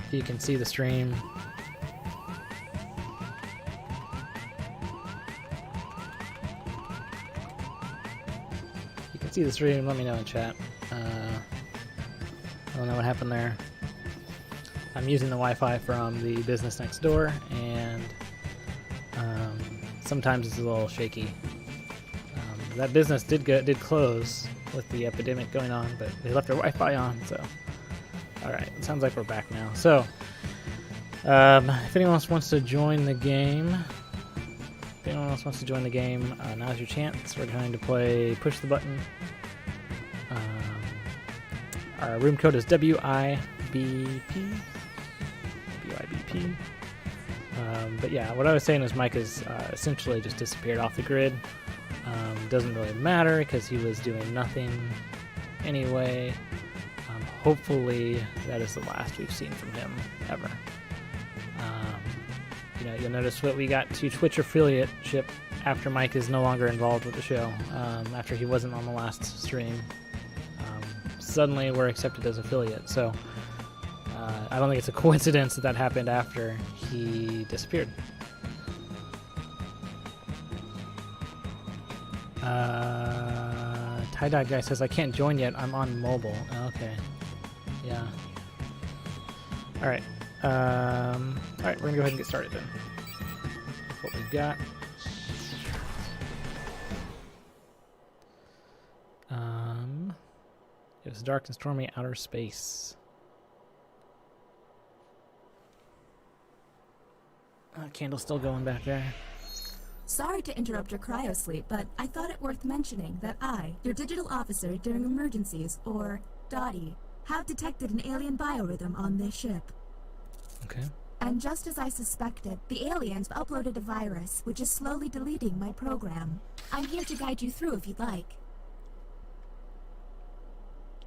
if you can see the stream. If you can see the stream, let me know in chat. I don't know what happened there. I'm using the Wi-Fi from the business next door, and sometimes it's a little shaky. That business did close with the epidemic going on, but they left their Wi-Fi on, so... Alright, it sounds like we're back now. So, if anyone else wants to join the game, now's your chance. We're going to play Push the Button. Our room code is WIBP. WIBP. But yeah, what I was saying is Mike has essentially just disappeared off the grid. Doesn't really matter because he was doing nothing anyway. Hopefully that is the last we've seen from him ever. You'll notice what we got to Twitch affiliateship after Mike is no longer involved with the show. After he wasn't on the last stream, suddenly we're accepted as affiliate. So I don't think it's a coincidence that happened after he disappeared. Tie-dye guy says, I can't join yet, I'm on mobile. Okay. Yeah. Alright. Alright, we're gonna go ahead and get started then. That's what we've got. It was dark and stormy outer space. Candle's still going back there. Sorry to interrupt your cryosleep, but I thought it worth mentioning that I, your digital officer during emergencies, or DOTI, have detected an alien biorhythm on this ship. Okay. And just as I suspected, the aliens uploaded a virus, which is slowly deleting my program. I'm here to guide you through if you'd like.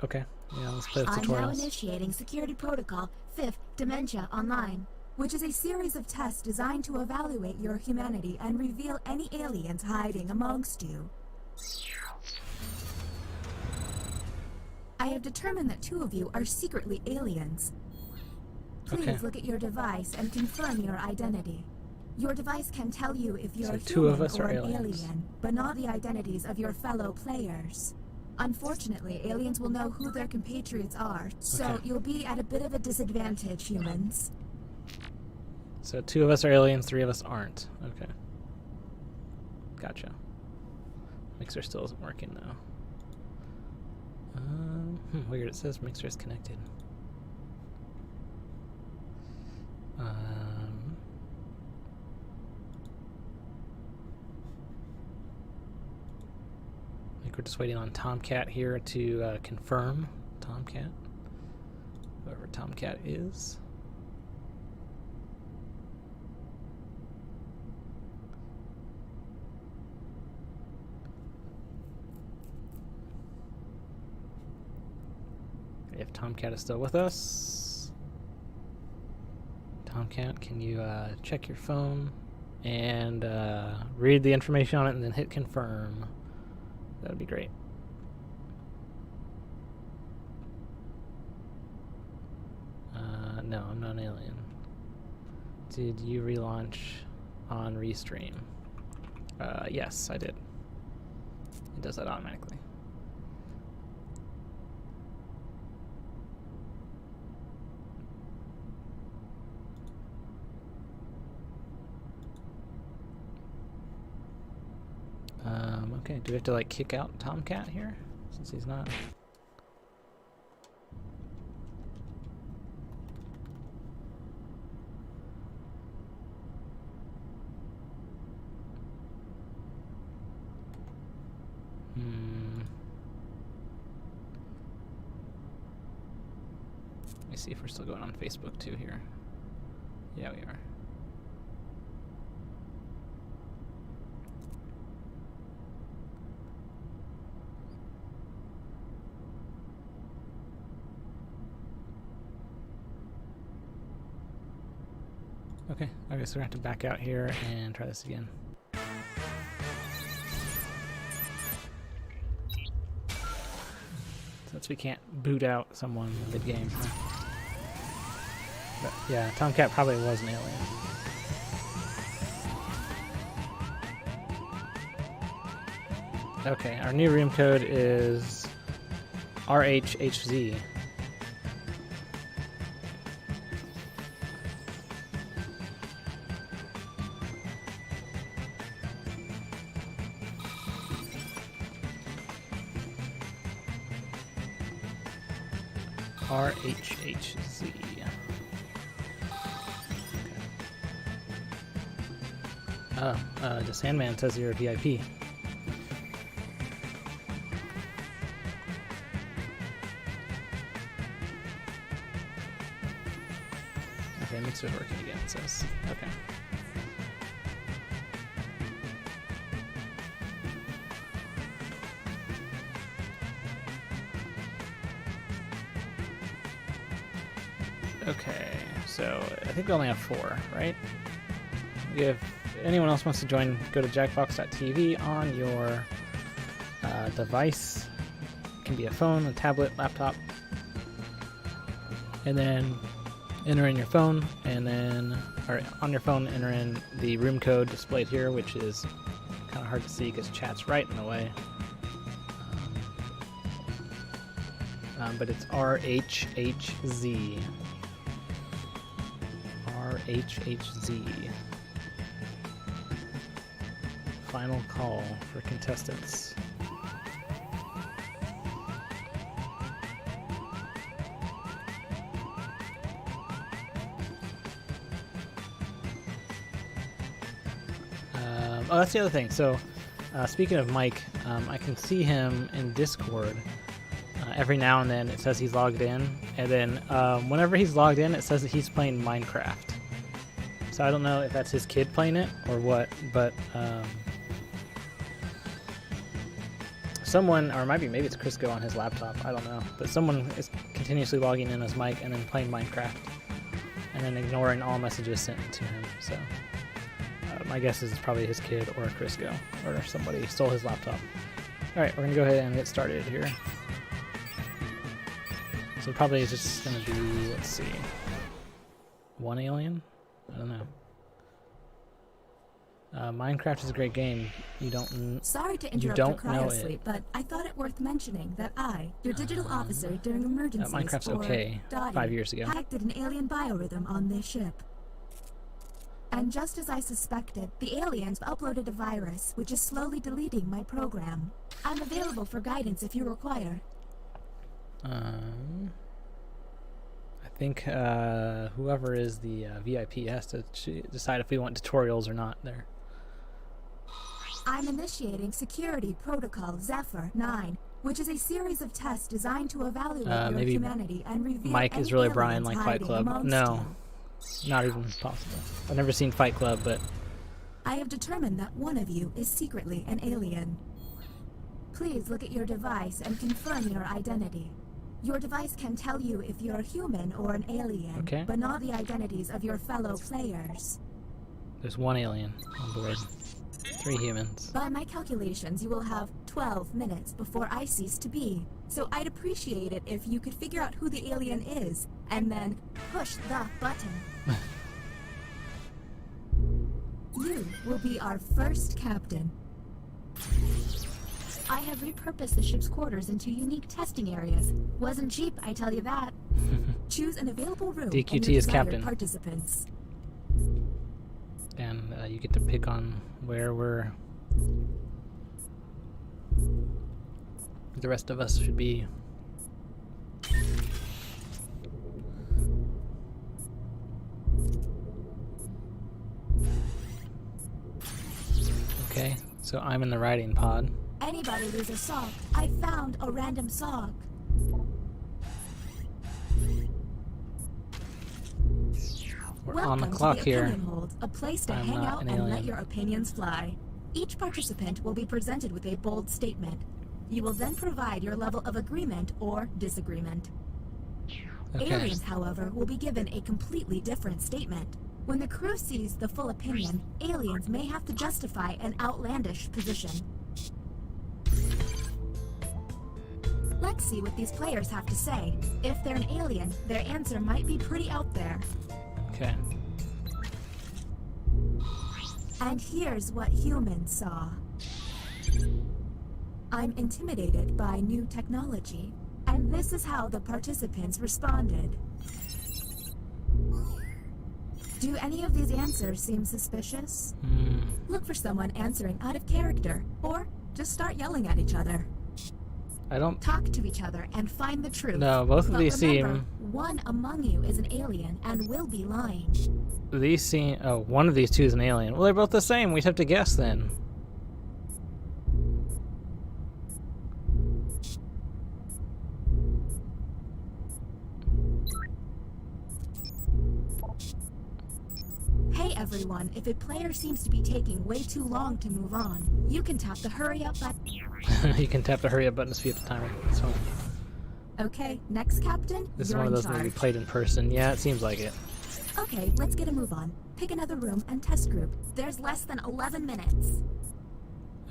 Okay. Yeah, let's play the I'm tutorials. now initiating Security Protocol 5th Dementia Online, which is a series of tests designed to evaluate your humanity and reveal any aliens hiding amongst you. I have determined that 2 of you are secretly aliens. Please look at your device and confirm your identity. Your device can tell you if you're So a 2 of human us or are an aliens. alien, but not the identities of your fellow players. Unfortunately, aliens will know who their compatriots are, so you'll be at a bit of a disadvantage, humans. So 2 of us are aliens, 3 of us aren't. Okay. Gotcha. Mixer still isn't working though. Weird, it says mixer is connected. I think we're just waiting on Tomcat here to confirm. Tomcat. Whoever Tomcat is. If Tomcat is still with us. Tomcat, can you check your phone and read the information on it and then hit confirm? That would be great. No, I'm not an alien. Did you relaunch on Restream? Yes, I did. It does that automatically. Okay, do we have to like kick out Tomcat here since he's not? Let me see if we're still going on Facebook too here. Yeah, we are. Okay, so we're gonna have to back out here and try this again. Since we can't boot out someone mid-game. Huh? But yeah, Tomcat probably was an alien. Okay, our new room code is RHHZ. RHHZ. Okay. Oh, the Sandman says you're a VIP. Okay, mixer working again, it says. Okay. Okay, so I think we only have 4, right? If anyone else wants to join, go to jackbox.tv on your device. It can be a phone, a tablet, laptop. And then enter in your phone, and then, or on your phone, enter in the room code displayed here, which is kind of hard to see because chat's right in the way. But it's RHHZ. RHHZ. Final call for contestants. Oh, that's the other thing. So, speaking of Mike, I can see him in Discord. Every now and then it says he's logged in, and then whenever he's logged in, it says that he's playing Minecraft. So I don't know if that's his kid playing it or what, but someone, or maybe it's Crisco on his laptop, I don't know, but someone is continuously logging in as Mike and then playing Minecraft, and then ignoring all messages sent to him. So my guess is it's probably his kid or Crisco, or somebody stole his laptop. Alright, we're gonna go ahead and get started here. So probably it's just gonna be, let's see, 1 alien? I don't know. Minecraft is a great game. You don't. Sorry to interrupt your cryosleep, but I thought it worth mentioning that I, your digital officer during emergencies, Minecraft's okay. Dottie, 5 years ago. detected an alien biorhythm on this ship. And just as I suspected, the aliens uploaded a virus, which is slowly deleting my program. I'm available for guidance if you require. I think whoever is the VIP has to decide if we want tutorials or not there. I'm initiating Security Protocol Zephyr 9, which is a series of tests designed to evaluate your maybe humanity and reveal Mike any is really aliens Brian like Fight hiding Club. amongst No, you. not even possible. I've never seen Fight Club, but I have determined that one of you is secretly an alien. Please look at your device and confirm your identity. Your device can tell you if you're human or an alien, okay. but not the identities of your fellow players. There's 1 alien on board. 3 humans. By my calculations, you will have 12 minutes before I cease to be. So I'd appreciate it if you could figure out who the alien is, and then push the button. You will be our first captain. I have repurposed the ship's quarters into unique testing areas. Wasn't cheap, I tell you that. Choose an available room DQT and your is desired captain. participants. And you get to pick on where the rest of us should be. Okay, so I'm in the riding pod. Anybody lose a sock? I found a random sock. We're Welcome on the clock to the here. Opinion Hold, a place to I'm hang not out an and alien. let your opinions fly. Each participant will be presented with a bold statement. You will then provide your level of agreement or disagreement. Okay. Aliens, however, will be given a completely different statement. When the crew sees the full opinion, aliens may have to justify an outlandish position. Let's see what these players have to say. If they're an alien, their answer might be pretty out there. Okay. And here's what humans saw. I'm intimidated by new technology, and this is how the participants responded. Do any of these answers seem suspicious? Look for someone answering out of character, or just start yelling at each other. I don't... Talk to each other and find the truth. No, both of these remember, seem... one among you is an alien and will be lying. These seem... Oh, one of these two is an alien. Well, they're both the same. We'd have to guess then. Hey everyone, if a player seems to be taking way too long to move on, you can tap the hurry up button. You can tap the hurry up button to speed up the timer. That's fine. Okay, next captain, This is you're one of in those that we charge. played in person. Yeah, it seems like it. Okay, let's get a move on. Pick another room and test group. There's less than 11 minutes.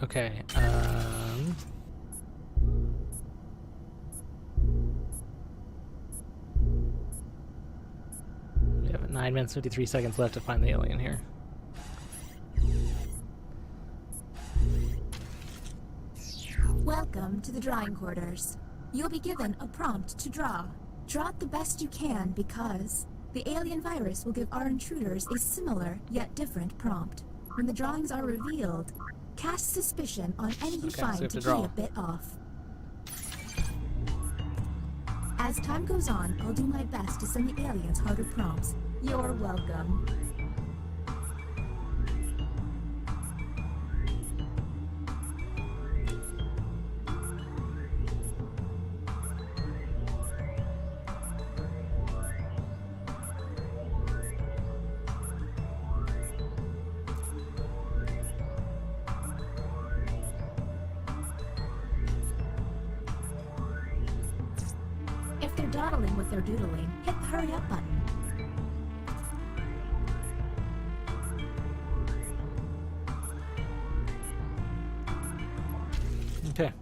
Okay, we have 9 minutes 53 seconds left to find the alien here. Welcome to the drawing quarters. You'll be given a prompt to draw. Draw it the best you can because the alien virus will give our intruders a similar yet different prompt. When the drawings are revealed, cast suspicion on any you Okay, so we find have to to draw. be a bit off. As time goes on, I'll do my best to send the aliens harder prompts. You're welcome. If they're dawdling with their doodling, hit the hurry up button. Okay.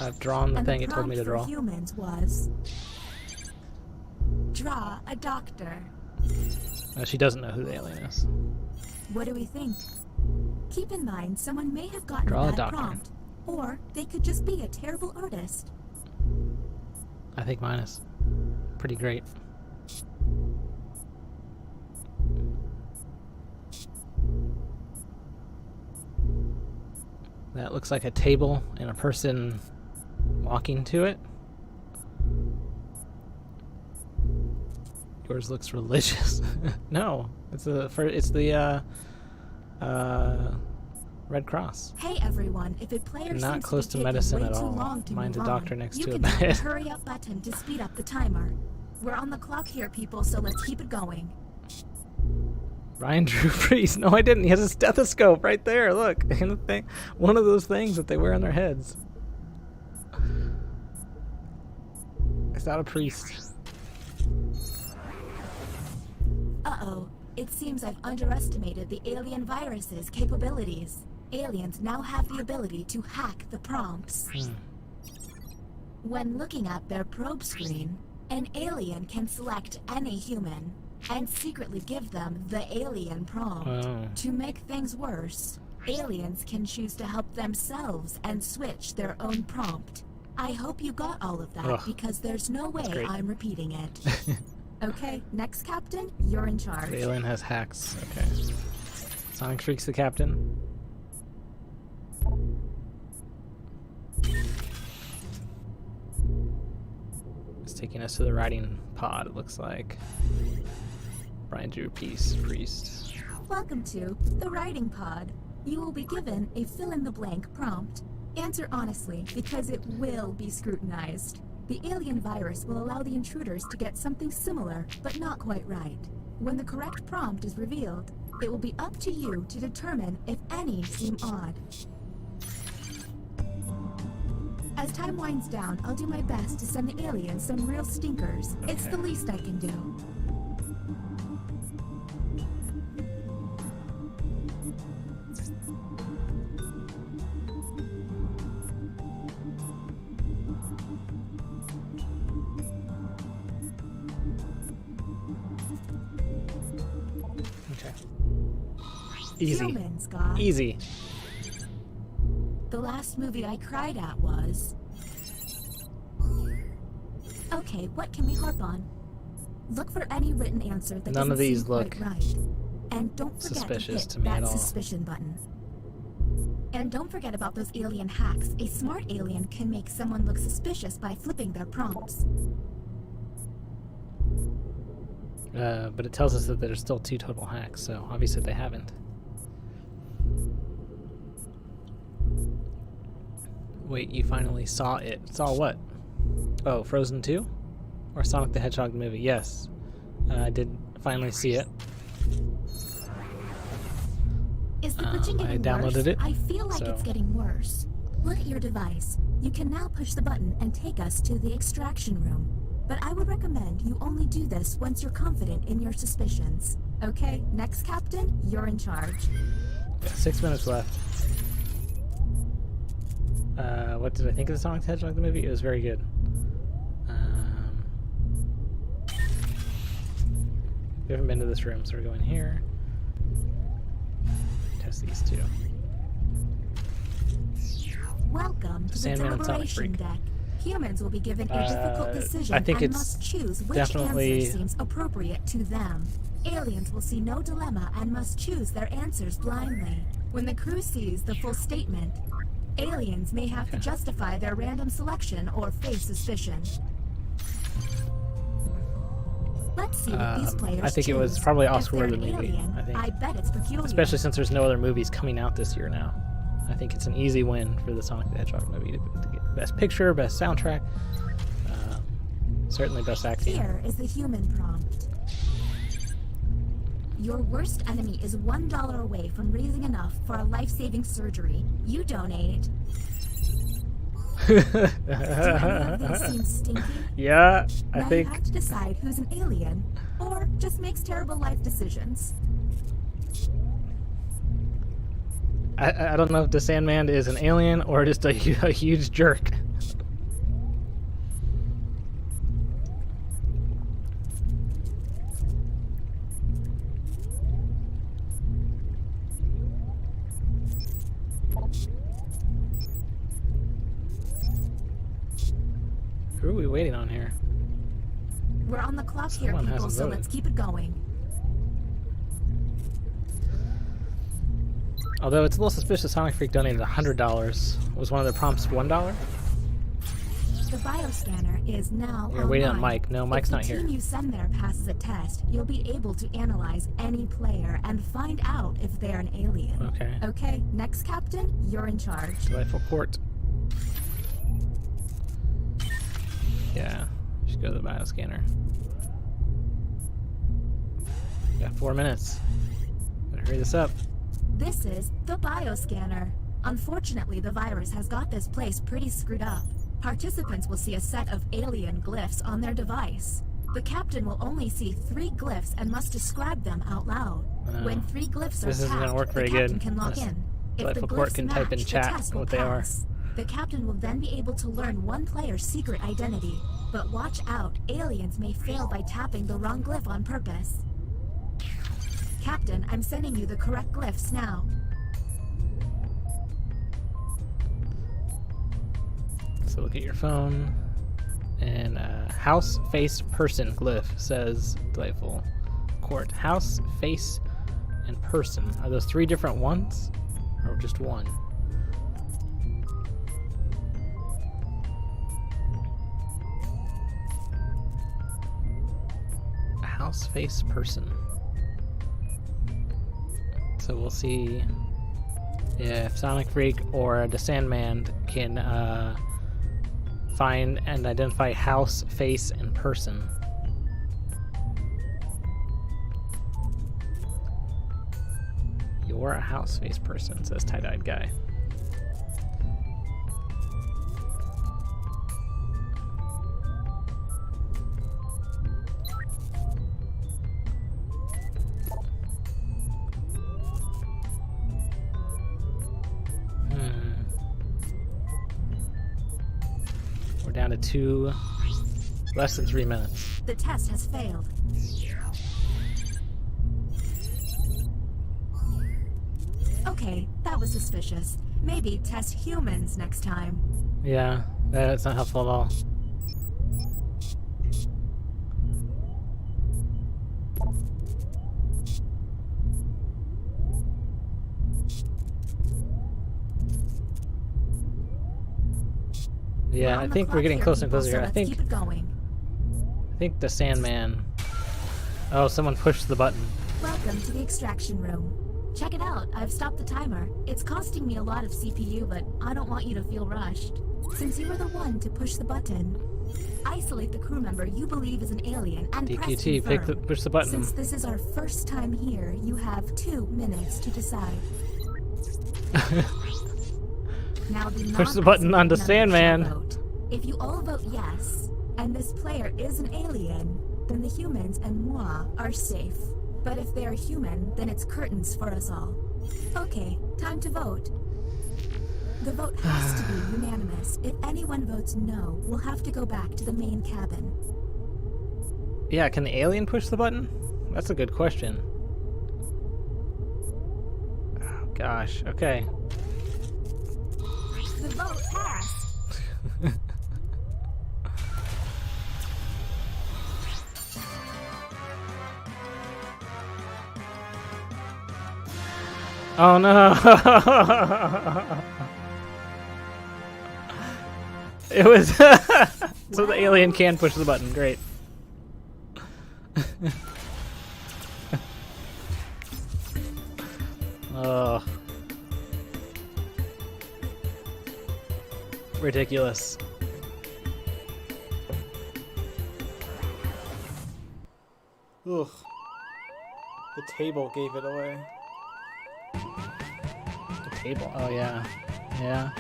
I've drawn the And thing the it told me to prompt draw. for humans was draw a doctor. She doesn't know who the alien is. What do we think? Keep in mind, someone may have gotten Draw a a bad doctor. prompt, or they could just be a terrible artist. I think mine is pretty great. That looks like a table and a person walking to it. Yours looks religious. No, it's the Red Cross. Hey everyone, if a player Not seems close to to be taking medicine way at too all. long to Mine's move a doctor on, next you to a can hit the bed. hurry up button to speed up the timer. We're on the clock here, people, so let's keep it going. Ryan drew Priest. No, I didn't. He has a stethoscope right there. Look, in the thing, one of those things that they wear on their heads. It's not a priest. Uh-oh. It seems I've underestimated the alien virus's capabilities. Aliens now have the ability to hack the prompts. When looking at their probe screen, an alien can select any human and secretly give them the alien prompt. Oh. To make things worse, aliens can choose to help themselves and switch their own prompt. I hope you got all of that Ugh. because there's no way great. I'm repeating it. Okay, next captain, you're in charge. The alien has hacks. Okay. Sonic Shriek's the captain. It's taking us to the riding pod, it looks like. Brian drew Priest. Welcome to the writing pod. You will be given a fill-in-the-blank prompt. Answer honestly, because it will be scrutinized. The alien virus will allow the intruders to get something similar, but not quite right. When the correct prompt is revealed, it will be up to you to determine if any seem odd. As time winds down, I'll do my best to send the aliens some real stinkers. It's the least I can do. Okay. Easy. Humans, God. Easy. The last movie I cried at was... Okay, what can we harp on? Look for any written answer that None of doesn't these seem look quite right. And don't forget suspicious to to hit me that at all. suspicion button. And don't forget about those alien hacks. A smart alien can make someone look suspicious by flipping their prompts. But it tells us that there's still 2 total hacks, so obviously they haven't. Wait, you finally saw it. Saw what? Oh, Frozen 2? Or Sonic the Hedgehog the movie? Yes. I did finally see it. Is the glitching I getting downloaded worse? it, I feel like so- it's getting worse. Look at your device. You can now push the button and take us to the extraction room. But I would recommend you only do this once you're confident in your suspicions. Okay, next captain, you're in charge. 6 minutes left. What did I think of the Sonic the Hedgehog the movie? It was very good. We haven't been to this room, so we're going here. Test these 2. Welcome to the Sandman and Sonic deliberation Freak. deck. Humans will be given a difficult decision I think and it's must choose which definitely- answer seems appropriate to them. Aliens will see no dilemma and must choose their answers blindly. When the crew sees the full statement, aliens may have to justify their random selection or face suspicion. Let's see what these players I think it was choose. probably If Oscar they're the an movie, alien, I think. I bet it's peculiar. Especially since there's no other movies coming out this year now. I think it's an easy win for the Sonic the Hedgehog movie to get Best Picture, Best Soundtrack, certainly Best Acting. Here is the human prompt. Your worst enemy is $1 away from raising enough for a life-saving surgery. You donate. Do any of these seem stinky? Yeah, I Now think you have to decide who's an alien, or just makes terrible life decisions. I don't know if the Sandman is an alien or just a huge jerk. Who are we waiting on here? We're on the clock here, Someone people, hasn't so voted. let's keep it going. Although it's a little suspicious, Sonic Freak donated $100. Was one of the prompts $1? The bioscanner is now We're waiting on online. Mike. No, Mike's if not the here. team you send there passes a test, you'll be able to analyze any player and find out if they're an alien. Okay. Okay, next captain, you're in charge. Delightful Court. Yeah, should go to the bioscanner. Got 4 minutes. Better hurry this up. This is the bioscanner. Unfortunately, the virus has got this place pretty screwed up. Participants will see a set of alien glyphs on their device. The captain will only see 3 glyphs and must describe them out loud. When 3 glyphs are This isn't gonna tapped, work very the captain good can log unless in. If the Delightful Court glyphs can type in match, chat the test will what they are. pass. The captain will then be able to learn one player's secret identity. But watch out, aliens may fail by tapping the wrong glyph on purpose. Captain, I'm sending you the correct glyphs now. So look at your phone, and house, face, person glyph says Delightful Court. House, face, and person. Are those 3 different ones, or just one? House, face, person. So we'll see if Sonic Freak or the Sandman can find and identify house, face, and person. You're a house face person, says tie-dyed guy. We're down to less than 3 minutes. The test has failed. Okay, that was suspicious. Maybe test humans next time. Yeah, that's not helpful at all. Yeah, I think we're getting closer and closer here. I think Keep it going. the Sandman. Oh, someone pushed the button. Welcome to the extraction room. Check it out. I've stopped the timer. It's costing me a lot of CPU, but I don't want you to feel rushed. Since you were the one to push the button, isolate the crew member you believe is an alien and DQT, press push the button. Since this is our first time here, you have 2 minutes to decide. Now the Push the button on the Sandman. vote. If you all vote yes, and this player is an alien, then the humans and moi are safe. But if they are human, then it's curtains for us all. Okay, time to vote. The vote has to be unanimous. If anyone votes no, we'll have to go back to the main cabin. Yeah, can the alien push the button? That's a good question. Oh, gosh, okay. The vote passed. Oh no! It was so the alien can push the button. Great. Oh, ridiculous. Ugh. The table gave it away. The table. Oh yeah. Yeah.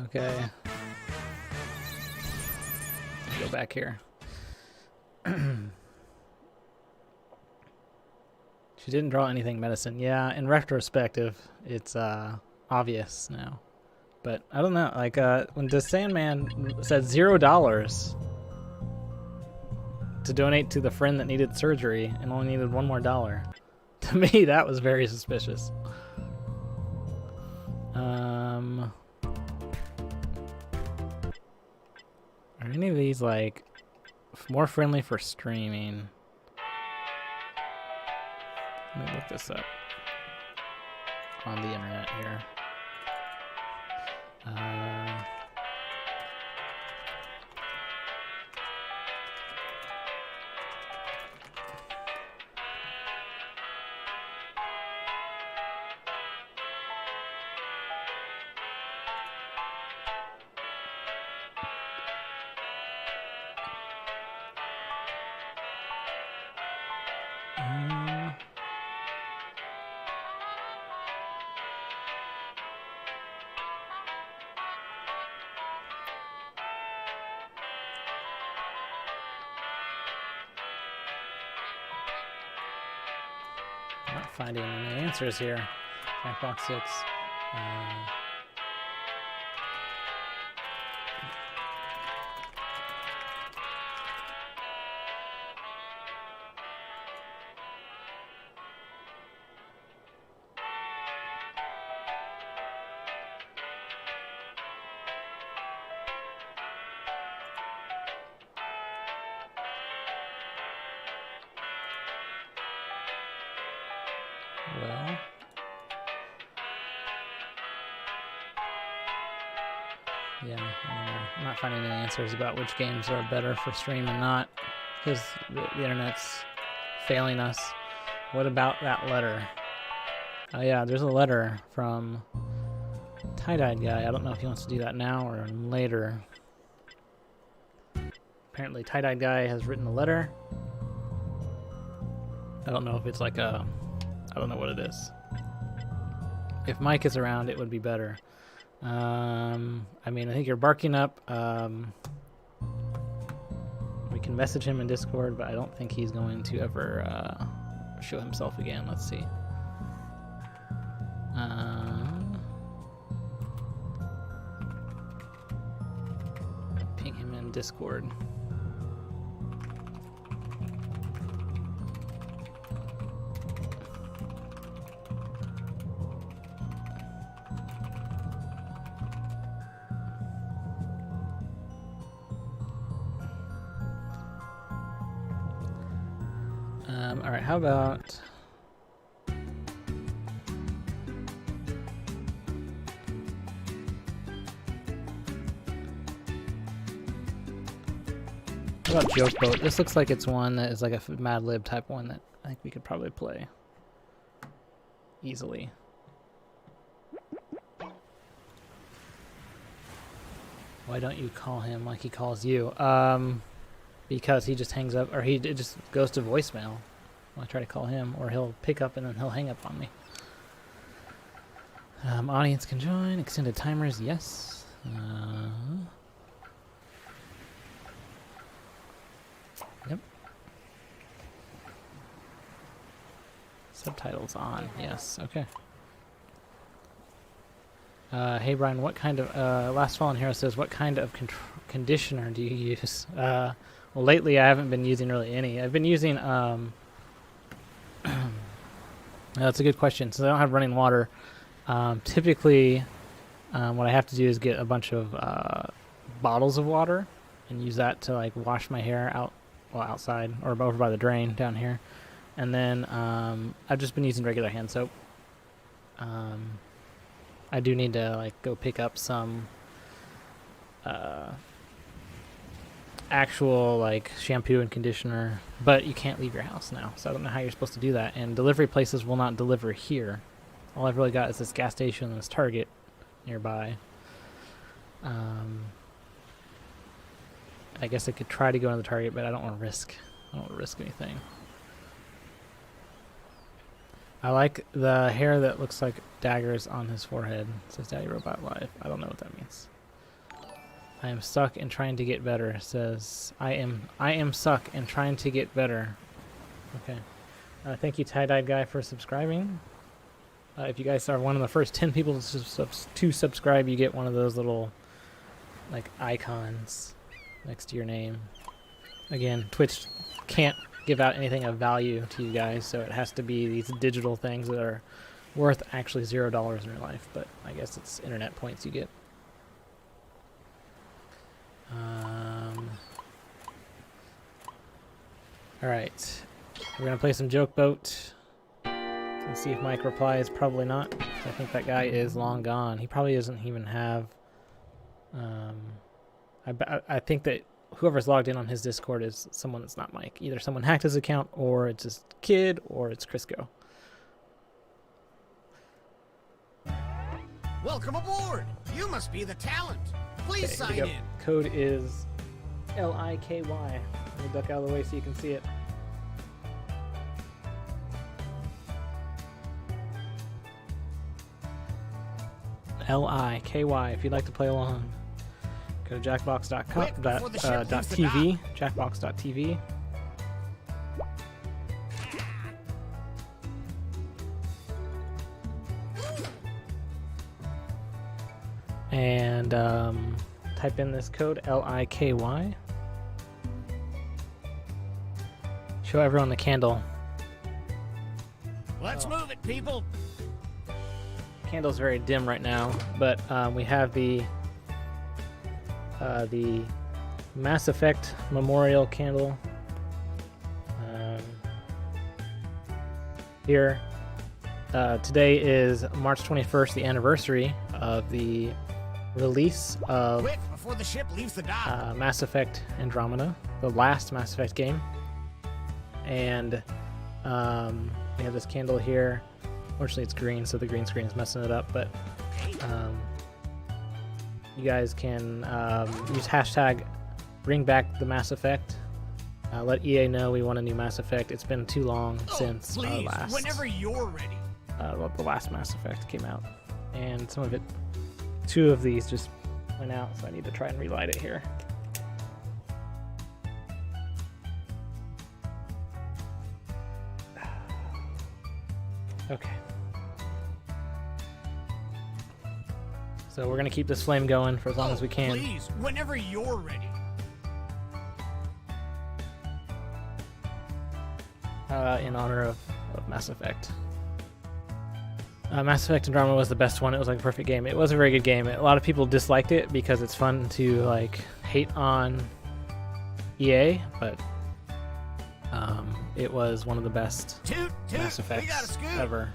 Okay. Go back here. She didn't draw anything medicine. Yeah, in retrospective, it's obvious now. But I don't know, like when the Sandman said $0 to donate to the friend that needed surgery and only needed $1 more, to me that was very suspicious. Are any of these like more friendly for streaming? Let me look this up on the internet here. Not finding any answers here. Jackbox 6. Well, yeah, I'm not finding any answers about which games are better for stream and not, because the internet's failing us. What about that letter? Oh yeah, there's a letter from Tie-Dyed Guy. I don't know if he wants to do that now or later. Apparently Tie-Dyed Guy has written a letter. I don't know if it's like a... I don't know what it is. If Mike is around, it would be better. I mean, I think you're barking up. We can message him in Discord, but I don't think he's going to ever show himself again. Let's see. Ping him in Discord. All right, how about... How about Joke Boat? This looks like it's one that is like a Mad Lib type one that I think we could probably play easily. Why don't you call him like he calls you? Because he just hangs up, or it just goes to voicemail when I try to call him, or he'll pick up and then he'll hang up on me. Audience can join. Extended timers, yes. Yep. Subtitles on, yes, okay. Hey Brian, what kind of, Last Fallen Hero says, what kind of conditioner do you use? Well, lately I haven't been using really any. I've been using, that's a good question. Since I don't have running water, typically what I have to do is get a bunch of bottles of water and use that to like wash my hair out, well, outside or over by the drain down here. And then I've just been using regular hand soap. I do need to like go pick up some actual like shampoo and conditioner, but you can't leave your house now, so I don't know how you're supposed to do that. And delivery places will not deliver here. All I've really got is this gas station and this Target nearby. I guess I could try to go into the Target, but I don't want to risk. I don't want to risk anything. I like the hair that looks like daggers on his forehead. It says Daddy Robot Live. I don't know what that means. I am stuck and trying to get better. It says I am stuck and trying to get better. Okay. Thank you, Tie-Dyed Guy, for subscribing. If you guys are one of the first 10 people to subscribe, you get one of those little like icons next to your name. Again, Twitch can't give out anything of value to you guys, so it has to be these digital things that are worth actually $0 in your life, but I guess it's internet points you get. Alright, we're gonna play some Joke Boat and see if Mike replies. Probably not. I think that guy is long gone. He probably doesn't even have I think that whoever's logged in on his Discord is someone that's not Mike. Either someone hacked his account, or it's just Kid, or it's Crisco. Welcome aboard! You must be the talent. Please sign in. Code is LIKY. Let me duck out of the way so you can see it. LIKY if you'd like to play along. Go to jackbox.tv, jackbox.tv. And type in this code, LIKY. Show everyone the candle. Let's move it, people. Candle's very dim right now, but we have the Mass Effect Memorial candle here. Today is March 21st, the anniversary of the release of Quick, before the ship leaves the dock. Mass Effect Andromeda, the last Mass Effect game. And we have this candle here. Fortunately, it's green, so the green screen is messing it up, but you guys can use hashtag bring back the Mass Effect. Let EA know we want a new Mass Effect. It's been too long since please, last whenever you're ready. the last Mass Effect came out, and some of it, 2 of these just went out, so I need to try and relight it here. Okay. So we're gonna keep this flame going for as long as we can. Please, whenever you're ready. in honor of Mass Effect. Mass Effect Andromeda was the best one. It was like a perfect game. It was a very good game. A lot of people disliked it because it's fun to like hate on EA, but it was one of the best Mass Effects ever.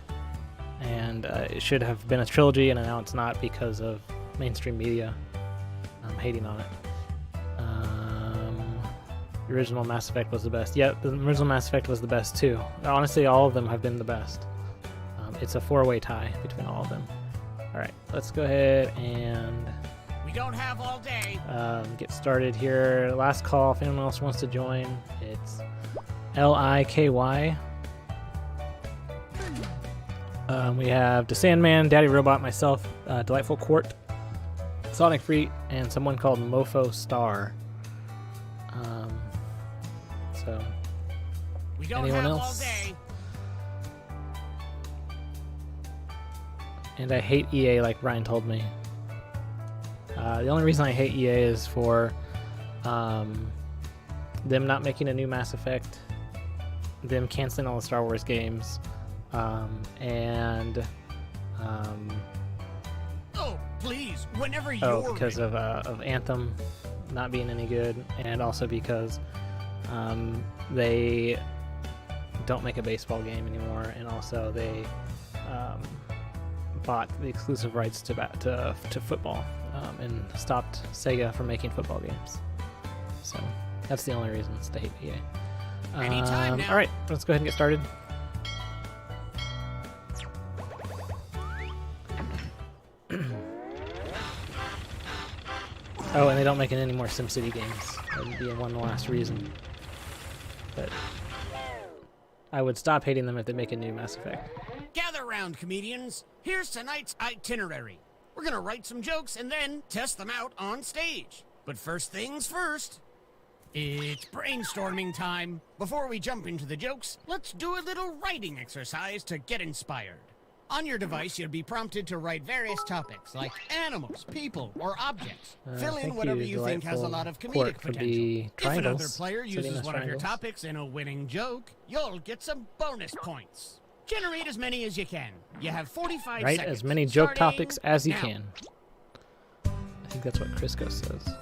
And it should have been a trilogy, and now it's not because of mainstream media hating on it. The original Mass Effect was the best. Yeah, the original Mass Effect was the best too. Honestly, all of them have been the best. It's a 4-way tie between all of them. All right, let's go ahead and we don't have all day. Get started here. Last call. If anyone else wants to join, it's LIKY. We have the Sandman, Daddy Robot, myself, Delightful Court, Sonic Freak, and someone called Mofo Star. So, we don't anyone have else? All day. And I hate EA, like Brian told me. The only reason I hate EA is for them not making a new Mass Effect, them canceling all the Star Wars games, and oh, please, whenever you're because ready. of Anthem not being any good, and also because they don't make a baseball game anymore, and also they bought the exclusive rights to football and stopped Sega from making football games. So that's the only reasons to hate EA. Anytime now. All right, let's go ahead and get started. Oh, and they don't make any more SimCity games. That would be one last reason. But I would stop hating them if they make a new Mass Effect. Gather round, comedians. Here's tonight's itinerary. We're gonna write some jokes and then test them out on stage. But first things first, it's brainstorming time. Before we jump into the jokes, let's do a little writing exercise to get inspired. On your device, you'll be prompted to write various topics like animals, people, or objects. Fill in whatever you think has a lot of comedic potential. If another player uses one of your topics in a winning joke, you'll get some bonus points. Generate as many as you can. You have 45 Write seconds. as many joke Starting topics as you now. can. I think that's what Crisco says.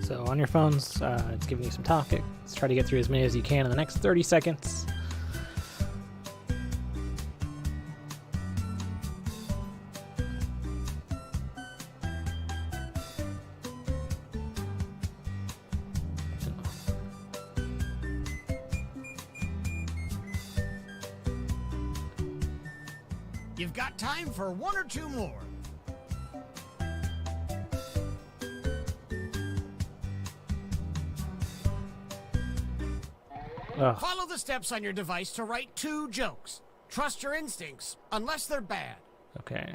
So on your phones, it's giving you some topics. Try to get through as many as you can in the next 30 seconds. You've got time for one or two more. Ugh. Follow the steps on your device to write 2 jokes. Trust your instincts, unless they're bad. Okay,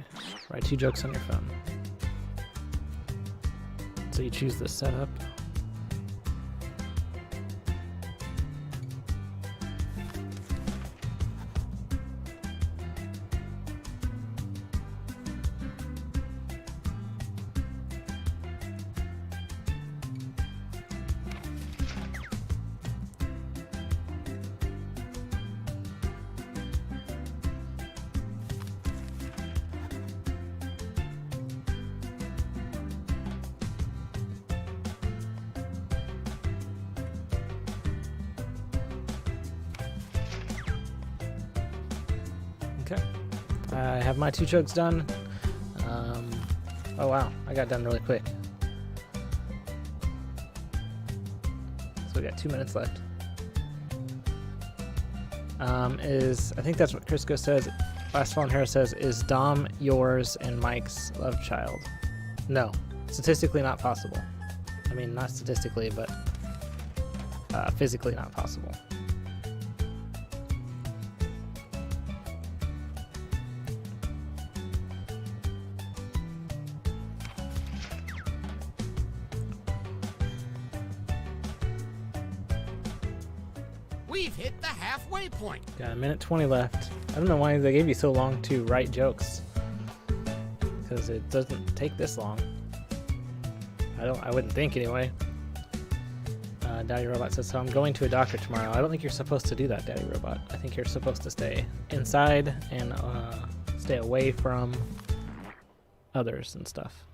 write 2 jokes on your phone. So you choose the setup. Okay, I have my 2 jokes done. Oh wow, I got done really quick. So we got 2 minutes left. I think that's what Crisco says. Last Fallen Hero says, is Dom yours and Mike's love child? No, statistically not possible. I mean, not statistically, but physically not possible. We've hit the halfway point. Got a minute 20 left. I don't know why they gave you so long to write jokes. Because it doesn't take this long. I wouldn't think anyway. Daddy Robot says, so I'm going to a doctor tomorrow. I don't think you're supposed to do that, Daddy Robot. I think you're supposed to stay inside and stay away from others and stuff.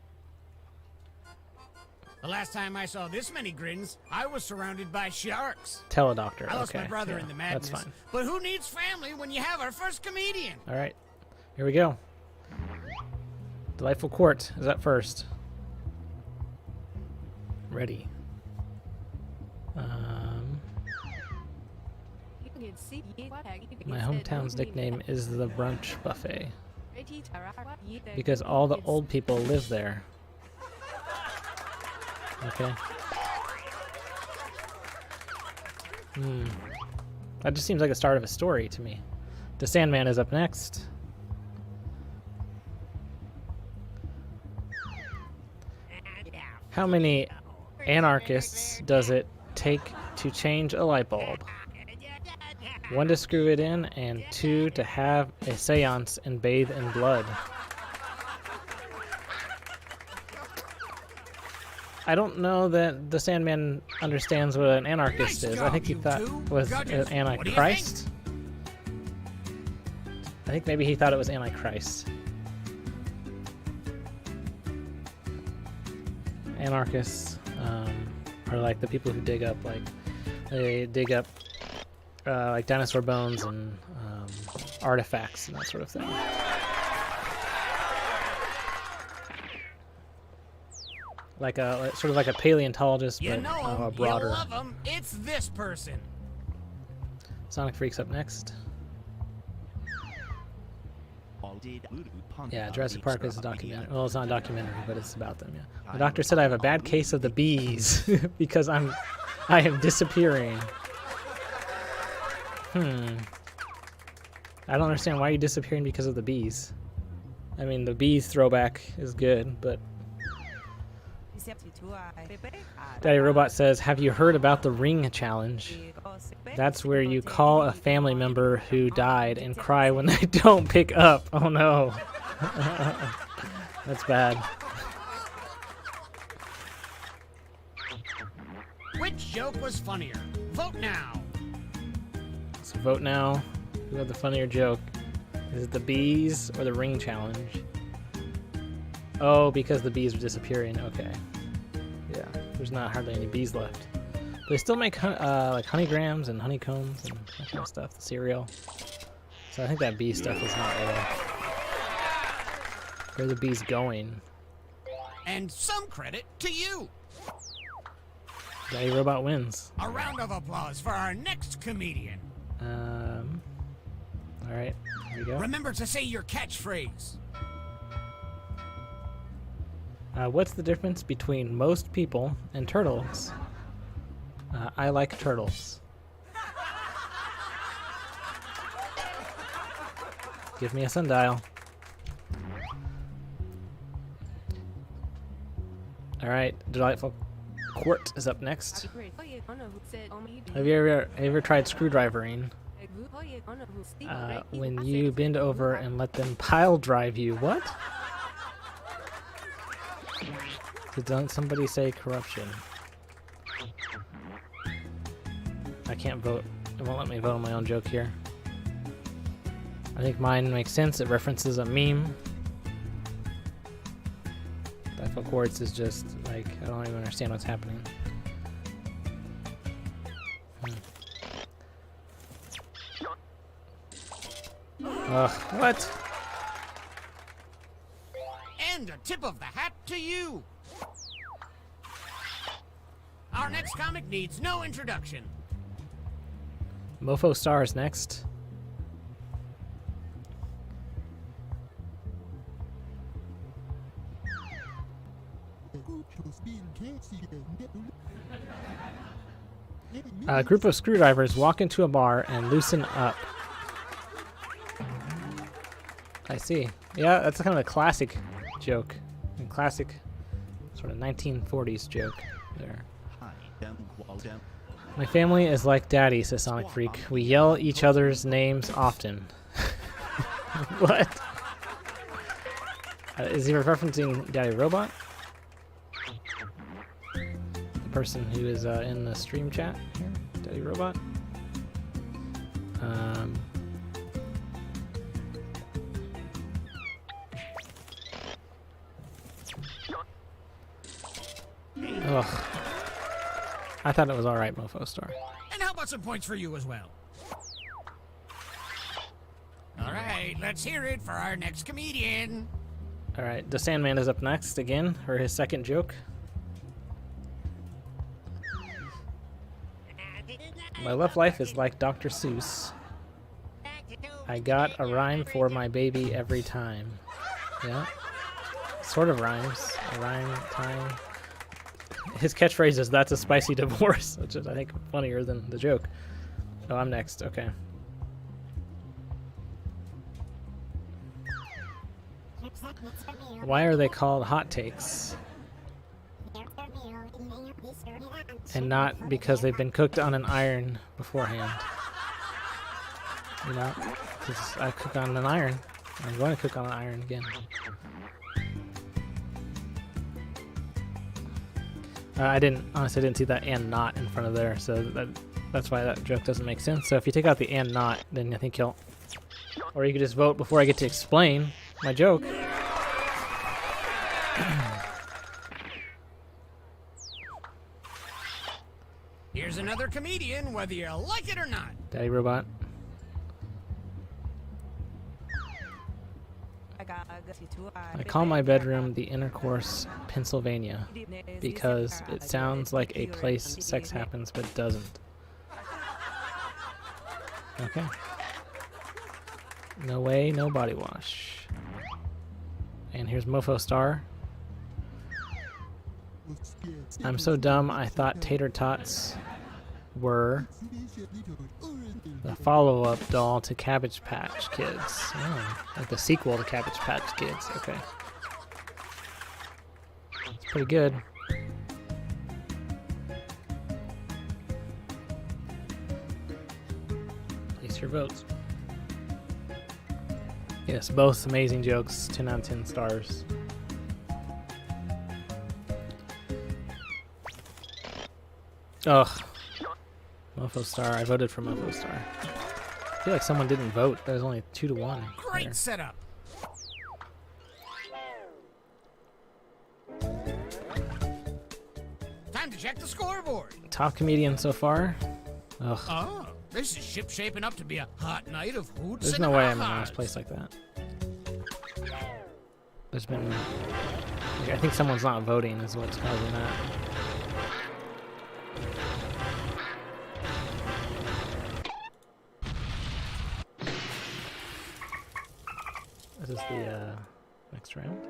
The last time I saw this many grins, I was surrounded by sharks. Tell a doctor. I lost Okay, my brother yeah, in the madness. that's fine. But who needs family when you have our first comedian? All right, here we go. Delightful Court is up first. Ready. My hometown's nickname is the Brunch Buffet because all the old people live there. Okay. That just seems like the start of a story to me. The Sandman is up next. How many anarchists does it take to change a light bulb? 1 to screw it in, and 2 to have a seance and bathe in blood. I don't know that the Sandman understands what an anarchist is. I think he thought it was an Antichrist. I think maybe he thought it was Antichrist. Anarchists are like the people who dig up, like like dinosaur bones and artifacts and that sort of thing. Like sort of like a paleontologist, You but know a 'em, broader. you love 'em, it's this person. Sonic Freak's up next. Yeah, Jurassic Park is a documentary. Well, it's not a documentary, but it's about them. Yeah. The doctor said I have a bad case of the bees because I am disappearing. I don't understand why you're disappearing because of the bees. I mean, the bees throwback is good, but Daddy Robot says, have you heard about the ring challenge? That's where you call a family member who died and cry when they don't pick up. Oh no. That's bad. Which joke was funnier? Vote now. So vote now. Who had the funnier joke? Is it the bees or the ring challenge? Oh, because the bees are disappearing. Okay. Yeah, there's not hardly any bees left. But they still make like honeygrams and honeycombs and that kind of stuff, the cereal. So I think that bee stuff is not real. Where are the bees going? And some credit to you. Daddy Robot wins. A round of applause for our next comedian. Alright, here we go. Remember to say your catchphrase. What's the difference between most people and turtles? I like turtles. Give me a sundial. Alright, Delightful Court is up next. Have you ever tried screwdrivering? When you bend over and let them pile drive you. What? Did somebody say corruption? I can't vote. It won't let me vote on my own joke here. I think mine makes sense. It references a meme. Delightful Quartz is just like, I don't even understand what's happening. Ugh, what? And a tip of the hat to you. Our next comic needs no introduction. Mofo Star is next. A group of screwdrivers walk into a bar and loosen up. I see. Yeah, that's kind of a classic joke. A classic sort of 1940s joke there. My family is like daddy, says Sonic Freak. We yell each other's names often. What? Is he referencing Daddy Robot? The person who is in the stream chat here? Daddy Robot? Ugh. I thought it was alright, Mofo Star. And how about some points for you as well? Alright, let's hear it for our next comedian. Alright, the Sandman is up next again for his second joke. My love life is like Dr. Seuss. I got a rhyme for my baby every time. Yeah. Sort of rhymes. A rhyme time. His catchphrase is, "That's a spicy divorce," which is, I think, funnier than the joke. Oh, I'm next. Okay. Why are they called hot takes? And not because they've been cooked on an iron beforehand. You know, because I cook on an iron. I'm going to cook on an iron again. I honestly didn't see that "and not" in front of there, so that's why that joke doesn't make sense. So if you take out the "and not," then I think you'll... Or you could just vote before I get to explain my joke. Here's another comedian, whether you like it or not. Daddy Robot. I call my bedroom the Intercourse, Pennsylvania, because it sounds like a place sex happens but doesn't. Okay. No way, no body wash. And here's Mofo Star. I'm so dumb I thought tater tots were the follow-up doll to Cabbage Patch Kids. Oh, like the sequel to Cabbage Patch Kids. Okay. It's pretty good. Place your votes. Yes, both amazing jokes. 10 out of 10 stars. Ugh. Mofo Star. I voted for Mofo Star. I feel like someone didn't vote. There's only 2-1. Great there. setup. Time to check the scoreboard. Top comedian so far. Ugh. Oh, this is shaping up to be a hot night of hoots There's and no way I'm in ha-has. last place like that. There's been... I think someone's not voting is what's causing that. Is this the next round?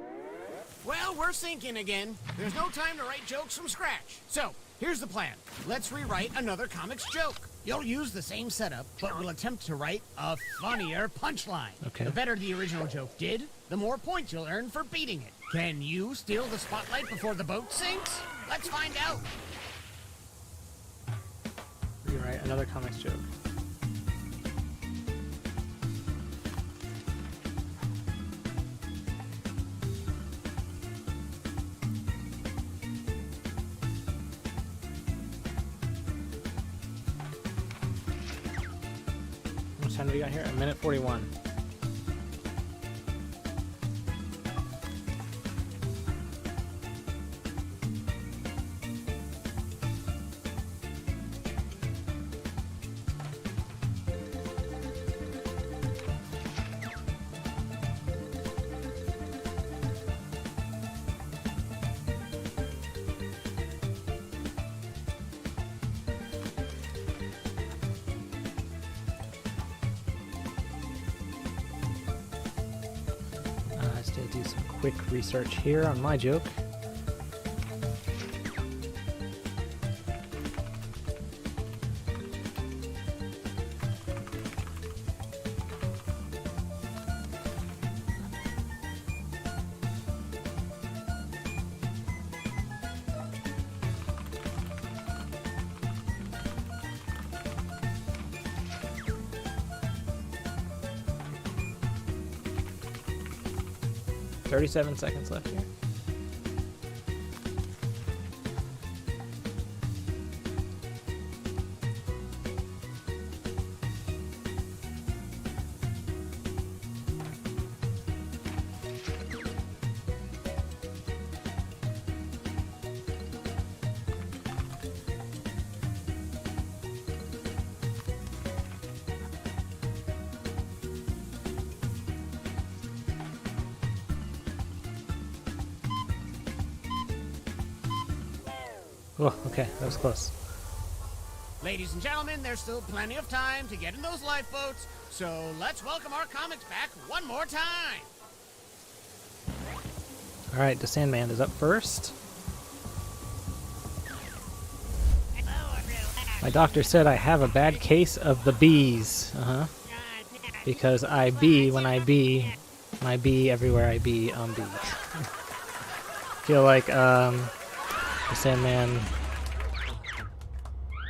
Well, we're sinking again. There's no time to write jokes from scratch. So, here's the plan. Let's rewrite another comics joke. You'll use the same setup, but we'll attempt to write a funnier punchline. Okay. The better the original joke did, the more points you'll earn for beating it. Can you steal the spotlight before the boat sinks? Let's find out. Rewrite another comics joke. How much time do we got here? 1:41. Just to do some quick research here on my joke. 37 seconds left here. Oh, okay, that was close. Ladies and gentlemen, there's still plenty of time to get in those lifeboats, so let's welcome our comics back one more time. All right, the Sandman is up first. My doctor said I have a bad case of the bees. Because I bee when I bee, my bee everywhere I bee on bees. Feel like the Sandman.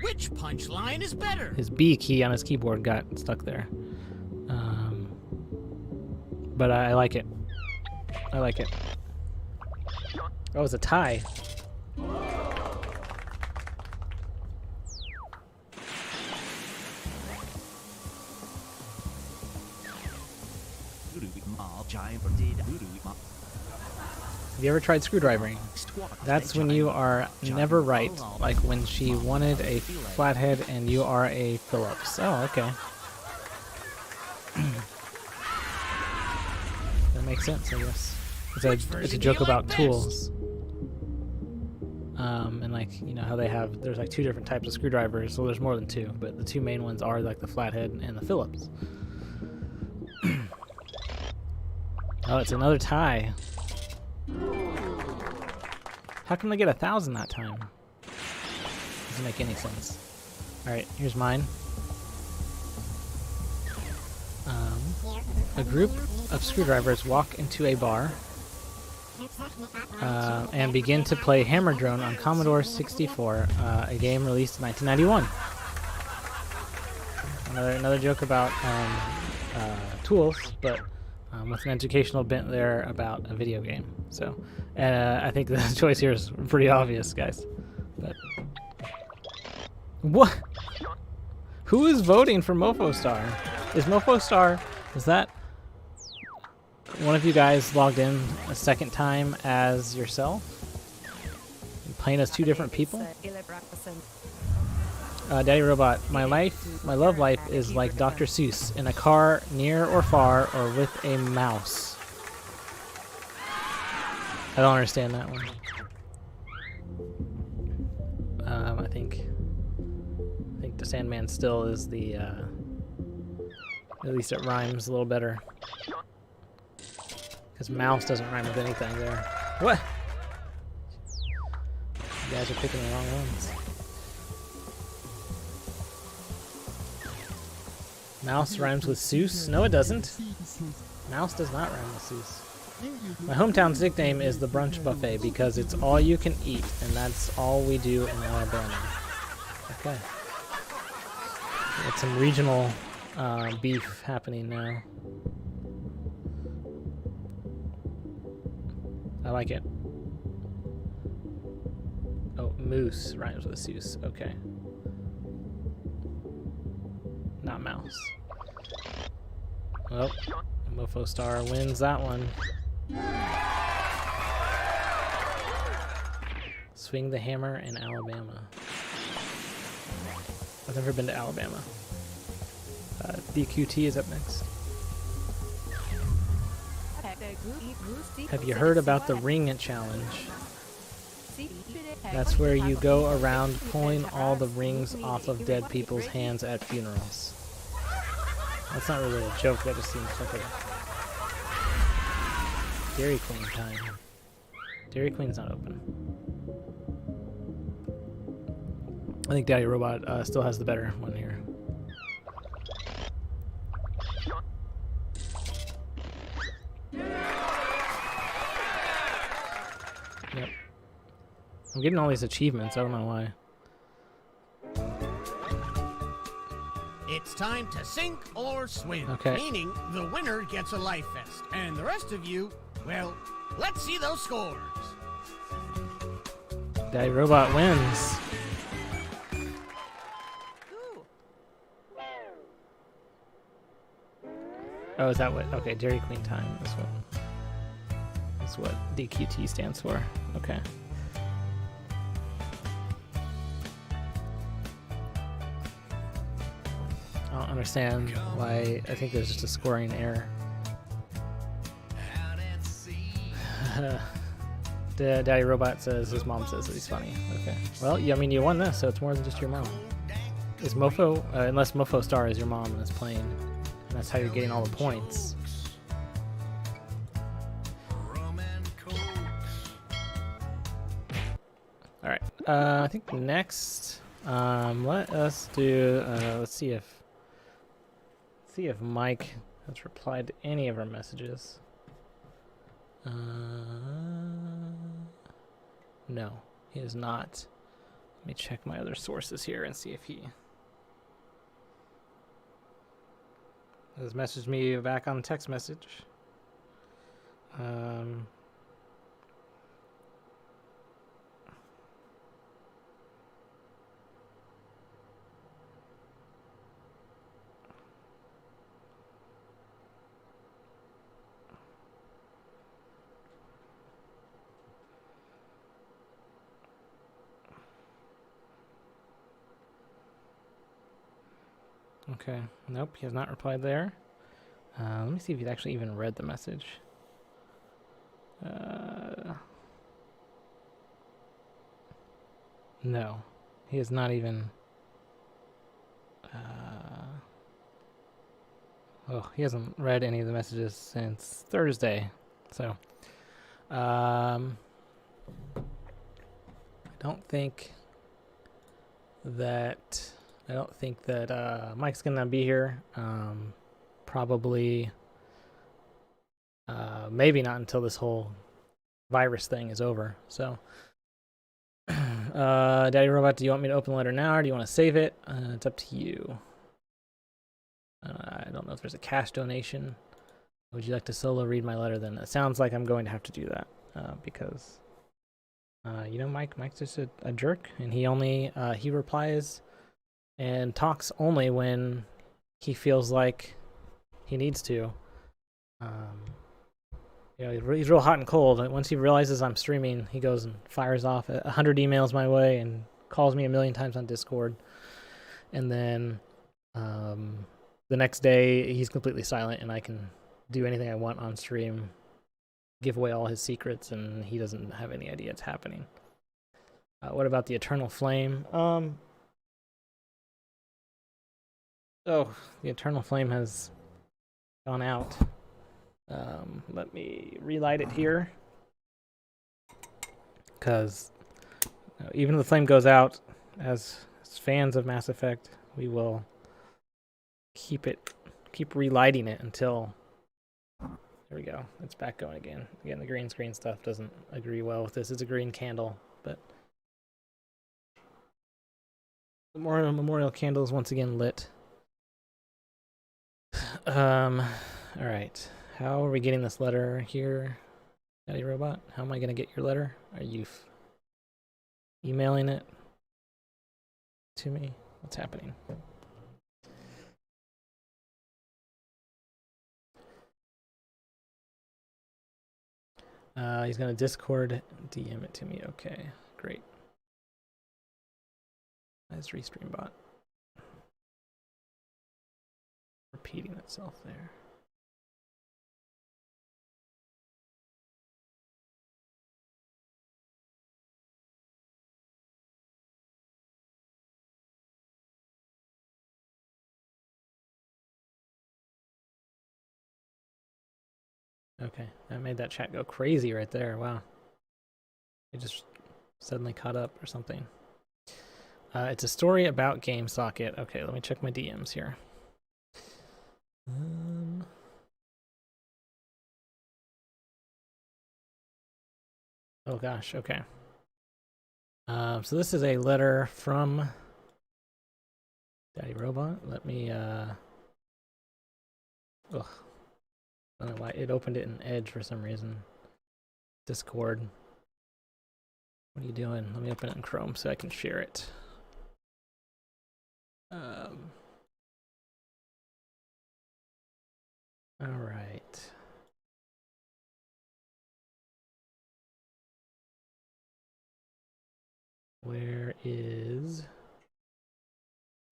Which punchline is better? His B key on his keyboard got stuck there. But I like it. I like it. Oh, it's a tie. Have you ever tried screwdrivering? That's when you are never right, like when she wanted a flathead and you are a Phillips. Oh, okay. That makes sense, I guess. It's a joke about tools. And like, you know how there's like two different types of screwdrivers, so there's more than two, but the two main ones are like the flathead and the Phillips. Oh, it's another tie. How come they get 1,000 that time? Doesn't make any sense. Alright, here's mine. A group of screwdrivers walk into a bar and begin to play Hammer Drone on Commodore 64, a game released in 1991. Another joke about tools, but with an educational bent there about a video game. So, I think the choice here is pretty obvious, guys. But what? Who is voting for MofoStar? Is that one of you guys logged in a second time as yourself? And playing as two different people? Daddy Robot, my love life is like Dr. Seuss, in a car near or far or with a mouse. I don't understand that one. I think the Sandman still is the, at least it rhymes a little better. Because mouse doesn't rhyme with anything there. What? You guys are picking the wrong ones. Mouse rhymes with Seuss? No, it doesn't. Mouse does not rhyme with Seuss. My hometown's nickname is the Brunch Buffet because it's all you can eat, and that's all we do in Alabama. Okay. Got some regional beef happening now. I like it. Oh, moose rhymes with Seuss. Okay. Not mouse. Well, MofoStar wins that one. Swing the hammer in Alabama. I've never been to Alabama. DQT is up next. Have you heard about the Ring Challenge? That's where you go around pulling all the rings off of dead people's hands at funerals. That's not really a joke, that just seems like a Dairy Queen time. Dairy Queen's not open. I think Daddy Robot still has the better one here. Yep. I'm getting all these achievements, I don't know why. It's time to sink or swim, Okay. meaning the winner gets a life vest, and the rest of you, Well, let's see those scores. Daddy Robot wins. Oh, is that what? Okay, Dairy Queen time is what. That's what DQT stands for. Okay. I don't understand why. I think there's just a scoring error. Daddy Robot says his mom says that he's funny. Okay. Well, yeah, I mean, you won this, so it's more than just your mom. Is Mofo, unless Mofo Star is your mom and is playing, and that's how you're getting all the points. All right. I think next, let us do. Let's see if Mike has replied to any of our messages. No, he is not. Let me check my other sources here and see if he has messaged me back on text message. Okay, nope, he has not replied there. Let me see if he's actually even read the message. No, he has not even. Oh, he hasn't read any of the messages since Thursday, so I don't think that Mike's gonna be here. Probably, maybe not until this whole virus thing is over. So, Daddy Robot, do you want me to open the letter now, or do you want to save it? It's up to you. I don't know if there's a cash donation. Would you like to solo read my letter? Then it sounds like I'm going to have to do that because, Mike's just a jerk, and he replies and talks only when he feels like he needs to. He's real hot and cold. Once he realizes I'm streaming, he goes and fires off 100 emails my way and calls me a million times on Discord. And then the next day, he's completely silent, and I can do anything I want on stream, give away all his secrets, and he doesn't have any idea it's happening. What about the Eternal Flame? The Eternal Flame has gone out. Let me relight it here, because even if the flame goes out, as fans of Mass Effect, we will keep relighting it until. There we go. It's back going again. Again, the green screen stuff doesn't agree well with this. It's a green candle, but the memorial candle is once again lit. All right. How are we getting this letter here, Daddy Robot? How am I going to get your letter? Are you emailing it to me? What's happening? He's going to Discord DM it to me. Okay, great. Nice restream bot. Repeating itself there. Okay, that made that chat go crazy right there. Wow. It just suddenly caught up or something. It's a story about GameSocket. Okay, let me check my DMs here. Oh gosh, okay. So this is a letter from Daddy Robot. Let me, ugh. I don't know why it opened it in Edge for some reason. Discord. What are you doing? Let me open it in Chrome so I can share it. All right. Where is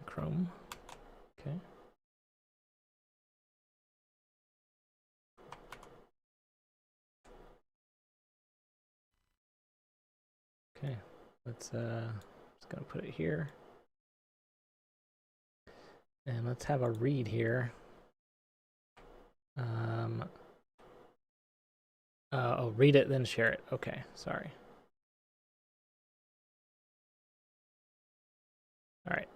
Chrome? Okay. Okay. Let's just gonna put it here. And let's have a read here. Oh, read it, then share it. Okay, sorry. All right.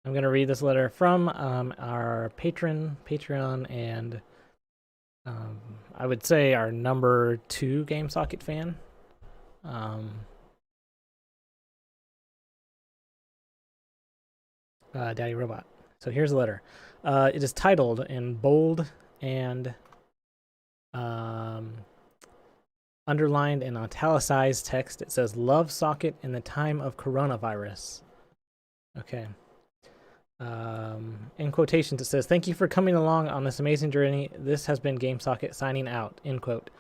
I'm going to read this letter from our Patreon, and I would say our number 2 GameSocket fan. Daddy Robot. So here's the letter. It is titled in bold and underlined and italicized text. It says, "Love Socket in the time of coronavirus." Okay. In quotations, it says, "Thank you for coming along on this amazing journey. This has been GameSocket signing out." End quote.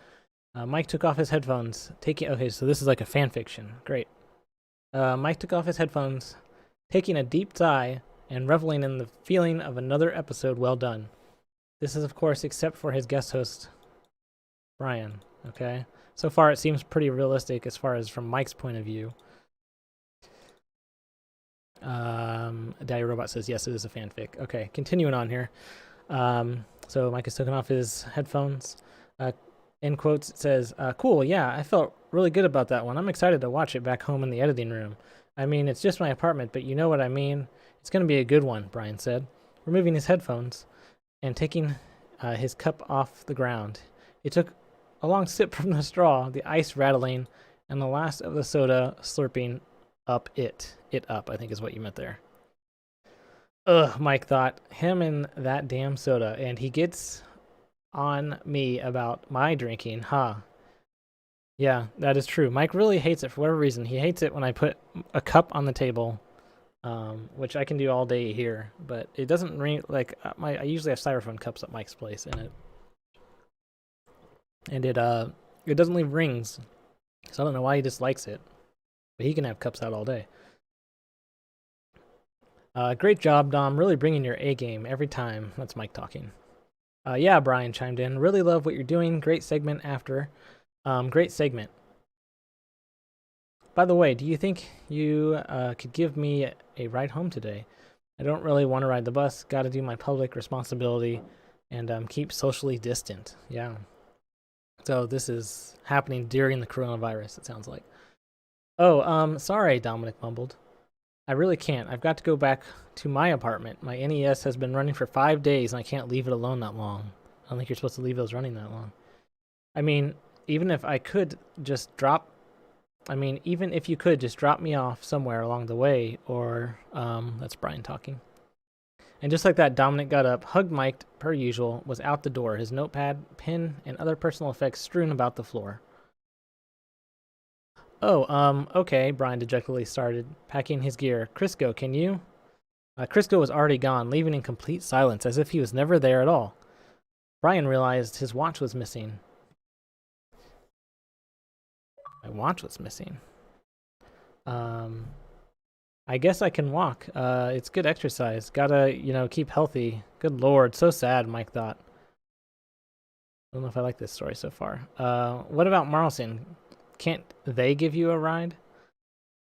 Mike took off his headphones. Okay, so this is like a fan fiction. Great. Mike took off his headphones, taking a deep sigh and reveling in the feeling of another episode well done. This is, of course, except for his guest host, Brian. Okay. So far, it seems pretty realistic as far as from Mike's point of view. Daddy Robot says, yes, it is a fanfic. Okay, continuing on here. So Mike has taken off his headphones. In quotes, it says, "Cool, yeah, I felt really good about that one. I'm excited to watch it back home in the editing room. I mean, it's just my apartment, but you know what I mean. It's going to be a good one," Brian said, removing his headphones and taking his cup off the ground. He took a long sip from the straw, the ice rattling, and the last of the soda slurping up it. It up, I think is what you meant there. Ugh, Mike thought. Him and that damn soda. And he gets on me about my drinking, huh? Yeah, that is true. Mike really hates it for whatever reason. He hates it when I put a cup on the table, which I can do all day here. But it doesn't ring, like, I usually have styrofoam cups at Mike's place, and it doesn't leave rings. So I don't know why he dislikes it. But he can have cups out all day. Great job, Dom. Really bringing your A game every time. That's Mike talking. Yeah, Brian chimed in. Really love what you're doing. Great segment after. Great segment. By the way, do you think you could give me a ride home today? I don't really want to ride the bus. Got to do my public responsibility and keep socially distant. Yeah. So this is happening during the coronavirus, it sounds like. Oh, sorry, Dominic mumbled. I really can't. I've got to go back to my apartment. My NES has been running for 5 days, and I can't leave it alone that long. I don't think you're supposed to leave those running that long. I mean, even if you could just drop me off somewhere along the way, or, that's Brian talking. And just like that, Dominic got up, hugged Mike per usual, was out the door, his notepad, pen, and other personal effects strewn about the floor. Oh, okay, Brian dejectedly started packing his gear. Crisco, can you? Crisco was already gone, leaving in complete silence, as if he was never there at all. Brian realized his watch was missing. My watch was missing. I guess I can walk. It's good exercise. Gotta, keep healthy. Good lord, so sad, Mike thought. I don't know if I like this story so far. What about Marlson? Can't they give you a ride?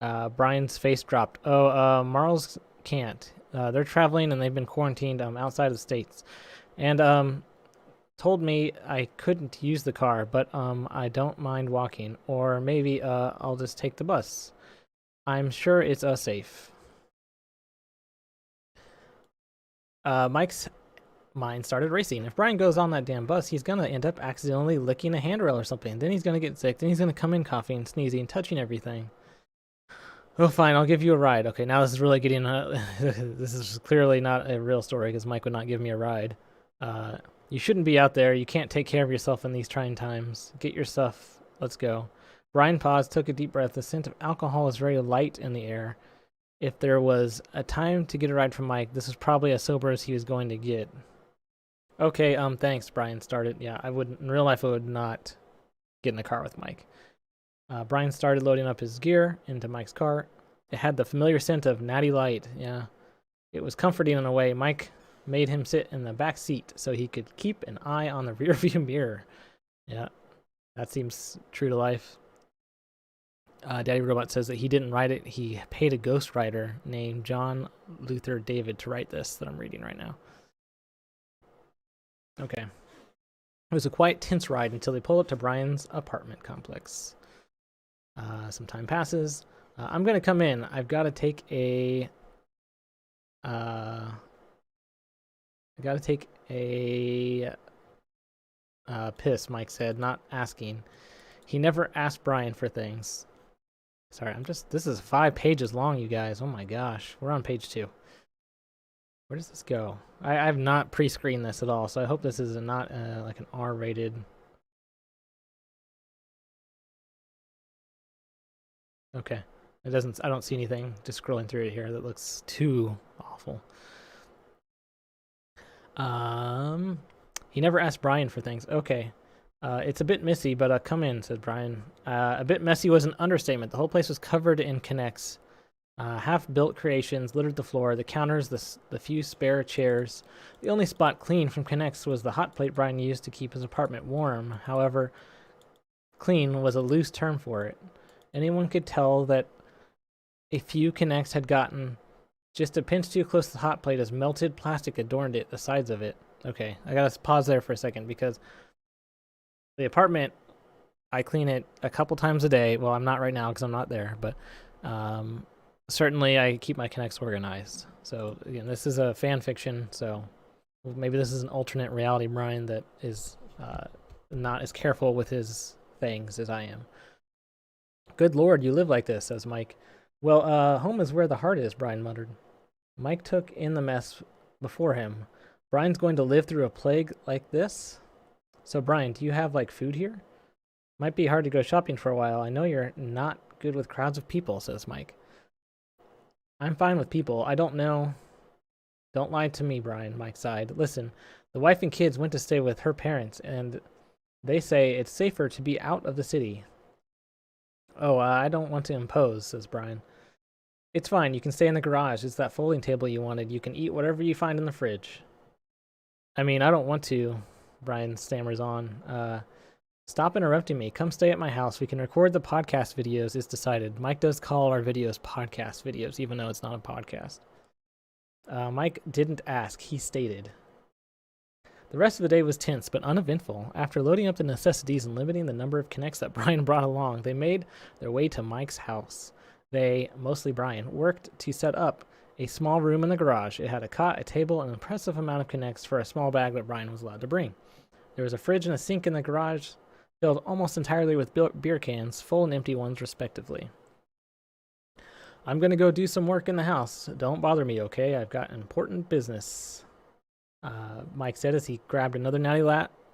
Brian's face dropped. Oh, Marls can't. They're traveling and they've been quarantined outside of the States. And told me I couldn't use the car, but I don't mind walking. Or maybe I'll just take the bus. I'm sure it's safe. Mike's mind started racing. If Brian goes on that damn bus, he's gonna end up accidentally licking a handrail or something. Then he's gonna get sick. Then he's gonna come in coughing, sneezing, touching everything. Oh, fine, I'll give you a ride. Okay, now this is really getting... this is clearly not a real story because Mike would not give me a ride. You shouldn't be out there. You can't take care of yourself in these trying times. Get your stuff Let's go. Brian paused, took a deep breath. The scent of alcohol was very light in the air. If there was a time to get a ride from Mike, this was probably as sober as he was going to get. Okay, thanks, Brian started. Yeah, I wouldn't, in real life, I would not get in a car with Mike. Brian started loading up his gear into Mike's car. It had the familiar scent of Natty Light. Yeah, it was comforting in a way. Mike made him sit in the back seat so he could keep an eye on the rearview mirror. Yeah, that seems true to life. Daddy Robot says that he didn't write it. He paid a ghostwriter named John Luther David to write this that I'm reading right now. Okay. It was a quite tense ride until they pulled up to Brian's apartment complex. Some time passes. I'm going to come in. I've got to take a... piss, Mike said, not asking. He never asked Brian for things. Sorry, this is 5 pages long, you guys. Oh my gosh. We're on page 2. Where does this go? I have not pre-screened this at all, so I hope this is not like an R-rated. Okay. I don't see anything just scrolling through it here that looks too awful. He never asked Brian for things. Okay. It's a bit messy, but come in, said Brian. A bit messy was an understatement. The whole place was covered in connects. Half-built creations littered the floor, the counters, the few spare chairs. The only spot clean from connects was the hot plate Brian used to keep his apartment warm. However, clean was a loose term for it. Anyone could tell that a few connects had gotten just a pinch too close to the hot plate as melted plastic adorned the sides of it. Okay, I gotta pause there for a second because the apartment, I clean it a couple times a day. Well, I'm not right now because I'm not there, but certainly I keep my connects organized. So again, this is a fan fiction, so maybe this is an alternate reality Brian that is not as careful with his things as I am. Good Lord, you live like this, says Mike. Well, home is where the heart is, Brian muttered. Mike took in the mess before him. Brian's going to live through a plague like this? So, Brian, do you have, like, food here? Might be hard to go shopping for a while. I know you're not good with crowds of people, says Mike. I'm fine with people. I don't know. Don't lie to me, Brian, Mike sighed. Listen, the wife and kids went to stay with her parents, and they say it's safer to be out of the city. Oh, I don't want to impose, says Brian. It's fine. You can stay in the garage. It's that folding table you wanted. You can eat whatever you find in the fridge. I mean, I don't want to, Brian stammers on. Stop interrupting me. Come stay at my house. We can record the podcast videos. It's decided. Mike does call our videos podcast videos, even though it's not a podcast. Mike didn't ask. He stated. The rest of the day was tense but uneventful. After loading up the necessities and limiting the number of connects that Brian brought along, they made their way to Mike's house. They, mostly Brian, worked to set up a small room in the garage. It had a cot, a table, and an impressive amount of connects for a small bag that Brian was allowed to bring. There was a fridge and a sink in the garage, filled almost entirely with beer cans, full and empty ones respectively. I'm going to go do some work in the house. Don't bother me, okay? I've got important business. Mike said as he grabbed another Natty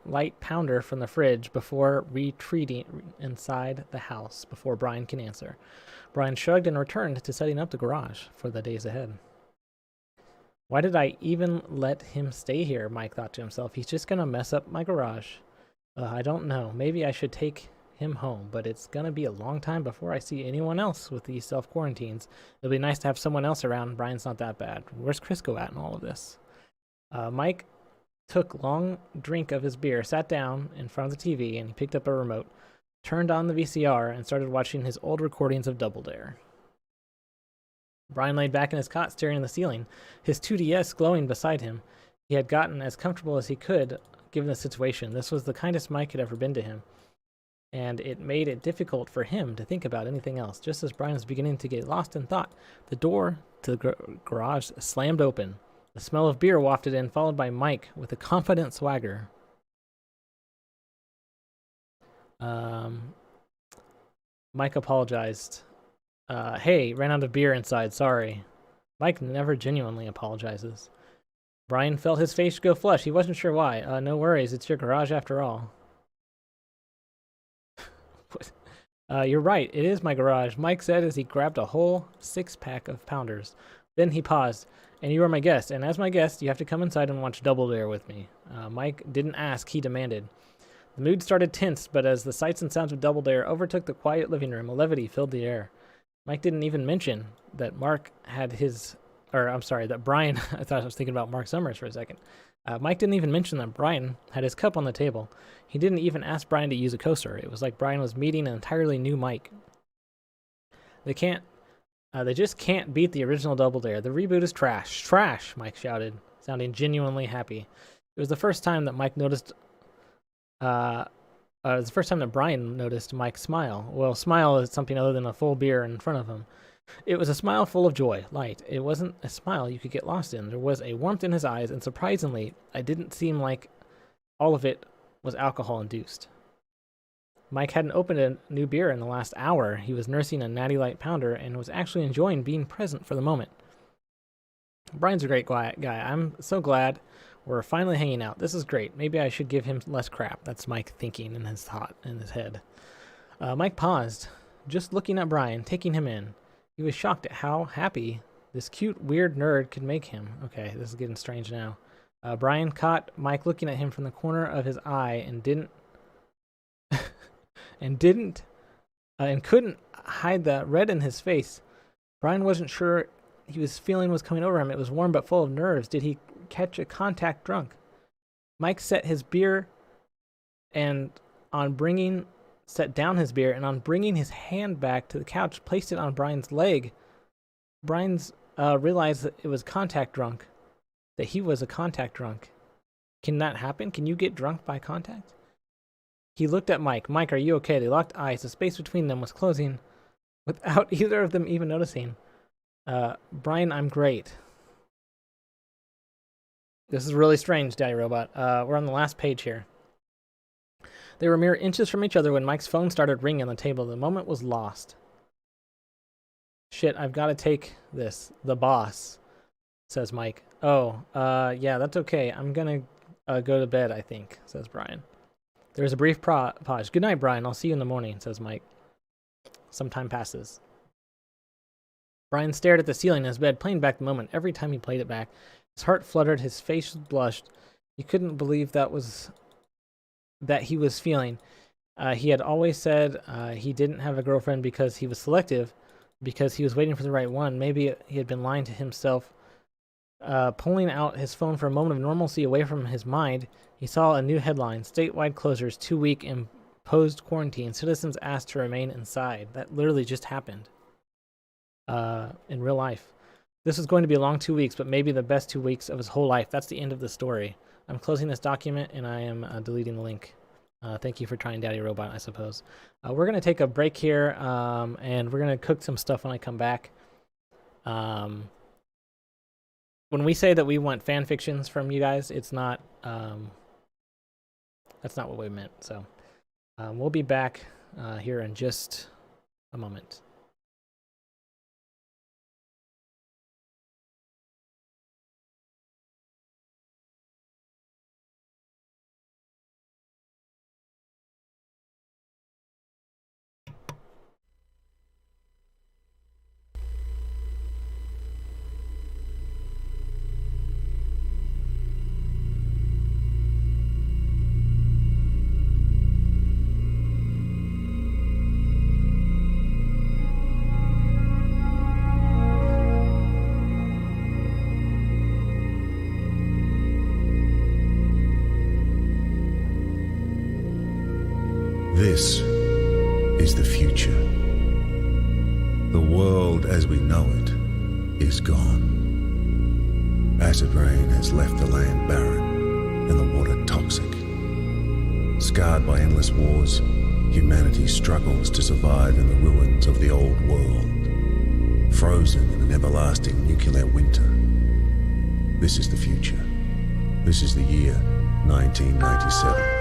Light pounder from the fridge before retreating inside the house before Brian can answer. Brian shrugged and returned to setting up the garage for the days ahead. Why did I even let him stay here? Mike thought to himself. He's just going to mess up my garage. I don't know. Maybe I should take him home, but it's going to be a long time before I see anyone else with these self-quarantines. It'll be nice to have someone else around. Brian's not that bad. Where's Crisco at in all of this? Mike took a long drink of his beer, sat down in front of the TV, and he picked up a remote, turned on the VCR, and started watching his old recordings of Double Dare. Brian laid back in his cot, staring at the ceiling, his 2DS glowing beside him. He had gotten as comfortable as he could, given the situation. This was the kindest Mike had ever been to him, and it made it difficult for him to think about anything else. Just as Brian was beginning to get lost in thought, the door to the garage slammed open. The smell of beer wafted in, followed by Mike with a confident swagger. Mike apologized. Hey, ran out of beer inside, sorry. Mike never genuinely apologizes. Brian felt his face go flush. He wasn't sure why. No worries, it's your garage after all. You're right, it is my garage, Mike said as he grabbed a whole 6-pack of pounders. Then he paused. And you are my guest, and as my guest, you have to come inside and watch Double Dare with me. Mike didn't ask, he demanded. The mood started tense, but as the sights and sounds of Double Dare overtook the quiet living room, a levity filled the air. Mike didn't even mention that that Brian, I thought I was thinking about Mark Summers for a second. Mike didn't even mention that Brian had his cup on the table. He didn't even ask Brian to use a coaster. It was like Brian was meeting an entirely new Mike. They just can't beat the original Double Dare. The reboot is trash. Trash, Mike shouted, sounding genuinely happy. It was the first time that Mike noticed... it was the first time that Brian noticed Mike smile. Well, smile is something other than a full beer in front of him. It was a smile full of joy, light. It wasn't a smile you could get lost in. There was a warmth in his eyes, and surprisingly, it didn't seem like all of it was alcohol-induced. Mike hadn't opened a new beer in the last hour. He was nursing a Natty Light Pounder and was actually enjoying being present for the moment. Brian's a great guy. I'm so glad we're finally hanging out. This is great. Maybe I should give him less crap. That's Mike thinking in his head. Mike paused, just looking at Brian, taking him in. He was shocked at how happy this cute, weird nerd could make him. Okay, this is getting strange now. Brian caught Mike looking at him from the corner of his eye and couldn't hide the red in his face. Brian wasn't sure his feeling was coming over him. It was warm but full of nerves. Did he catch a contact drunk? Mike set down his beer and on bringing his hand back to the couch, placed it on Brian's leg. Brian's realized that it was contact drunk, that he was a contact drunk. Can that happen? Can you get drunk by contact? He looked at Mike. Mike, are you okay? They locked eyes. The space between them was closing without either of them even noticing. Brian, I'm great. This is really strange, Daddy Robot. We're on the last page here. They were mere inches from each other when Mike's phone started ringing on the table. The moment was lost. Shit, I've got to take this. The boss, says Mike. Oh, yeah, that's okay. I'm gonna go to bed, I think, says Brian. There's a brief pause. Good night, Brian. I'll see you in the morning, says Mike. Some time passes. Brian stared at the ceiling in his bed, playing back the moment. Every time he played it back, his heart fluttered, his face blushed. He couldn't believe that he was feeling. He had always said he didn't have a girlfriend because he was selective, because he was waiting for the right one. Maybe he had been lying to himself. Pulling out his phone for a moment of normalcy away from his mind, he saw a new headline: statewide closures, 2-week imposed quarantine, citizens asked to remain inside. That literally just happened in real life. This was going to be a long 2 weeks, but maybe the best 2 weeks of his whole life. That's the end of the story. I'm closing this document, and I am deleting the link. Thank you for trying, Daddy Robot, I suppose. We're going to take a break here, and we're going to cook some stuff when I come back. When we say that we want fan fictions from you guys, it's not... that's not what we meant. So we'll be back here in just a moment. This is the future. The world as we know it is gone. Acid rain has left the land barren and the water toxic. Scarred by endless wars, humanity struggles to survive in the ruins of the old world, frozen in an everlasting nuclear winter. This is the future. This is the year 1997.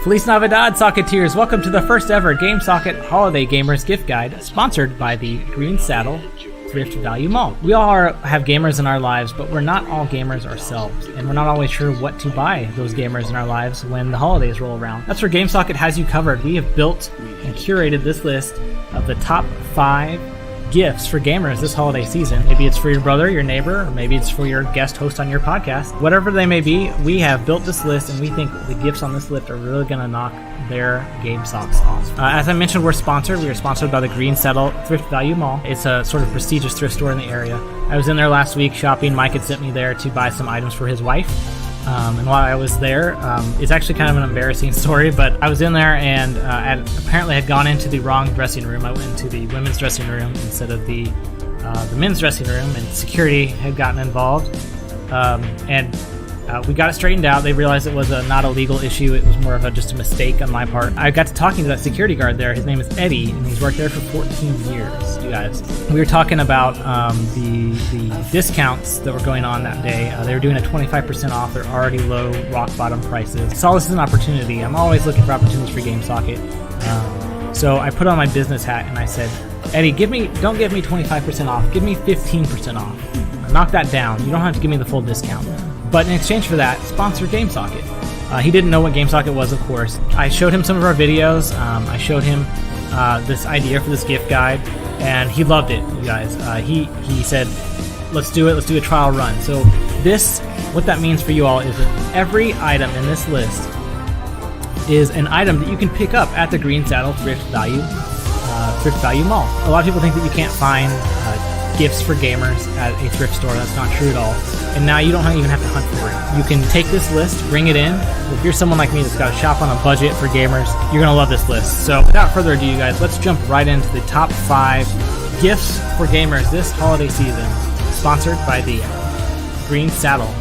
Feliz Navidad, Socketeers! Welcome to the first ever Game Socket Holiday Gamers Gift Guide, sponsored by the Green Saddle Thrift Value Mall. We all have gamers in our lives, but we're not all gamers ourselves, and we're not always sure what to buy those gamers in our lives when the holidays roll around. That's where GameSocket has you covered. We have built and curated this list of the top 5 gifts for gamers this holiday season. Maybe it's for your brother, your neighbor, or maybe it's for your guest host on your podcast. Whatever they may be, we have built this list, and we think the gifts on this list are really going to knock their game socks off. As I mentioned, we're sponsored. We are sponsored by the Green Saddle Thrift Value Mall. It's a sort of prestigious thrift store in the area. I was in there last week shopping. Mike had sent me there to buy some items for his wife. And while I was there, it's actually kind of an embarrassing story, but I was in there and apparently had gone into the wrong dressing room. I went into the women's dressing room instead of the men's dressing room, and security had gotten involved. We got it straightened out. They realized it was not a legal issue. It was more of just a mistake on my part. I got to talking to that security guard there. His name is Eddie, and he's worked there for 14 years, you guys. We were talking about the discounts that were going on that day. They were doing a 25% off their already low rock bottom prices. Saw this as an opportunity. I'm always looking for opportunities for GameSocket. So I put on my business hat and I said, Eddie, don't give me 25% off. Give me 15% off. Knock that down. You don't have to give me the full discount. But in exchange for that, sponsor GameSocket. He didn't know what GameSocket was, of course. I showed him some of our videos. I showed him this idea for this gift guide, and he loved it, you guys. He said, let's do it. Let's do a trial run. So what that means for you all is that every item in this list is an item that you can pick up at the Green Saddle Thrift Value Mall. A lot of people think that you can't find gifts for gamers at a thrift store. That's not true at all. And now you don't even have to hunt for it. You can take this list, bring it in. If you're someone like me that's got to shop on a budget for gamers, you're going to love this list. So without further ado, you guys, let's jump right into the top 5 gifts for gamers this holiday season, sponsored by the Green Saddle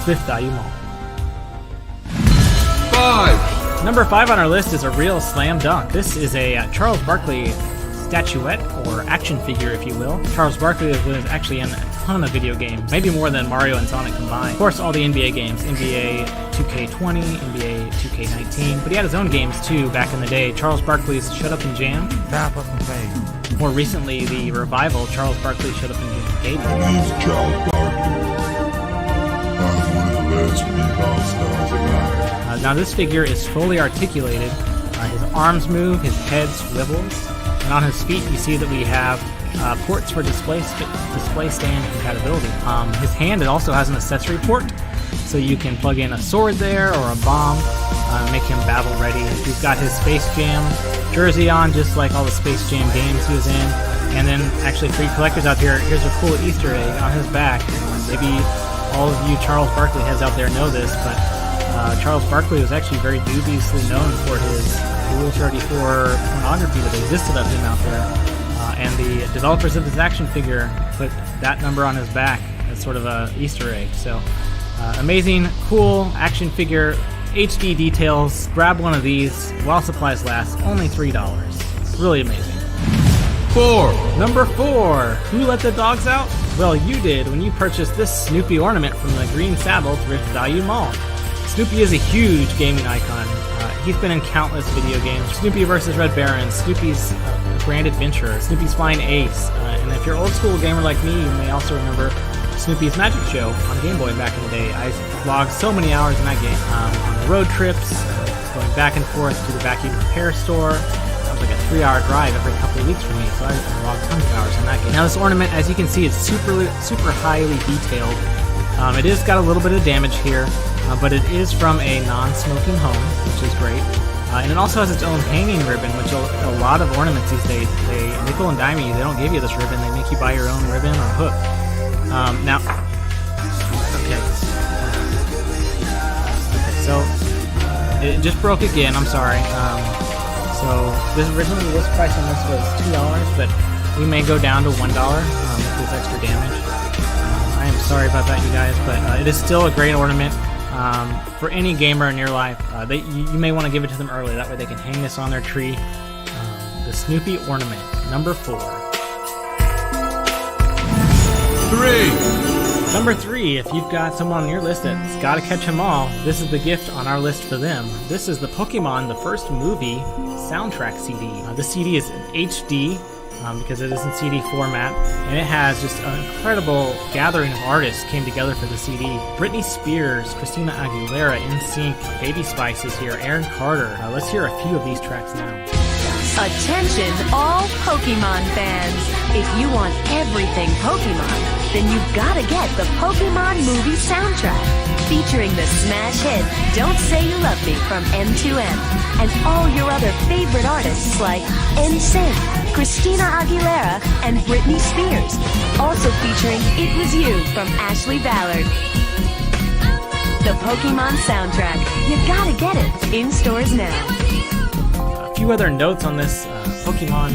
Thrift Value Mall. 5. Number 5 on our list is a real slam dunk. This is a Charles Barkley statuette, or action figure, if you will. Charles Barkley was actually in a ton of video games, maybe more than Mario and Sonic combined. Of course, all the NBA games, NBA 2K20, NBA 2K19, but he had his own games too back in the day. Charles Barkley's Shut Up and Jam. Tap up and play. More recently, the revival, Charles Barkley Shut Up and Jam. My name's Charles Barkley. I'm one of the best big stars alive. Now this figure is fully articulated. His arms move, his head swivels, and on his feet you see that we have ports for display stand compatibility. His hand, it also has an accessory port, so you can plug in a sword there or a bomb, make him battle ready. He's got his Space Jam jersey on, just like all the Space Jam games he was in. And then, actually, for you collectors out here, here's a cool Easter egg on his back. Maybe all of you Charles Barkley heads out there know this, but Charles Barkley was actually very dubiously known for his Rule 34 pornography that existed of him out there. And the developers of this action figure put that number on his back as sort of a Easter egg. So, amazing, cool action figure, HD details. Grab one of these while supplies last. Only $3. Really amazing. 4. Number 4. Who let the dogs out? Well, you did when you purchased this Snoopy ornament from the Green Saddle Thrift Value Mall. Snoopy is a huge gaming icon. He's been in countless video games. Snoopy vs. Red Baron, Snoopy's Grand Adventure, Snoopy's Flying Ace. And if you're an old school gamer like me, you may also remember Snoopy's Magic Show on Game Boy back in the day. I logged so many hours in that game. On road trips, going back and forth to the vacuum repair store. That was like a 3-hour drive every couple of weeks for me, so I logged tons of hours in that game. Now this ornament, as you can see, is super highly detailed. It is got a little bit of damage here, but it is from a non-smoking home, which is great. And it also has its own hanging ribbon, which a lot of ornaments these days, they nickel and dime you. They don't give you this ribbon. They make you buy your own ribbon or hook. So it just broke again. I'm sorry. So this originally the list price on this was $2, but we may go down to $1 with this extra damage. I am sorry about that, you guys, but it is still a great ornament. For any gamer in your life, you may want to give it to them early. That way they can hang this on their tree. The Snoopy ornament, number 4. 3. Number 3, if you've got someone on your list that's got to catch them all, this is the gift on our list for them. This is the Pokemon The First Movie soundtrack CD. The CD is in HD because it is in CD format, and it has just an incredible gathering of artists came together for the CD. Britney Spears, Christina Aguilera, NSYNC, Baby Spice is here, Aaron Carter. Let's hear a few of these tracks now. Attention all Pokemon fans. If you want everything Pokemon, then you've got to get the Pokemon movie soundtrack, featuring the smash hit Don't Say You Love Me from End to End, and all your other favorite artists like NSYNC, Christina Aguilera, and Britney Spears. Also featuring It Was You from Ashley Ballard. The Pokemon soundtrack. You gotta get it. In stores now. A few other notes on this Pokemon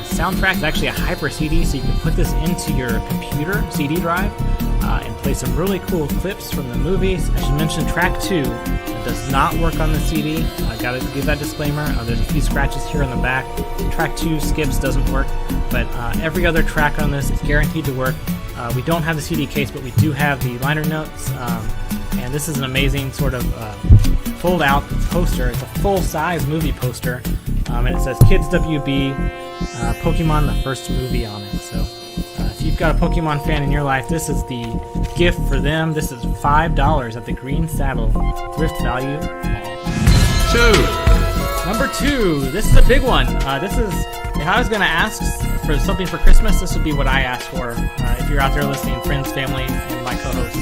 soundtrack. It's actually a Hyper CD, so you can put this into your computer CD drive and play some really cool clips from the movies. I should mention track 2 does not work on the CD. I gotta give that disclaimer. There's a few scratches here on the back. Track 2 skips, doesn't work, but every other track on this is guaranteed to work. We don't have the CD case, but we do have the liner notes, and this is an amazing sort of fold-out poster. It's a full-size movie poster, and it says Kids WB, Pokemon The First Movie on it. So if you've got a Pokemon fan in your life, this is the gift for them. This is $5 at the Green Saddle Thrift Value. 2. Number 2, this is a big one. This is, if I was going to ask for something for Christmas, this would be what I asked for. If you're out there listening, friends, family, and my co-hosts,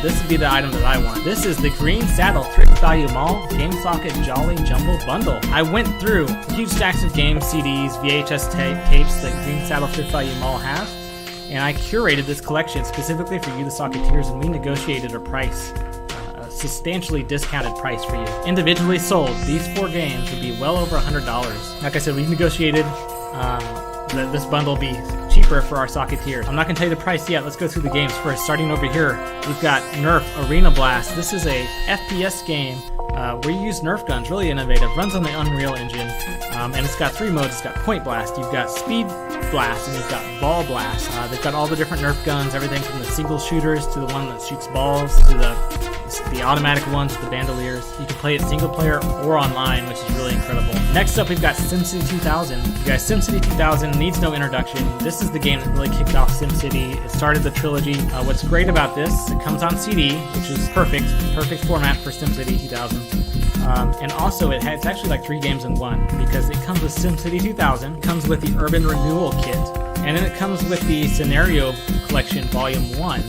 this would be the item that I want. This is the Green Saddle Thrift Value Mall Game Socket Jolly Jumble Bundle. I went through huge stacks of games, CDs, VHS tapes that Green Saddle Thrift Value Mall has, and I curated this collection specifically for you, the Socketeers, and we negotiated a price, a substantially discounted price for you. Individually sold, these 4 games would be well over $100. Like I said, we negotiated that this bundle will be cheaper for our Socketeers. I'm not going to tell you the price yet. Let's go through the games first. Starting over here, we've got Nerf Arena Blast. This is a FPS game where you use Nerf guns. Really innovative. Runs on the Unreal Engine. And it's got 3 modes. It's got Point Blast, you've got Speed Blast, and you've got Ball Blast. They've got all the different Nerf guns, everything from the single shooters to the one that shoots balls to the automatic ones with the bandoliers. You can play it single player or online, which is really incredible. Next up, we've got SimCity 2000. You guys, SimCity 2000 needs no introduction. This is the game that really kicked off SimCity. It started the trilogy. What's great about this, it comes on CD, which is perfect format for SimCity 2000. And also, it's actually like 3 games in one, because it comes with SimCity 2000, it comes with the Urban Renewal Kit, and then it comes with the Scenario Collection Volume 1,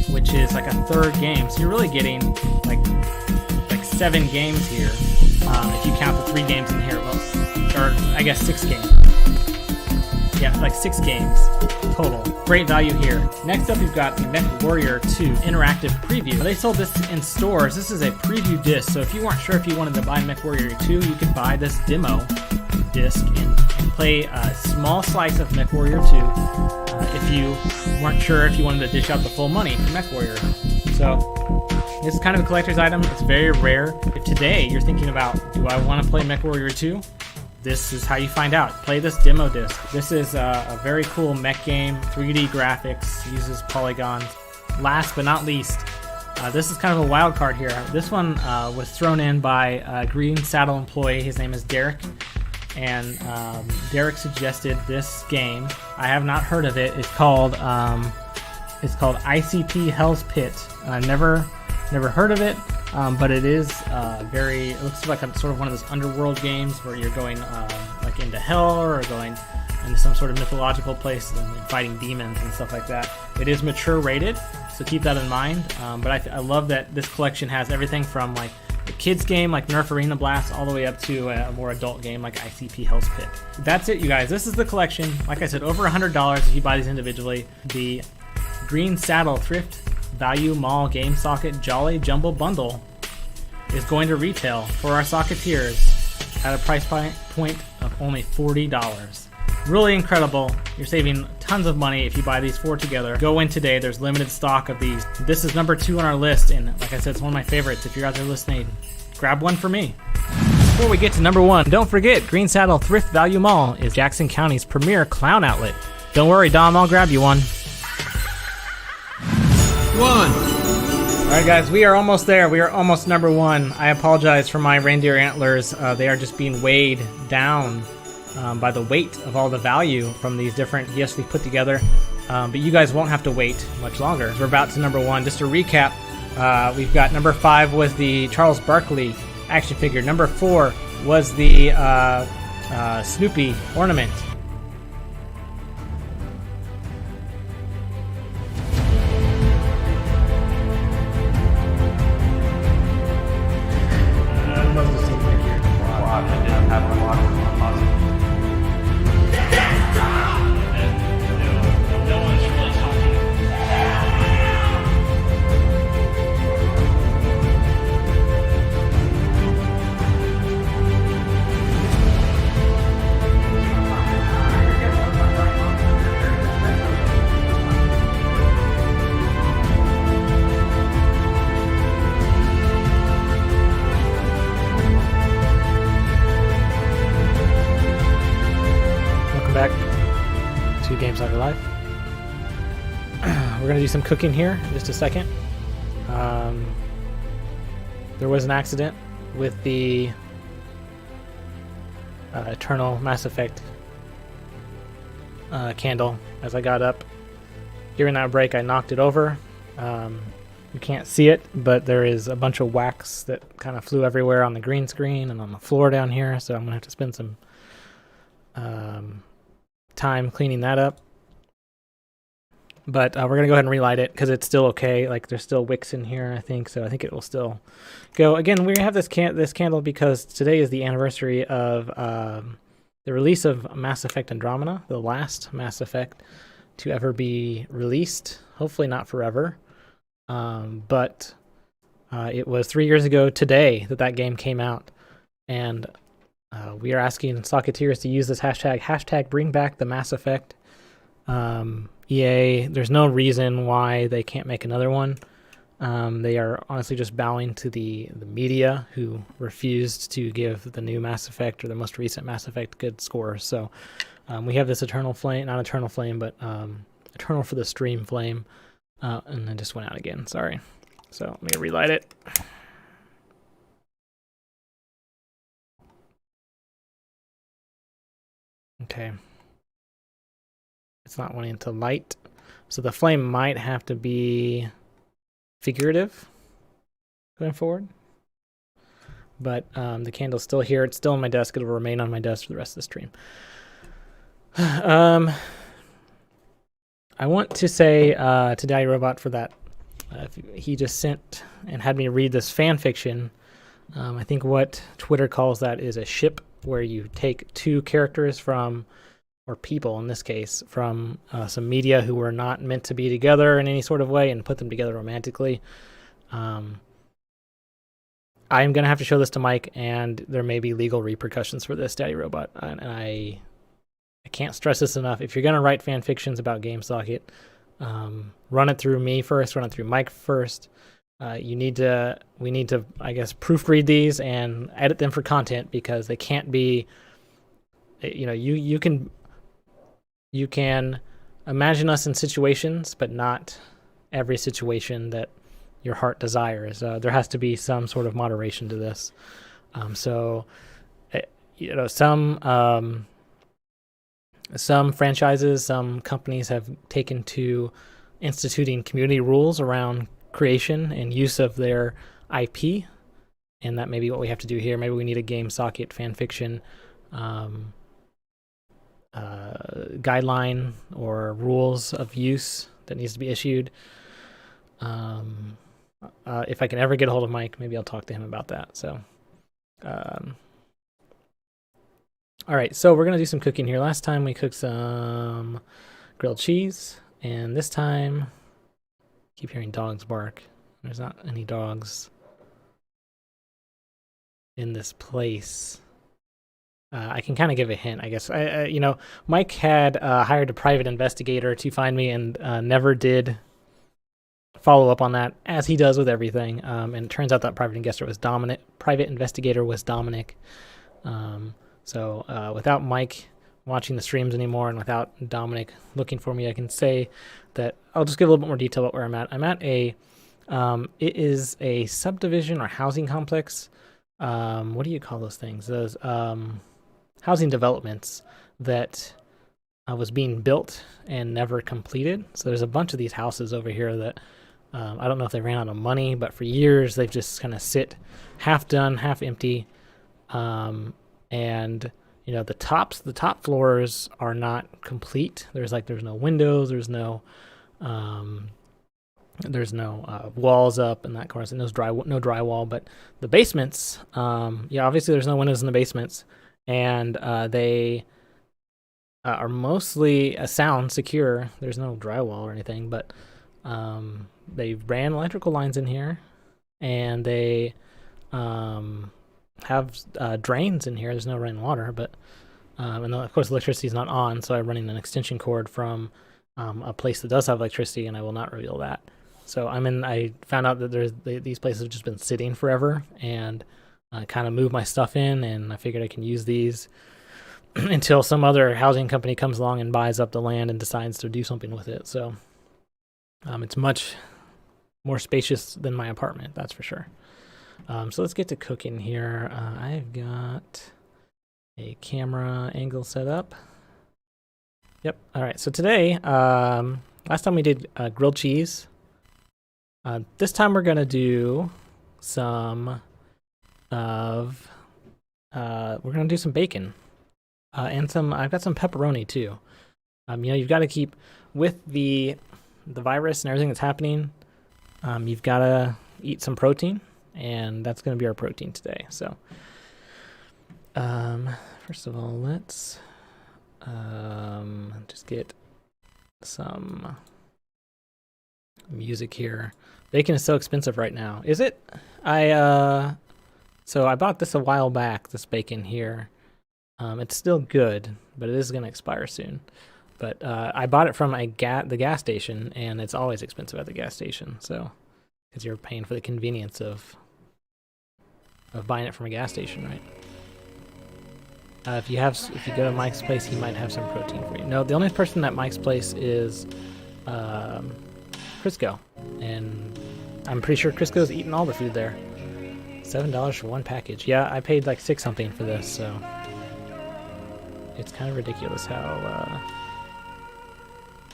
which is like a 3rd game. So you're really getting like 7 games here, if you count the 3 games in here. Well, or I guess 6 games. Yeah, like 6 games total. Great value here. Next up, you've got the Mech Warrior 2 Interactive Preview. They sold this in stores. This is a preview disc, so if you weren't sure if you wanted to buy Mech Warrior 2, you could buy this demo disc and play a small slice of Mech Warrior 2 if you weren't sure if you wanted to dish out the full money for Mech Warrior. So this is kind of a collector's item. It's very rare. If today you're thinking about, do I want to play Mech Warrior 2? This is how you find out. Play this demo disc. This is a very cool mech game, 3D graphics, uses polygons. Last but not least, this is kind of a wild card here. This one was thrown in by a Green Saddle employee. His name is Derek. And Derek suggested this game. I have not heard of it. It's called ICP Hell's Pit. I've never heard of it, but it is it looks like a sort of one of those underworld games where you're going like into hell or going into some sort of mythological place and fighting demons and stuff like that. It is mature rated, so keep that in mind. But I love that this collection has everything from like a kids game like Nerf Arena Blast all the way up to a more adult game like ICP Hell's Pit. That's it, you guys. This is the collection. Like I said, over $100 if you buy these individually. The Green Saddle Thrift Value Mall Game Socket Jolly Jumble Bundle is going to retail for our Socketeers at a price point of only $40. Really incredible. You're saving tons of money if you buy these 4 together. Go in today. There's limited stock of these. This is number 2 on our list, and like I said, it's one of my favorites. If you're out there listening, grab one for me. Before we get to number 1, don't forget, Green Saddle Thrift Value Mall is Jackson County's premier clown outlet. Don't worry, Dom, I'll grab you one. 1. All right, guys, we are almost there. We are almost number 1. I apologize for my reindeer antlers. They are just being weighed down by the weight of all the value from these different gifts we put together. But you guys won't have to wait much longer. We're about to number 1. Just to recap, we've got number 5 was the Charles Barkley action figure. Number 4 was the Snoopy ornament. We're going to do some cooking here in just a second. There was an accident with the Eternal Mass Effect candle. As I got up during that break, I knocked it over. You can't see it, but there is a bunch of wax that kind of flew everywhere on the green screen and on the floor down here, so I'm going to have to spend some time cleaning that up. But we're going to go ahead and relight it because it's still okay. Like, there's still wicks in here, I think, so I think it will still go. Again, we have this candle because today is the anniversary of the release of Mass Effect Andromeda, the last Mass Effect to ever be released. Hopefully not forever. But it was 3 years ago today that game came out. And we are asking Socketeers to use this hashtag bring back the Mass Effect. EA, there's no reason why they can't make another one. They are honestly just bowing to the media who refused to give the new Mass Effect or the most recent Mass Effect good scores. So we have this Eternal Flame, not Eternal Flame, but Eternal for the Stream Flame. And then just went out again, sorry. So let me relight it. Okay. It's not wanting to light. So the flame might have to be figurative going forward. But the candle's still here. It's still on my desk. It'll remain on my desk for the rest of the stream. I want to say to Daddy Robot for that. He just sent and had me read this fan fiction. I think what Twitter calls that is a ship, where you take two characters from, or people in this case, from some media who were not meant to be together in any sort of way and put them together romantically. I'm going to have to show this to Mike, and there may be legal repercussions for this, Daddy Robot. And I can't stress this enough. If you're going to write fan fictions about GameSocket, run it through me first, run it through Mike first. We need to, I guess, proofread these and edit them for content, because they can't be, you can imagine us in situations, but not every situation that your heart desires. There has to be some sort of moderation to this. Some franchises, some companies have taken to instituting community rules around creation and use of their IP, and that may be what we have to do here. Maybe we need a GameSocket fanfiction guideline or rules of use that needs to be issued. If I can ever get a hold of Mike, maybe I'll talk to him about that. So, all right, so we're gonna do some cooking here. Last time we cooked some grilled cheese, and this time, I keep hearing dogs bark. There's not any dogs in this place. I can kind of give a hint, I guess. Mike had hired a private investigator to find me, and never did follow up on that, as he does with everything. And it turns out that private investigator was Dominic. So without Mike watching the streams anymore, and without Dominic looking for me, I can say that I'll just give a little bit more detail about where I'm at. I'm at a, it is a subdivision or housing complex. What do you call those things? Those housing developments that was being built and never completed. So there's a bunch of these houses over here that I don't know if they ran out of money, but for years they've just kind of sit half done, half empty. And you know, the top floors are not complete. There's no windows, there's no walls up and that kind of stuff. No drywall. But the basements, obviously there's no windows in the basements, and they are mostly sound secure. There's no drywall or anything, but they ran electrical lines in here, and they have drains in here. There's no running water, but and of course electricity is not on, so I'm running an extension cord from a place that does have electricity, and I will not reveal that. So I found out that these places have just been sitting forever, and I kind of moved my stuff in, and I figured I can use these until some other housing company comes along and buys up the land and decides to do something with it. So it's much more spacious than my apartment, that's for sure. So let's get to cooking here. I've got a camera angle set up. Yep. All right. So today, last time we did grilled cheese. This time we're gonna do some bacon, and I've got some pepperoni too. You've got to keep with the virus and everything that's happening. You've got to eat some protein, and that's going to be our protein today. So, first of all, let's just get some music here. Bacon is so expensive right now. Is it? So I bought this a while back, this bacon here. It's still good, but it is going to expire soon. But I bought it from the gas station, and it's always expensive at the gas station. So, because you're paying for the convenience of buying it from a gas station, right? If you go to Mike's place, he might have some protein for you. No, the only person at Mike's place is Crisco, and I'm pretty sure Crisco's eating all the food there. $7 for one package. Yeah, I paid like $6 something for this, so it's kind of ridiculous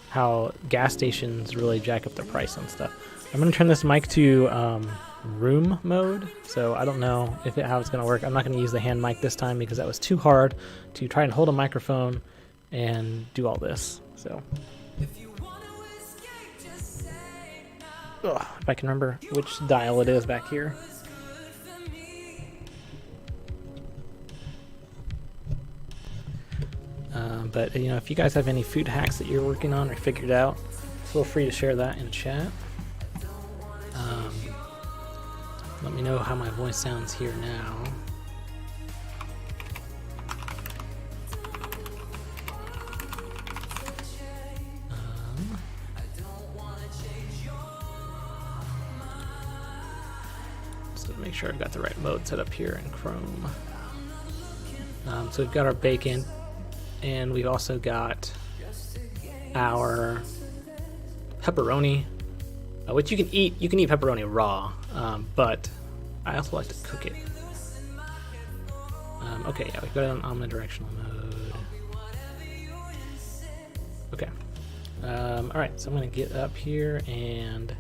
how gas stations really jack up the price on stuff. I'm gonna turn this mic to room mode, so I don't know how it's gonna work. I'm not gonna use the hand mic this time because that was too hard to try and hold a microphone and do all this. So if I can remember which dial it is back here. But if you guys have any food hacks that you're working on or figured out, feel free to share that in chat. Let me know how my voice sounds here now. Just to make sure I've got the right mode set up here in Chrome. So we've got our bacon, and we've also got our pepperoni, which you can eat. You can eat pepperoni raw, but I also like to cook it. Okay, yeah, we've got it on omnidirectional mode. Okay. All right, so I'm gonna get up here, and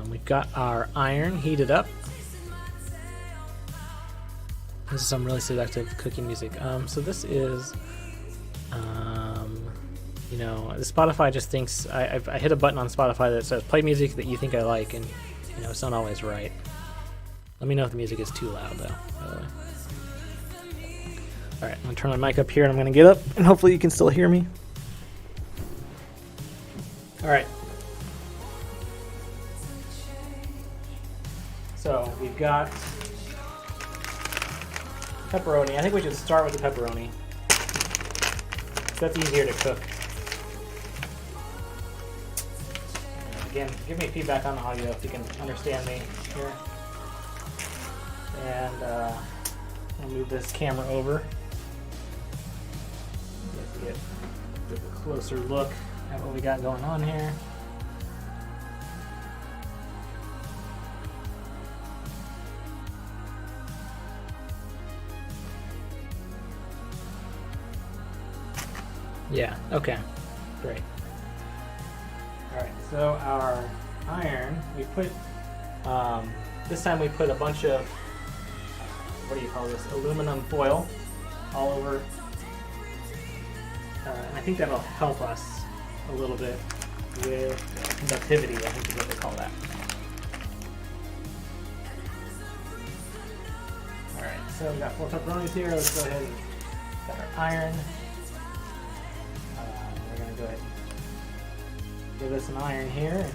we've got our iron heated up. This is some really seductive cooking music. So this is, the Spotify just thinks I hit a button on Spotify that says play music that you think I like, and it's not always right. Let me know if the music is too loud, though. All right, I'm gonna turn my mic up here, and I'm gonna get up, and hopefully you can still hear me. All right. So we've got pepperoni. I think we should start with the pepperoni. That's easier to cook. Again, give me feedback on the audio if you can understand me here. And I'll move this camera over. Get a closer look at what we got going on here. Yeah, okay, great. Alright, so our iron, we put, this time we put a bunch of, what do you call this, aluminum foil all over, and I think that'll help us a little bit with conductivity, I think is what they call that. Alright, so we got 4 pepperonis here, let's go ahead and got our iron. We're going to go ahead and give this an iron here.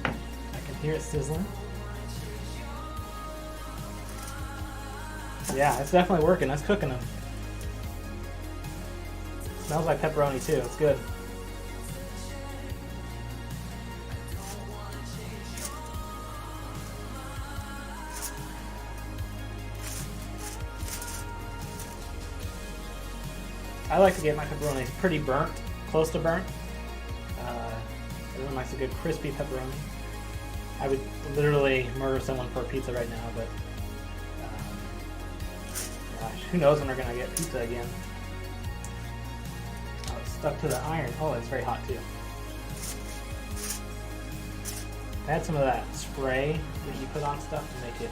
I can hear it sizzling. Yeah, it's definitely working. That's cooking them. Smells like pepperoni too. It's good. I like to get my pepperonis pretty burnt, close to burnt. Everyone likes a good crispy pepperoni. I would literally murder someone for a pizza right now, but gosh, who knows when we're gonna get pizza again. Oh, it's stuck to the iron. Oh, it's very hot too. Add some of that spray that you put on stuff to make it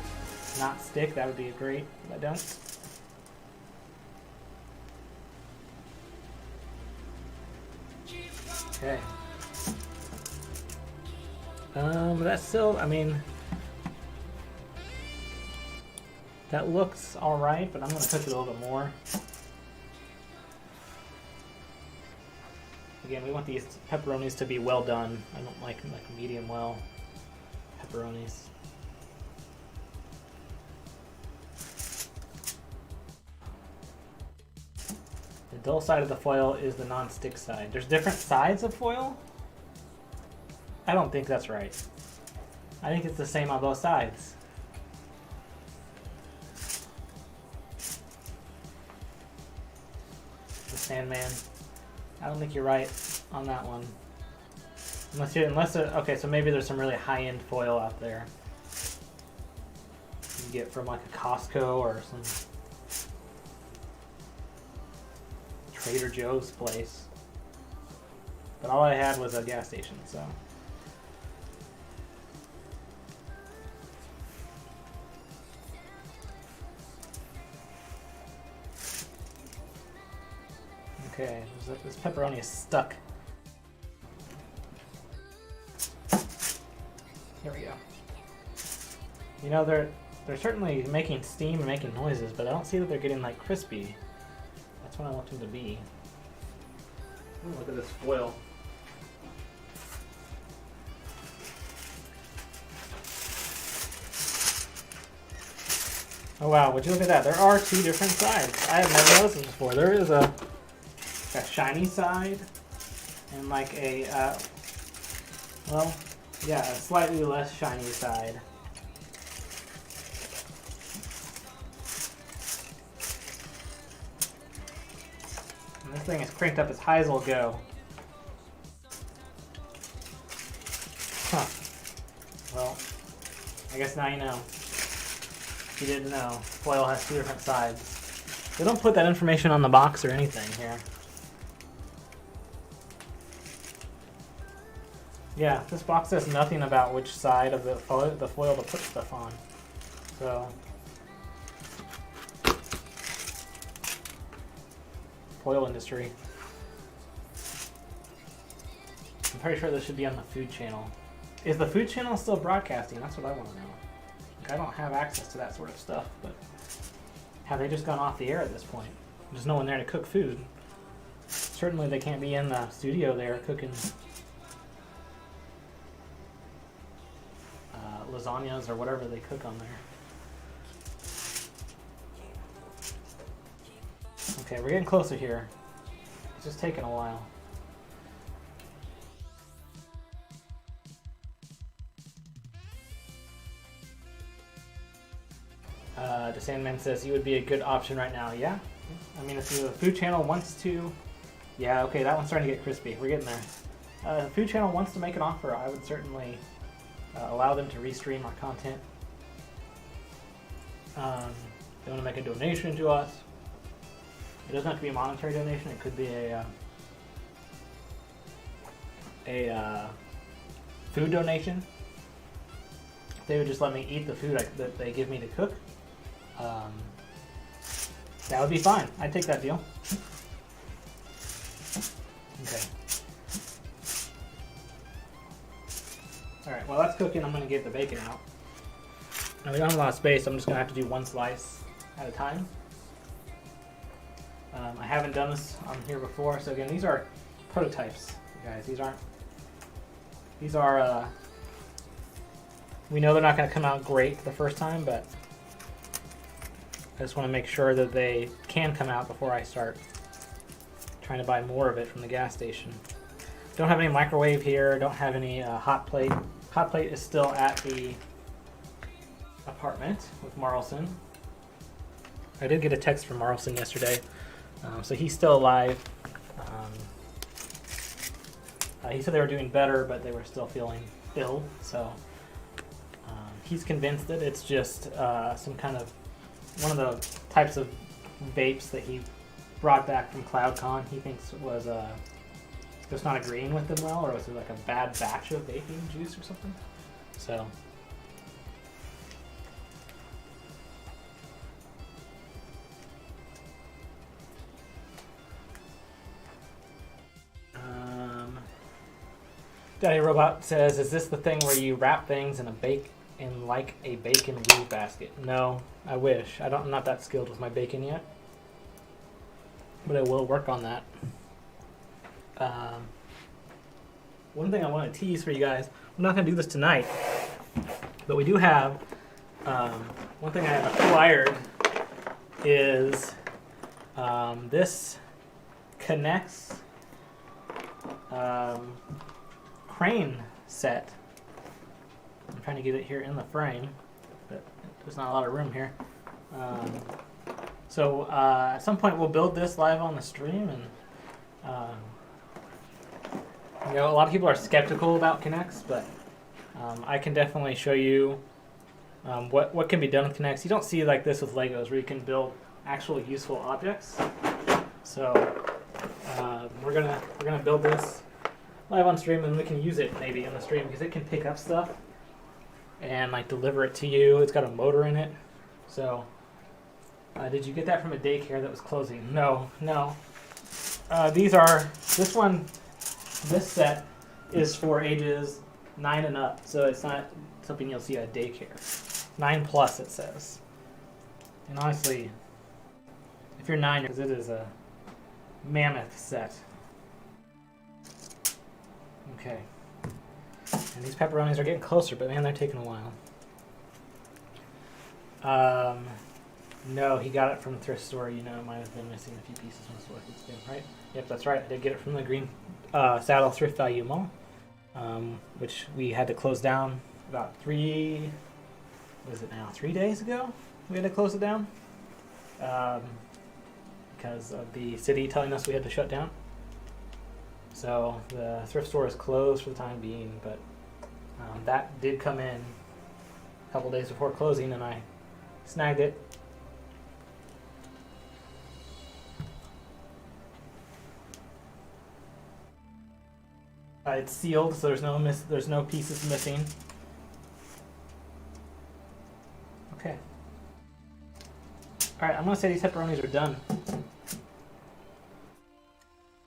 not stick. That would be great, but I don't. Okay. That's still, I mean, that looks alright, but I'm going to cook it a little bit more. Again, we want these pepperonis to be well done. I don't like medium well pepperonis. The dull side of the foil is the non-stick side. There's different sides of foil? I don't think that's right. I think it's the same on both sides. The Sandman. I don't think you're right on that one. Okay, so maybe there's some really high-end foil out there. You get from like a Costco or some Trader Joe's place. But all I had was a gas station, so. Okay, this pepperoni is stuck. Here we go. You know, they're certainly making steam and making noises, but I don't see that they're getting like crispy. That's what I want them to be. Ooh, look at this foil. Oh wow, would you look at that? There are 2 different sides. I have never noticed this before. There is a shiny side and like a, well, yeah, a slightly less shiny side. And this thing is cranked up as high as it'll go. Huh. Well, I guess now you know. If you didn't know, foil has 2 different sides. They don't put that information on the box or anything here. Yeah, this box says nothing about which side of the foil to put stuff on. So, foil industry. I'm pretty sure this should be on the food channel. Is the food channel still broadcasting? That's what I want to know. Like, I don't have access to that sort of stuff, but have they just gone off the air at this point? There's no one there to cook food. Certainly they can't be in the studio there cooking lasagnas or whatever they cook on there. Okay, we're getting closer here. It's just taking a while. The Sandman says you would be a good option right now. Yeah, I mean if the Food Channel wants to, yeah, okay, that one's starting to get crispy. We're getting there. The Food Channel wants to make an offer. I would certainly allow them to restream our content. They want to make a donation to us. It doesn't have to be a monetary donation. It could be a food donation. If they would just let me eat the food that they give me to cook, that would be fine. I'd take that deal. Okay. Alright, while that's cooking, I'm going to get the bacon out. Now, we don't have a lot of space, so I'm just going to have to do one slice at a time. I haven't done this on here before, so again, these are prototypes, you guys. These are, we know they're not going to come out great the first time, but I just want to make sure that they can come out before I start trying to buy more of it from the gas station. Don't have any microwave here, don't have any hot plate. Hot plate is still at the apartment with Marlson. I did get a text from Marlson yesterday, so he's still alive. He said they were doing better, but they were still feeling ill, so he's convinced that it's just some kind of, one of the types of vapes that he brought back from CloudCon. He thinks it was just not agreeing with them well, or was it like a bad batch of vaping juice or something? So Daddy Robot says, "Is this the thing where you wrap things in like a bacon weave basket?" No, I wish. I'm not that skilled with my bacon yet, but I will work on that. One thing I want to tease for you guys, I'm not going to do this tonight, but we do have, one thing I have acquired is this connects crane set. I'm trying to get it here in the frame, but there's not a lot of room here. So at some point we'll build this live on the stream, and you know, a lot of people are skeptical about Kinects, but I can definitely show you what can be done with Kinects. You don't see like this with Legos, where you can build actual useful objects. So we're gonna build this live on stream, and we can use it maybe in the stream because it can pick up stuff and like deliver it to you. It's got a motor in it. So did you get that from a daycare that was closing? No. This set is for ages 9 and up, so it's not something you'll see at daycare. 9+ it says. And honestly, if you're 9, because it is a mammoth set. Okay. And these pepperonis are getting closer, but man, they're taking a while. No, he got it from the thrift store. You know, it might have been missing a few pieces from the store. It's good, right? Yep, that's right. I did get it from the Green Saddle Thrift Value Mall, which we had to close down about 3 days ago? We had to close it down because of the city telling us we had to shut down. So the thrift store is closed for the time being, but that did come in a couple days before closing, and I snagged it. It's sealed, so there's no pieces missing. Okay. All right, I'm gonna say these pepperonis are done.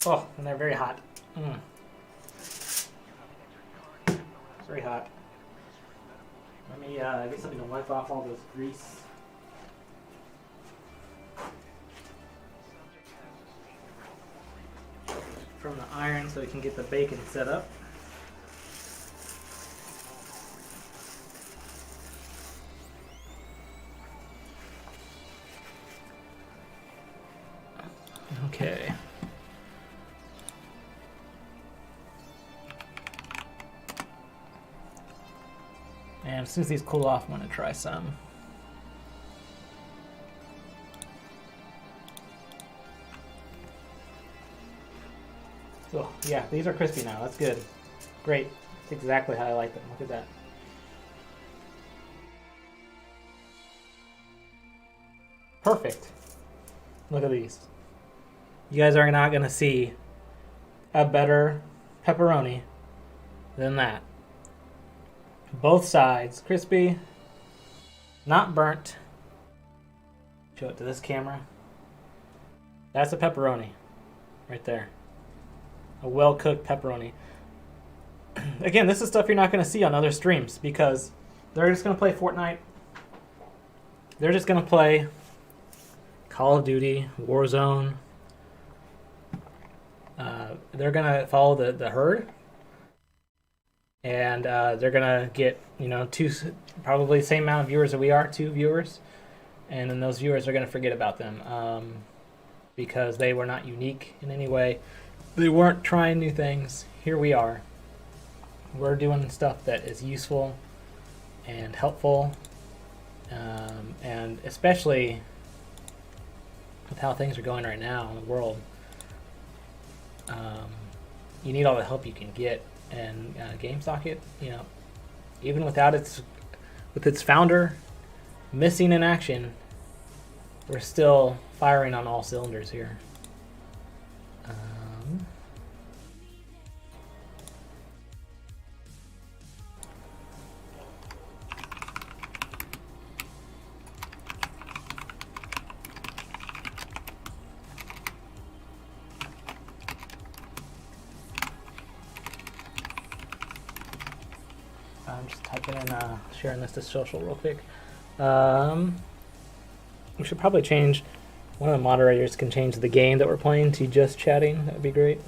Oh, and they're very hot. Very hot. Let me get something to wipe off all this grease. From the iron so we can get the bacon set up. Okay. And as soon as these cool off, I'm going to try some. Oh, yeah, these are crispy now. That's good. Great. That's exactly how I like them. Look at that. Perfect. Look at these. You guys are not going to see a better pepperoni than that. Both sides crispy, not burnt. Show it to this camera. That's a pepperoni right there. A well-cooked pepperoni. Again, this is stuff you're not going to see on other streams because they're just going to play Fortnite. They're just going to play Call of Duty, Warzone. They're going to follow the herd. And they're going to get, probably the same amount of viewers that we are, 2 viewers. And then those viewers are going to forget about them because they were not unique in any way. They weren't trying new things. Here we are. We're doing stuff that is useful and helpful. And especially with how things are going right now in the world, you need all the help you can get. And GameStock, even with its founder missing in action, we're still firing on all cylinders here. I'm just typing in, sharing this to social real quick. We should probably change, one of the moderators can change the game that we're playing to just chatting. That would be great.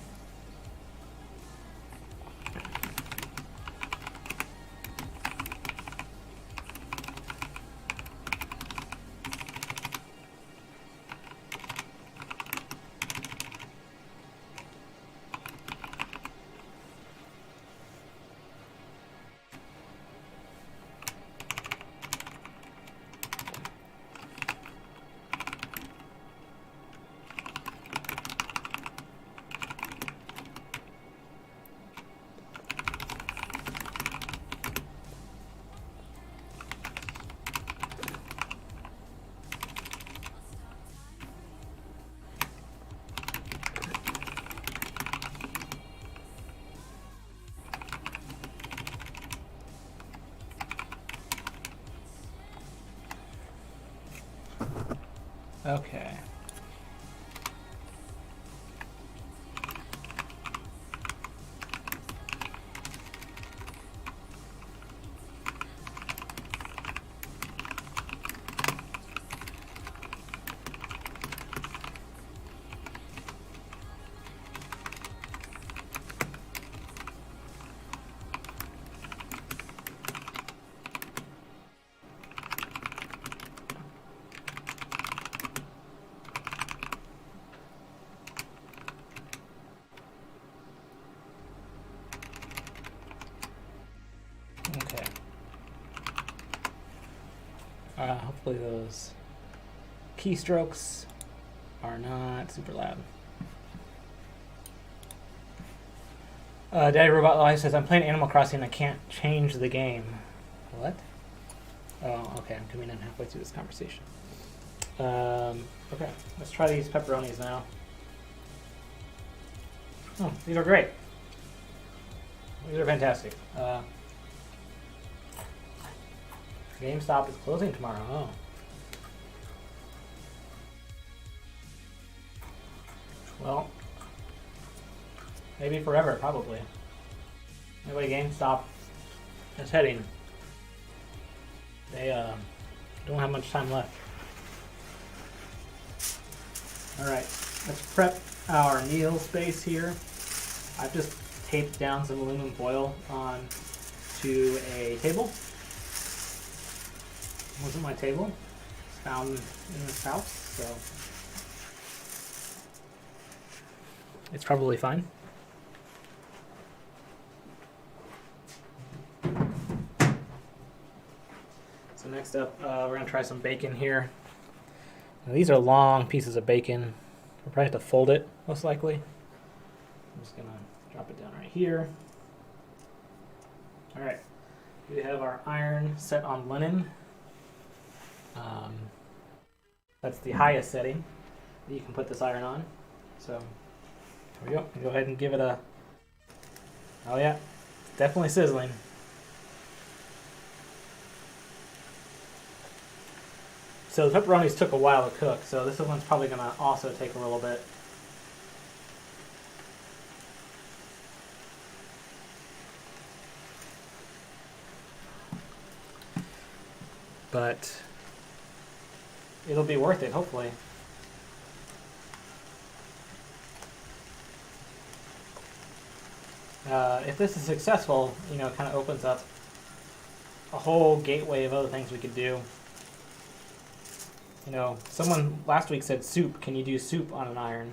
Okay. Okay. Hopefully those keystrokes are not super loud. Daddy Robot Live says, I'm playing Animal Crossing and I can't change the game. What? Oh, okay, I'm coming in halfway through this conversation. Okay, let's try these pepperonis now. Oh, these are great. These are fantastic. GameStop is closing tomorrow. Oh. Well, maybe forever, probably. The way GameStop is heading, they don't have much time left. Alright, let's prep our meal space here. I've just taped down some aluminum foil onto a table. It wasn't my table. It's found in this house, so it's probably fine. So next up, we're going to try some bacon here. Now, these are long pieces of bacon. We'll probably have to fold it, most likely. I'm just gonna drop it down right here. All right, we have our iron set on linen. That's the highest setting that you can put this iron on. So there we go. Go ahead and give it a. Oh yeah, it's definitely sizzling. So the pepperonis took a while to cook, so this one's probably gonna also take a little bit. But it'll be worth it, hopefully. If this is successful, you know, it kind of opens up a whole gateway of other things we could do. You know, someone last week said soup. Can you do soup on an iron?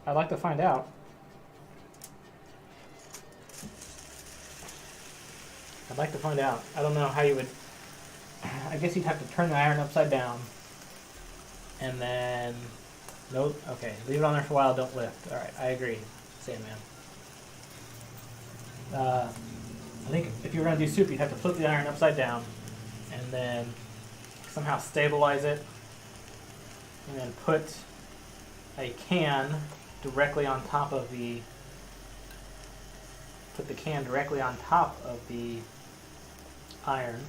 I'd like to find out. I'd like to find out. I don't know how you would... I guess you'd have to turn the iron upside down. And then... Nope. Okay. Leave it on there for a while. Don't lift. Alright. I agree. Sandman. I think if you were going to do soup, you'd have to flip the iron upside down. And then somehow stabilize it. And then put a can directly on top of the... Put the can directly on top of the iron.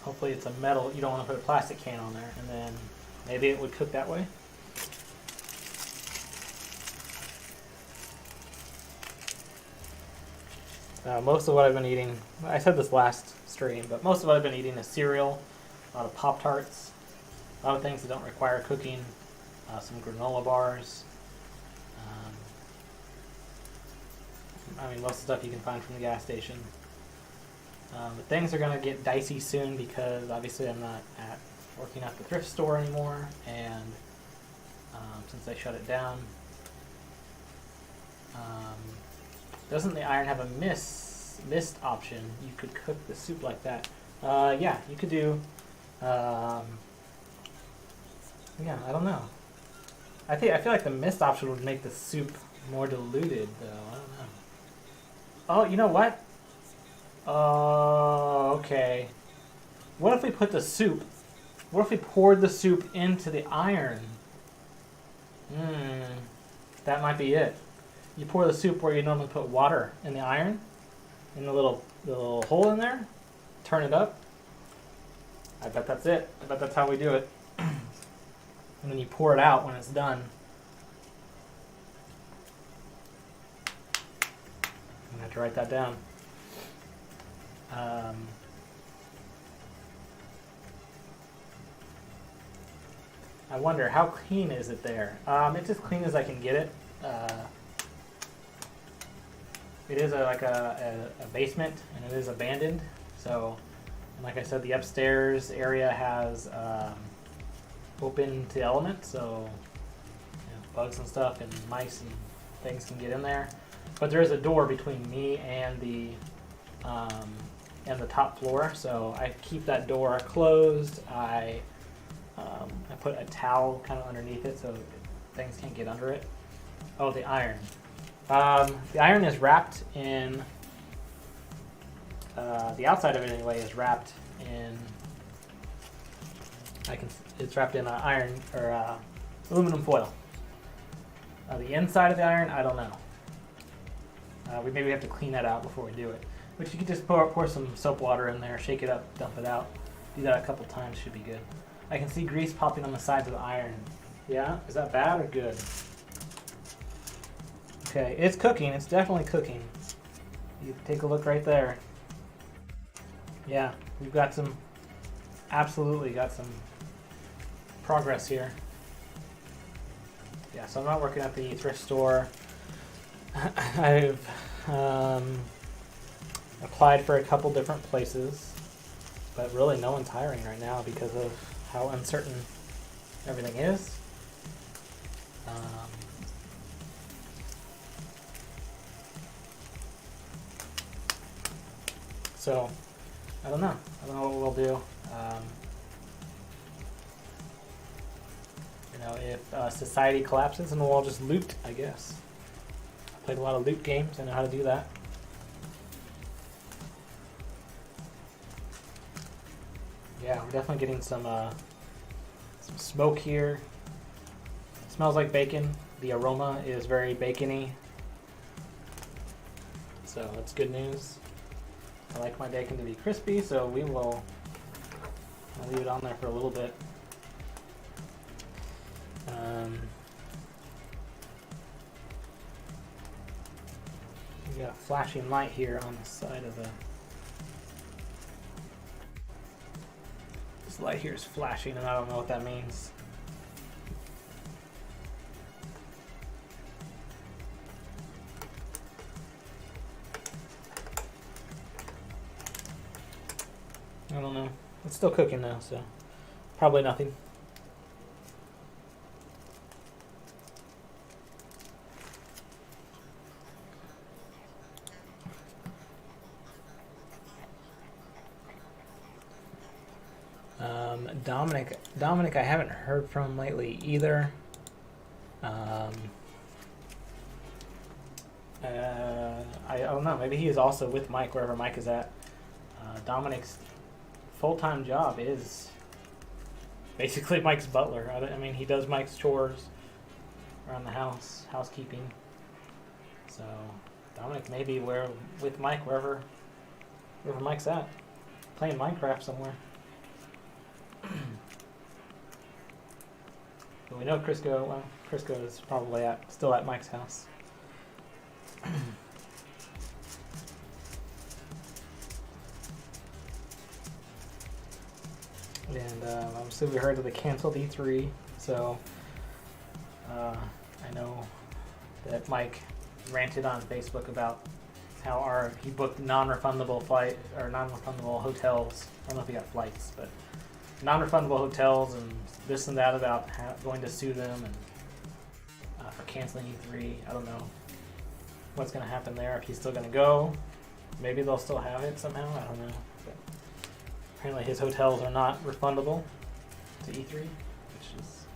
Hopefully it's a metal, you don't want to put a plastic can on there, and then maybe it would cook that way. Most of what I've been eating, I said this last stream, but most of what I've been eating is cereal, a lot of Pop-Tarts, a lot of things that don't require cooking, some granola bars. I mean, most of the stuff you can find from the gas station. But things are going to get dicey soon because obviously I'm not working at the thrift store anymore, and since they shut it down. Doesn't the iron have a mist option? You could cook the soup like that. Yeah, you could do... yeah, I don't know. I feel like the mist option would make the soup more diluted, though. I don't know. Oh, you know what? Oh, okay. What if we put the soup... What if we poured the soup into the iron? That might be it. You pour the soup where you normally put water in the iron, in the little hole in there, turn it up. I bet that's it. I bet that's how we do it. And then you pour it out when it's done. I'm gonna have to write that down. I wonder, how clean is it there? It's as clean as I can get it. It is like a basement, and it is abandoned. So, like I said, the upstairs area has open to elements, so bugs and stuff and mice and things can get in there. But there is a door between me and the top floor, so I keep that door closed. I put a towel kind of underneath it so things can't get under it. Oh, the iron. The iron is wrapped in, the outside of it anyway is wrapped in, it's wrapped in iron, or aluminum foil. The inside of the iron, I don't know. We maybe have to clean that out before we do it. But you can just pour some soap water in there, shake it up, dump it out. Do that a couple times, should be good. I can see grease popping on the sides of the iron. Yeah, is that bad or good? Okay, it's cooking. It's definitely cooking. You take a look right there. Yeah, we've got some, absolutely got some progress here. Yeah, so I'm not working at the thrift store. I've applied for a couple different places, but really no one's hiring right now because of how uncertain everything is. So, I don't know. I don't know what we'll do. If society collapses, then we'll all just loot, I guess. Played a lot of loot games. I know how to do that. Yeah, we're definitely getting some smoke here. It smells like bacon. The aroma is very bacony. So that's good news. I like my bacon to be crispy, so we will leave it on there for a little bit. We got a flashing light here on the side of the... This light here is flashing and I don't know what that means. I don't know. It's still cooking now, so probably nothing. Dominic, I haven't heard from lately either. I don't know. Maybe he is also with Mike wherever Mike is at. Dominic's full-time job is basically Mike's butler. I mean, he does Mike's chores around the house, housekeeping. So Dominic may be with Mike wherever Mike's at, playing Minecraft somewhere. But we know Crisco is probably still at Mike's house. And obviously we heard of the canceled E3, so I know that Mike ranted on Facebook about how he booked non-refundable hotels. I don't know if he got flights, but non-refundable hotels and this and that about going to sue them and for canceling E3. I don't know what's going to happen there, if he's still going to go. Maybe they'll still have it somehow. I don't know. But apparently his hotels are not refundable to E3, which is,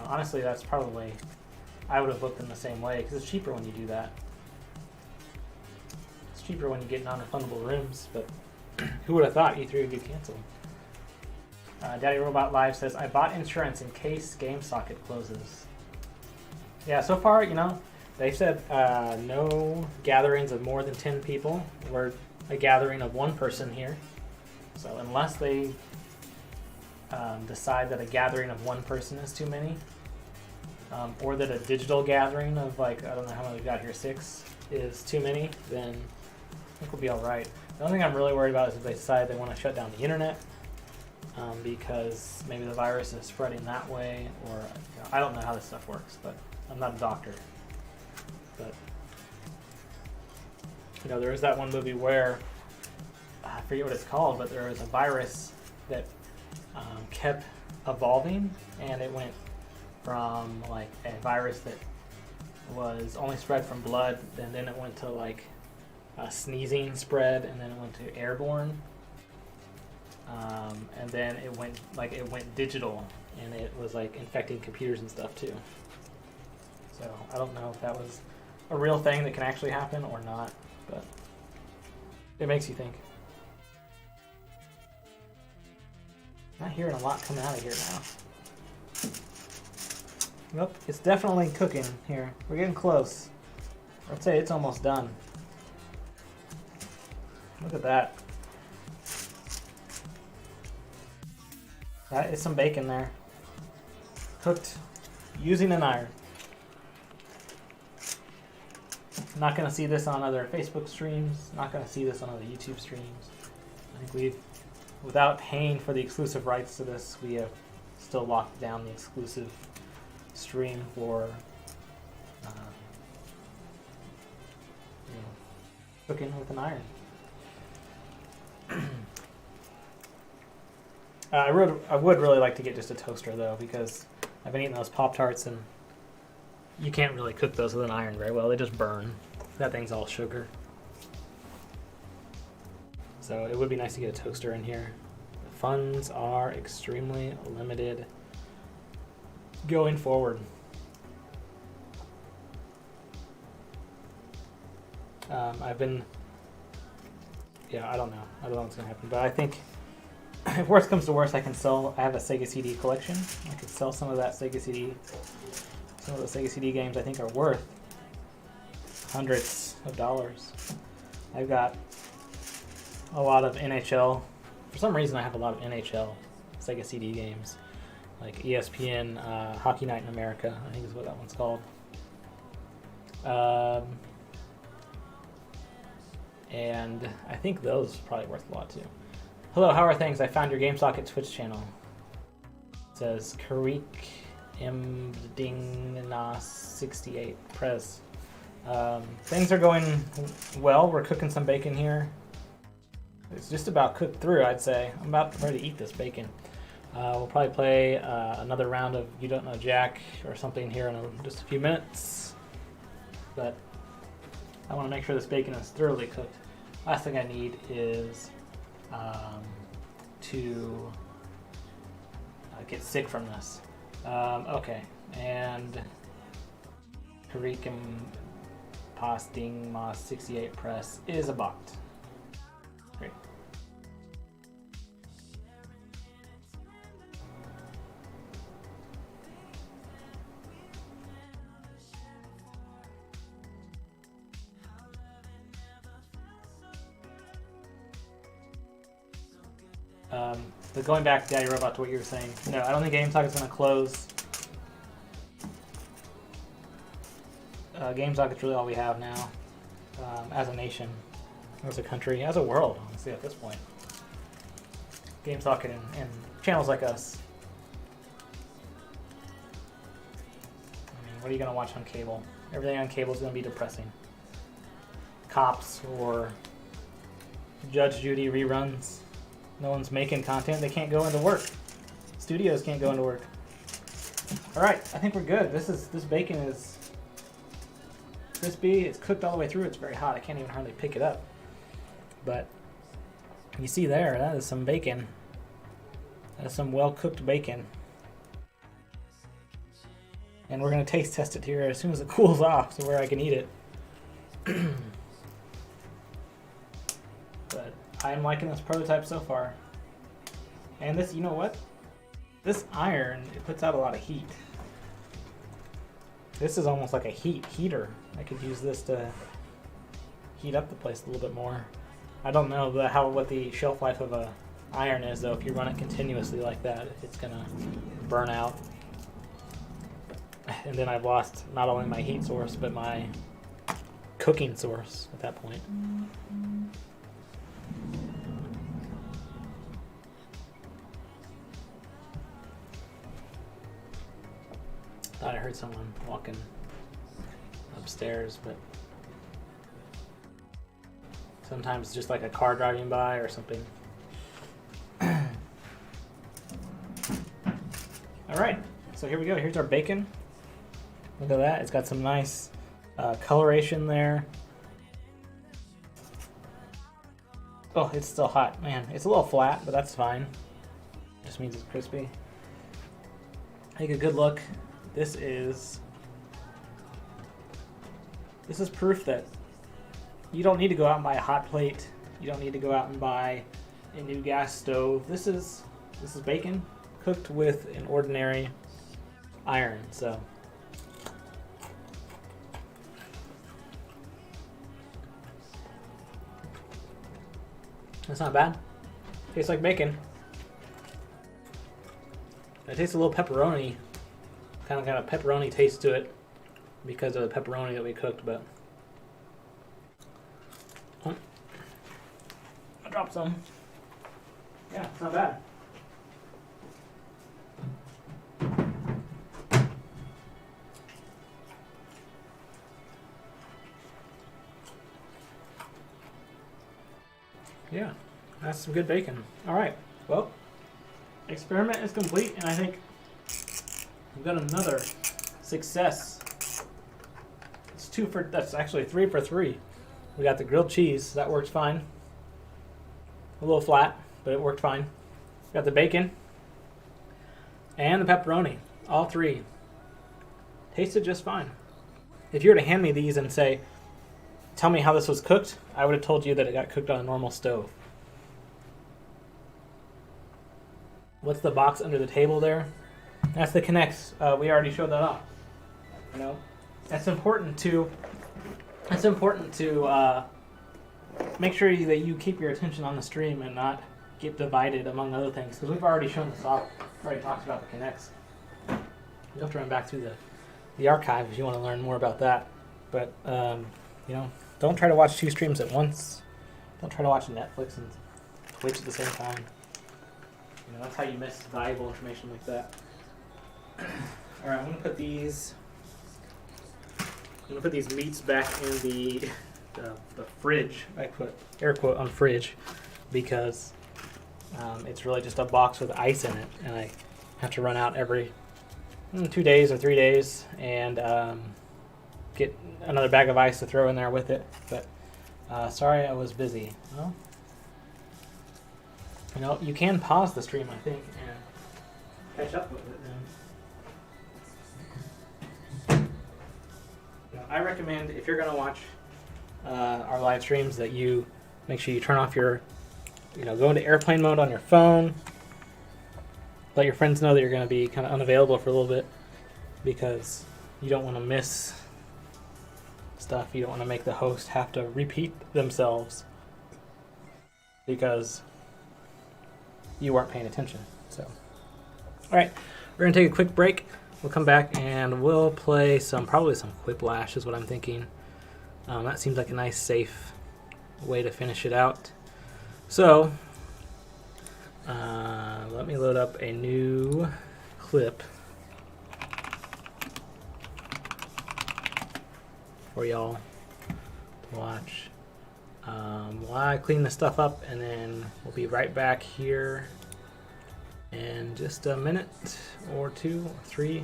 honestly, that's probably, I would have booked them the same way because it's cheaper when you do that. It's cheaper when you get non-refundable rooms, but who would have thought E3 would get canceled? Daddy Robot Live says, I bought insurance in case GameSocket closes. Yeah, so far, they said no gatherings of more than 10 people. We're a gathering of one person here. So unless they decide that a gathering of one person is too many, or that a digital gathering of I don't know how many we've got here, 6 is too many, then I think we'll be all right. The only thing I'm really worried about is if they decide they want to shut down the internet. Because maybe the virus is spreading that way, or I don't know how this stuff works, but I'm not a doctor. But there is that one movie where I forget what it's called, but there was a virus that kept evolving, and it went from a virus that was only spread from blood, and then it went to sneezing spread, and then it went to airborne. And then it went digital, and it was infecting computers and stuff too. So I don't know if that was a real thing that can actually happen or not, but it makes you think. Not hearing a lot coming out of here now. Nope, it's definitely cooking here. We're getting close. I'd say it's almost done. Look at that. That is some bacon there. Cooked using an iron. Not going to see this on other Facebook streams. Not going to see this on other YouTube streams. I think without paying for the exclusive rights to this, we have still locked down the exclusive stream for cooking with an iron. I would really like to get just a toaster though, because I've been eating those Pop-Tarts and you can't really cook those with an iron very well. They just burn. That thing's all sugar. So it would be nice to get a toaster in here. The funds are extremely limited going forward. I've been, yeah, I don't know what's gonna happen, but I think if worst comes to worst, I have a Sega CD collection. I could sell some of that Sega CD. Some of the Sega CD games I think are worth hundreds of dollars. I've got a lot of NHL. For some reason, I have a lot of NHL Sega CD games, like ESPN Hockey Night in America, I think is what that one's called. And I think those are probably worth a lot too. Hello, how are things? I found your GameSocket Twitch channel. It says Karik Mdingna68 Prez. Things are going well. We're cooking some bacon here. It's just about cooked through, I'd say. I'm about ready to eat this bacon. We'll probably play another round of You Don't Know Jack or something here in just a few minutes. But I want to make sure this bacon is thoroughly cooked. Last thing I need is to get sick from this. Okay, and Karikim Posting Moss 68 Press is a bot. Great. But going back, Daddy Robot, to what you were saying, no, I don't think GameStop is going to close. GameStop is really all we have now, as a nation, as a country, as a world, honestly, at this point. GameStop and channels like us. I mean, what are you going to watch on cable? Everything on cable is going to be depressing. Cops or Judge Judy reruns. No one's making content. They can't go into work. Studios can't go into work. All right, I think we're good. This bacon is crispy. It's cooked all the way through. It's very hot. I can't even hardly pick it up. But you see there, that is some bacon. That is some well-cooked bacon. And we're going to taste test it here as soon as it cools off, so where I can eat it. But I am liking this prototype so far. And this, you know what? This iron, it puts out a lot of heat. This is almost like a heater. I could use this to heat up the place a little bit more. I don't know what the shelf life of a iron is though. If you run it continuously like that, if it's gonna burn out. And then I've lost not only my heat source, but my cooking source at that point. Thought I heard someone walking upstairs, but sometimes it's just like a car driving by or something. Alright, so here we go. Here's our bacon. Look at that. It's got some nice coloration there. Oh, it's still hot. Man, it's a little flat, but that's fine. Just means it's crispy. Take a good look. This is proof that you don't need to go out and buy a hot plate. You don't need to go out and buy a new gas stove. This is bacon cooked with an ordinary iron. So that's not bad. Tastes like bacon. It tastes a little pepperoni. Kind of got a pepperoni taste to it because of the pepperoni that we cooked, but I dropped some. Yeah, it's not bad. Yeah, that's some good bacon. All right, well, experiment is complete, and I think we've got another success. That's actually 3 for 3. We got the grilled cheese, that works fine. A little flat, but it worked fine. Got the bacon and the pepperoni, all three. Tasted just fine. If you were to hand me these and say, tell me how this was cooked, I would have told you that it got cooked on a normal stove. What's the box under the table there? That's the Kinects. We already showed that off. You know, that's important to make sure that you keep your attention on the stream and not get divided among other things, because we've already shown this off. We've already talked about the Kinects. You'll have to run back through the archive if you want to learn more about that. But you know, don't try to watch 2 streams at once. Don't try to watch Netflix and Twitch at the same time. You know, that's how you miss valuable information like that. All right, I'm gonna put these meats back in the fridge. I put air quote on fridge because it's really just a box with ice in it, and I have to run out every 2 days or 3 days and get another bag of ice to throw in there with it. But sorry, I was busy. Well, you know, you can pause the stream, I think, and catch up with it. You know, I recommend, if you're going to watch our live streams, that you make sure you turn off your, go into airplane mode on your phone. Let your friends know that you're going to be kind of unavailable for a little bit, because you don't want to miss stuff. You don't want to make the host have to repeat themselves because you weren't paying attention. So, all right, we're going to take a quick break. We'll come back and we'll play probably some Quiplash is what I'm thinking. That seems like a nice, safe way to finish it out. So, let me load up a new clip for y'all to watch while I clean this stuff up, and then we'll be right back here in just a minute or 2 or 3.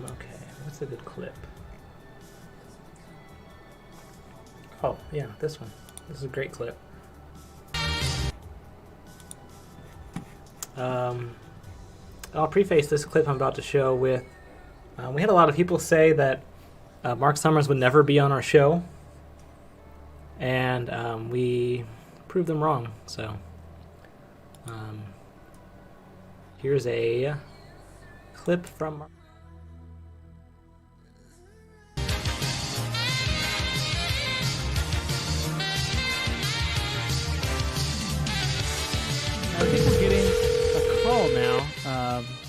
Okay, what's a good clip? Oh, yeah, this one. This is a great clip. I'll preface this clip I'm about to show with, we had a lot of people say that Mark Summers would never be on our show, and we proved them wrong. So here's a clip from Mark. I think I'm getting a call now.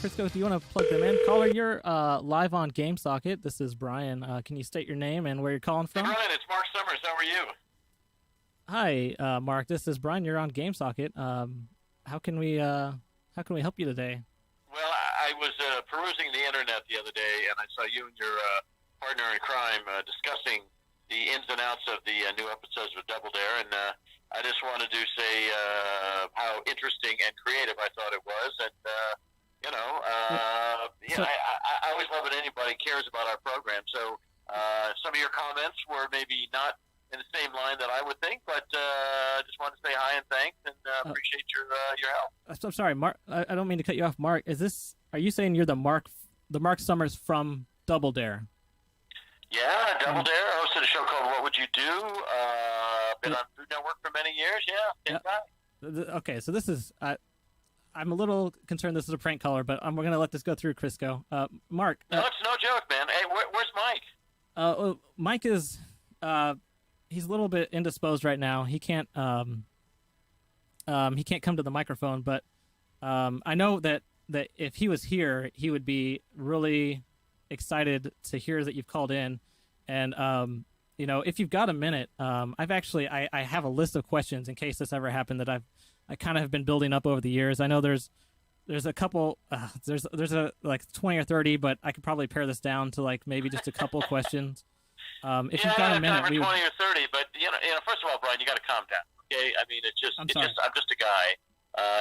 Frisco, do you want to plug them in? Caller, you're live on GameSocket. This is Brian. Can you state your name and where you're calling from? Brian, it's Mark Summers. How are you? Hi, Mark. This is Brian. You're on GameSocket. How can we help you today? Well, I was perusing the internet the other day, and I saw you and your partner in crime discussing the ins and outs of the new episodes of Double Dare, and I just wanted to say how interesting and creative I thought it was, and I always love it anybody cares about our program. So some of your comments were maybe not in the same line that I would think, but just wanted to say hi and thanks, and appreciate your help. I'm sorry, Mark. I don't mean to cut you off, Mark. Are you saying you're the Mark Summers from Double Dare? Yeah, Double Dare. I hosted a show called What Would You Do? Been on Food Network for many years. Yeah, same guy. Okay, so this is. I'm a little concerned this is a prank caller, but we're going to let this go through, Crisco. Mark. No, it's no joke, man. Hey, where's Mike? Mike is. He's a little bit indisposed right now. He can't. He can't come to the microphone, but I know that if he was here, he would be really excited to hear that you've called in, and if you've got a minute, I have a list of questions in case this ever happened that I kind of have been building up over the years. I know there's a couple, there's like 20 or 30, but I could probably pare this down to like maybe just a couple questions. If you've got a minute, 20 or 30, but first of all, Brian, you got to calm down, okay? I mean, I'm just a guy,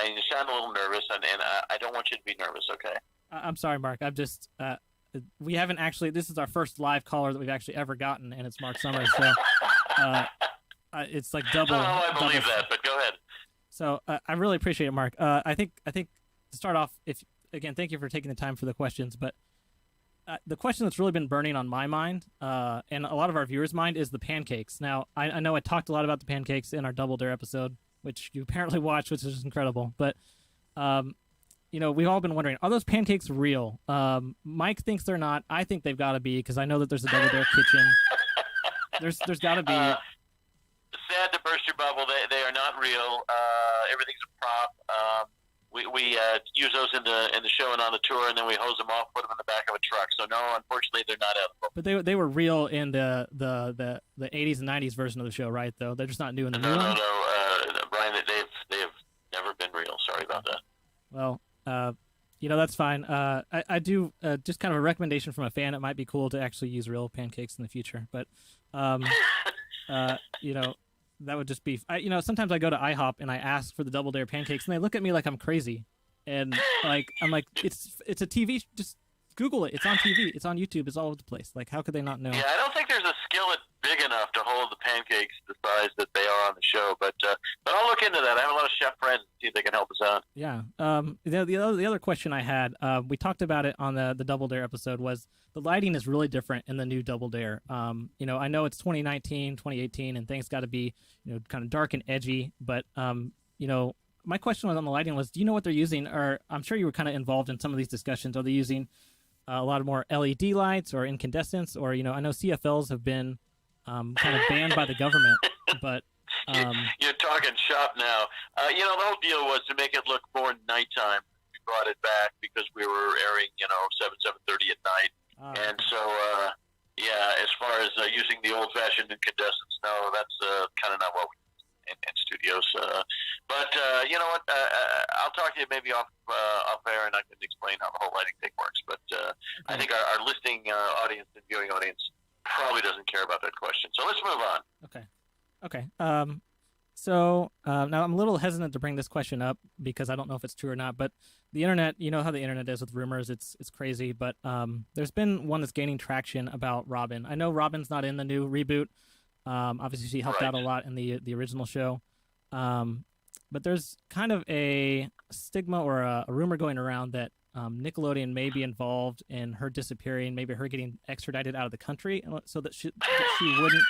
and you sound a little nervous, and I don't want you to be nervous, okay? I'm sorry, Mark. I'm just. We haven't actually. This is our first live caller that we've actually ever gotten, and it's Mark Summers. So it's like double. I believe that, but go ahead. So I really appreciate it, Mark. I think to start off, thank you for taking the time for the questions, but the question that's really been burning on my mind, and a lot of our viewers' mind, is the pancakes. Now, I know I talked a lot about the pancakes in our Double Dare episode, which you apparently watched, which is incredible. But, we've all been wondering, are those pancakes real? Mike thinks they're not. I think they've got to be, because I know that there's a Double Dare kitchen. There's got to be. Sad to burst your bubble. They are not real. Everything's a prop. We use those in the show and on the tour, and then we hose them off, put them in the back of a truck. So no, unfortunately, they're not edible. But they were real in the 80s and 90s version of the show, right? Though they're just not new in the new one. No, Brian, they have never been real. Sorry about that. Well, that's fine. I do just kind of a recommendation from a fan. It might be cool to actually use real pancakes in the future, but that would just be. Sometimes I go to IHOP and I ask for the Double Dare pancakes, and they look at me like I'm crazy, and I'm like, it's a TV. Just Google it. It's on TV. It's on YouTube. It's all over the place. Like, how could they not know? Yeah, I don't think there's a skillet big enough to hold the pancakes the size that they are on the show. But I'll look into that. I have a lot of chef friends. See if they can help us out. Yeah. The other question I had, we talked about it on the Double Dare episode, was the lighting is really different in the new Double Dare. I know it's 2019, 2018, and things got to be kind of dark and edgy. But my question was on the lighting was, do you know what they're using? Or I'm sure you were kind of involved in some of these discussions. Are they using a lot of more LED lights or incandescents? Or I know CFLs have been kind of banned by the government, but you're talking shop now. The whole deal was to make it look more nighttime. We brought it back because we were airing 7:30 at night, and so as far as using the old-fashioned incandescents, no, that's kind of not what we in studios. But you know what? I'll talk to you maybe off air, and I can explain how the whole lighting thing works. But I think our listening audience and viewing audience probably doesn't care about that question. So let's move on. Okay. So now I'm a little hesitant to bring this question up because I don't know if it's true or not. But the internet, you know how the internet is with rumors. It's crazy. But there's been one that's gaining traction about Robin. I know Robin's not in the new reboot. Obviously, she helped out a lot in the original show. But there's kind of a stigma or a rumor going around that Nickelodeon may be involved in her disappearing, maybe her getting extradited out of the country, so that she wouldn't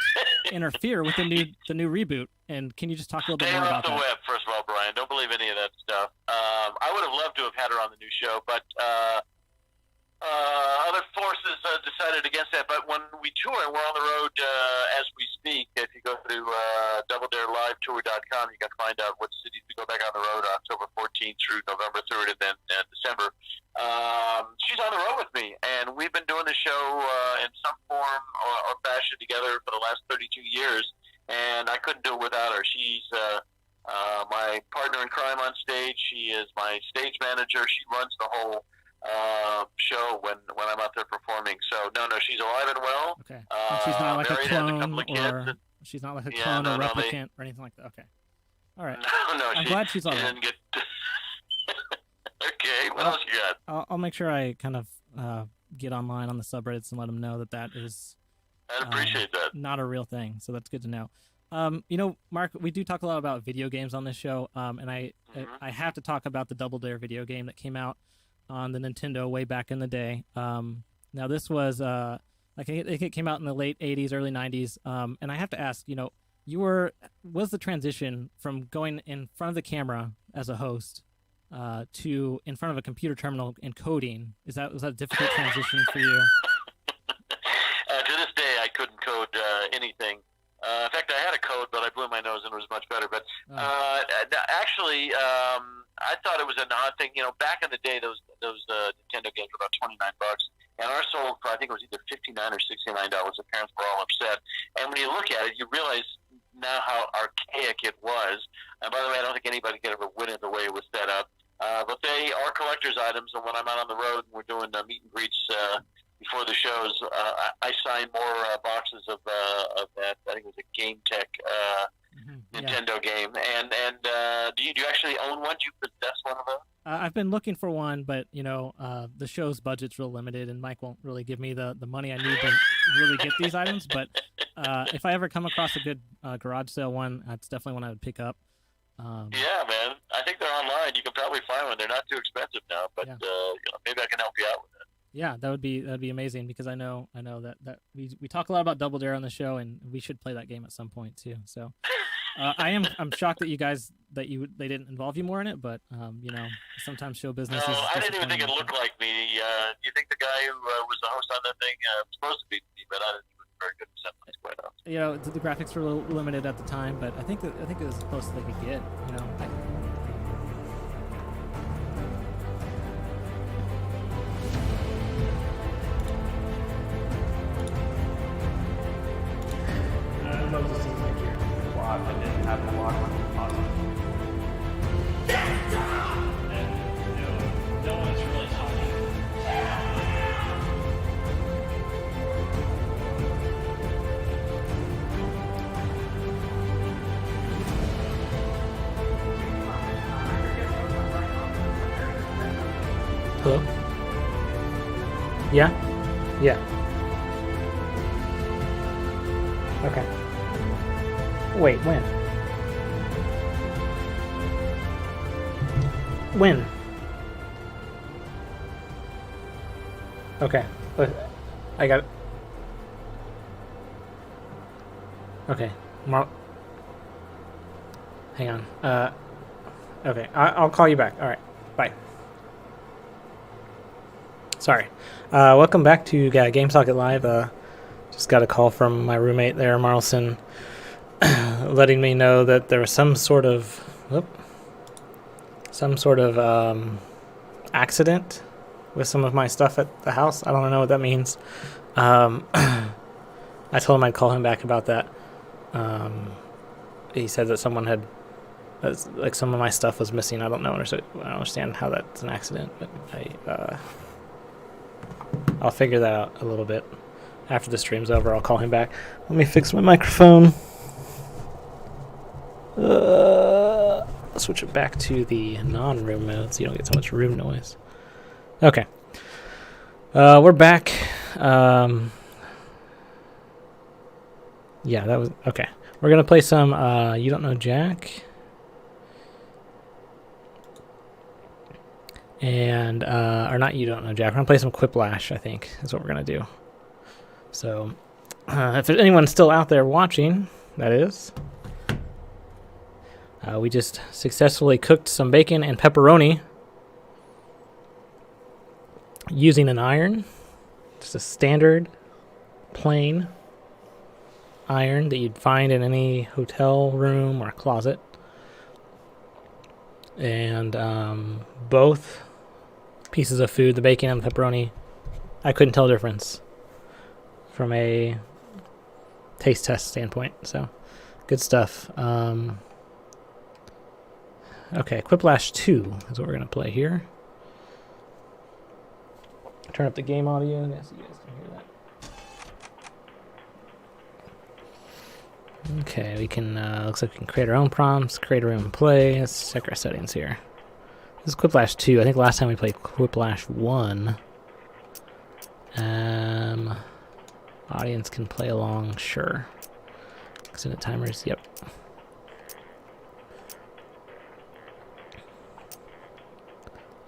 interfere with the new reboot. And can you just talk a little bit more about that? Stay off the web, first of all, Brian. Don't believe any of that stuff. I would have loved to have had her on the new show, but other forces decided against that. But when we tour, and we're on the road as we speak. If you go to DoubleDareLiveTour.com, you can find out what cities we go back on the road October 14th through November 3rd, and then December. She's on the road with me, and we've been doing the show in some form or fashion together for the last 32 years, and I couldn't do it without her. She's my partner in crime on stage. She is my stage manager. She runs the whole show when I'm out there performing. So no, she's alive and well. Okay. And she's not like a clone or she's not like a clone or replicant or anything like that. Okay. All right. No, I'm glad she's on. Okay. What else you got? I'll make sure I kind of get online on the subreddits and let them know that is. I'd appreciate that. Not a real thing. So that's good to know. Mark, we do talk a lot about video games on this show, and I have to talk about the Double Dare video game that came out on the Nintendo way back in the day. Now this was it came out in the late 80s, early 90s, and I have to ask, was the transition from going in front of the camera as a host to in front of a computer terminal and coding, was that a difficult transition for you? To this day, I couldn't code anything. In fact, I had a code, but I blew my nose and it was much better. But actually, I thought it was an odd thing. Back in the day, those Nintendo games were about $29, and ours sold for, I think it was either $59 or $69. The parents were all upset. And when you look at it, you realize now how archaic it was. And by the way, I don't think anybody could ever win it the way it was set up. But they are collector's items, and when I'm out on the road and we're doing meet and greets before the shows, I sign more boxes of that. I think it was a Game Tech Nintendo game. And do you actually own one? Do you possess one of those? I've been looking for one, but the show's budget's real limited, and Mike won't really give me the money I need to really get these items. But if I ever come across a good garage sale one, that's definitely one I would pick up. Yeah, man. I think they're online. You can probably probably find one. They're not too expensive now, but Yeah. maybe I can help you out with it. Yeah, that'd be amazing because I know that we talk a lot about Double Dare on the show, and we should play that game at some point too. So I'm shocked that they didn't involve you more in it, but sometimes show business. No, is I didn't even think it disappointing. looked like me. Do you think the guy who was the host on that thing was supposed to be me, but I didn't think it was very good resemblance, quite honestly. The graphics were a little limited at the time, but I think it was as close as they could get. I'd love to see your plot. I didn't have the lock on. Awesome. No one's really talking. Hello? Yeah? Yeah. Okay. Wait, when? When? Okay. I got it. Okay. Hang on. Okay. I'll call you back. All right. Bye. Sorry. Welcome back to Game Socket Live. Just got a call from my roommate there, Marlson, letting me know that there was some sort of accident with some of my stuff at the house. I don't know what that means. I told him I'd call him back about that. He said that someone had, like, some of my stuff was missing. I don't understand how that's an accident, but I'll figure that out a little bit. After the stream's over, I'll call him back. Let me fix my microphone. Switch it back to the non-room mode so you don't get so much room noise. Okay. We're back. Yeah, that was... Okay. We're going to play some You Don't Know Jack. And... or not You Don't Know Jack. We're going to play some Quiplash, I think, is what we're going to do. So, if there's anyone still out there watching, that is, we just successfully cooked some bacon and pepperoni using an iron. Just a standard, plain iron that you'd find in any hotel room or closet. And both pieces of food, the bacon and the pepperoni, I couldn't tell the difference from a taste test standpoint. So, good stuff. Okay, Quiplash 2 is what we're going to play here. Turn up the game audio. Yeah, so you guys can hear that. Okay, we can, looks like we can create our own prompts, create our own play. Let's check our settings here. This is Quiplash 2. I think last time we played Quiplash 1. Audience can play along, sure. Extended timers, yep.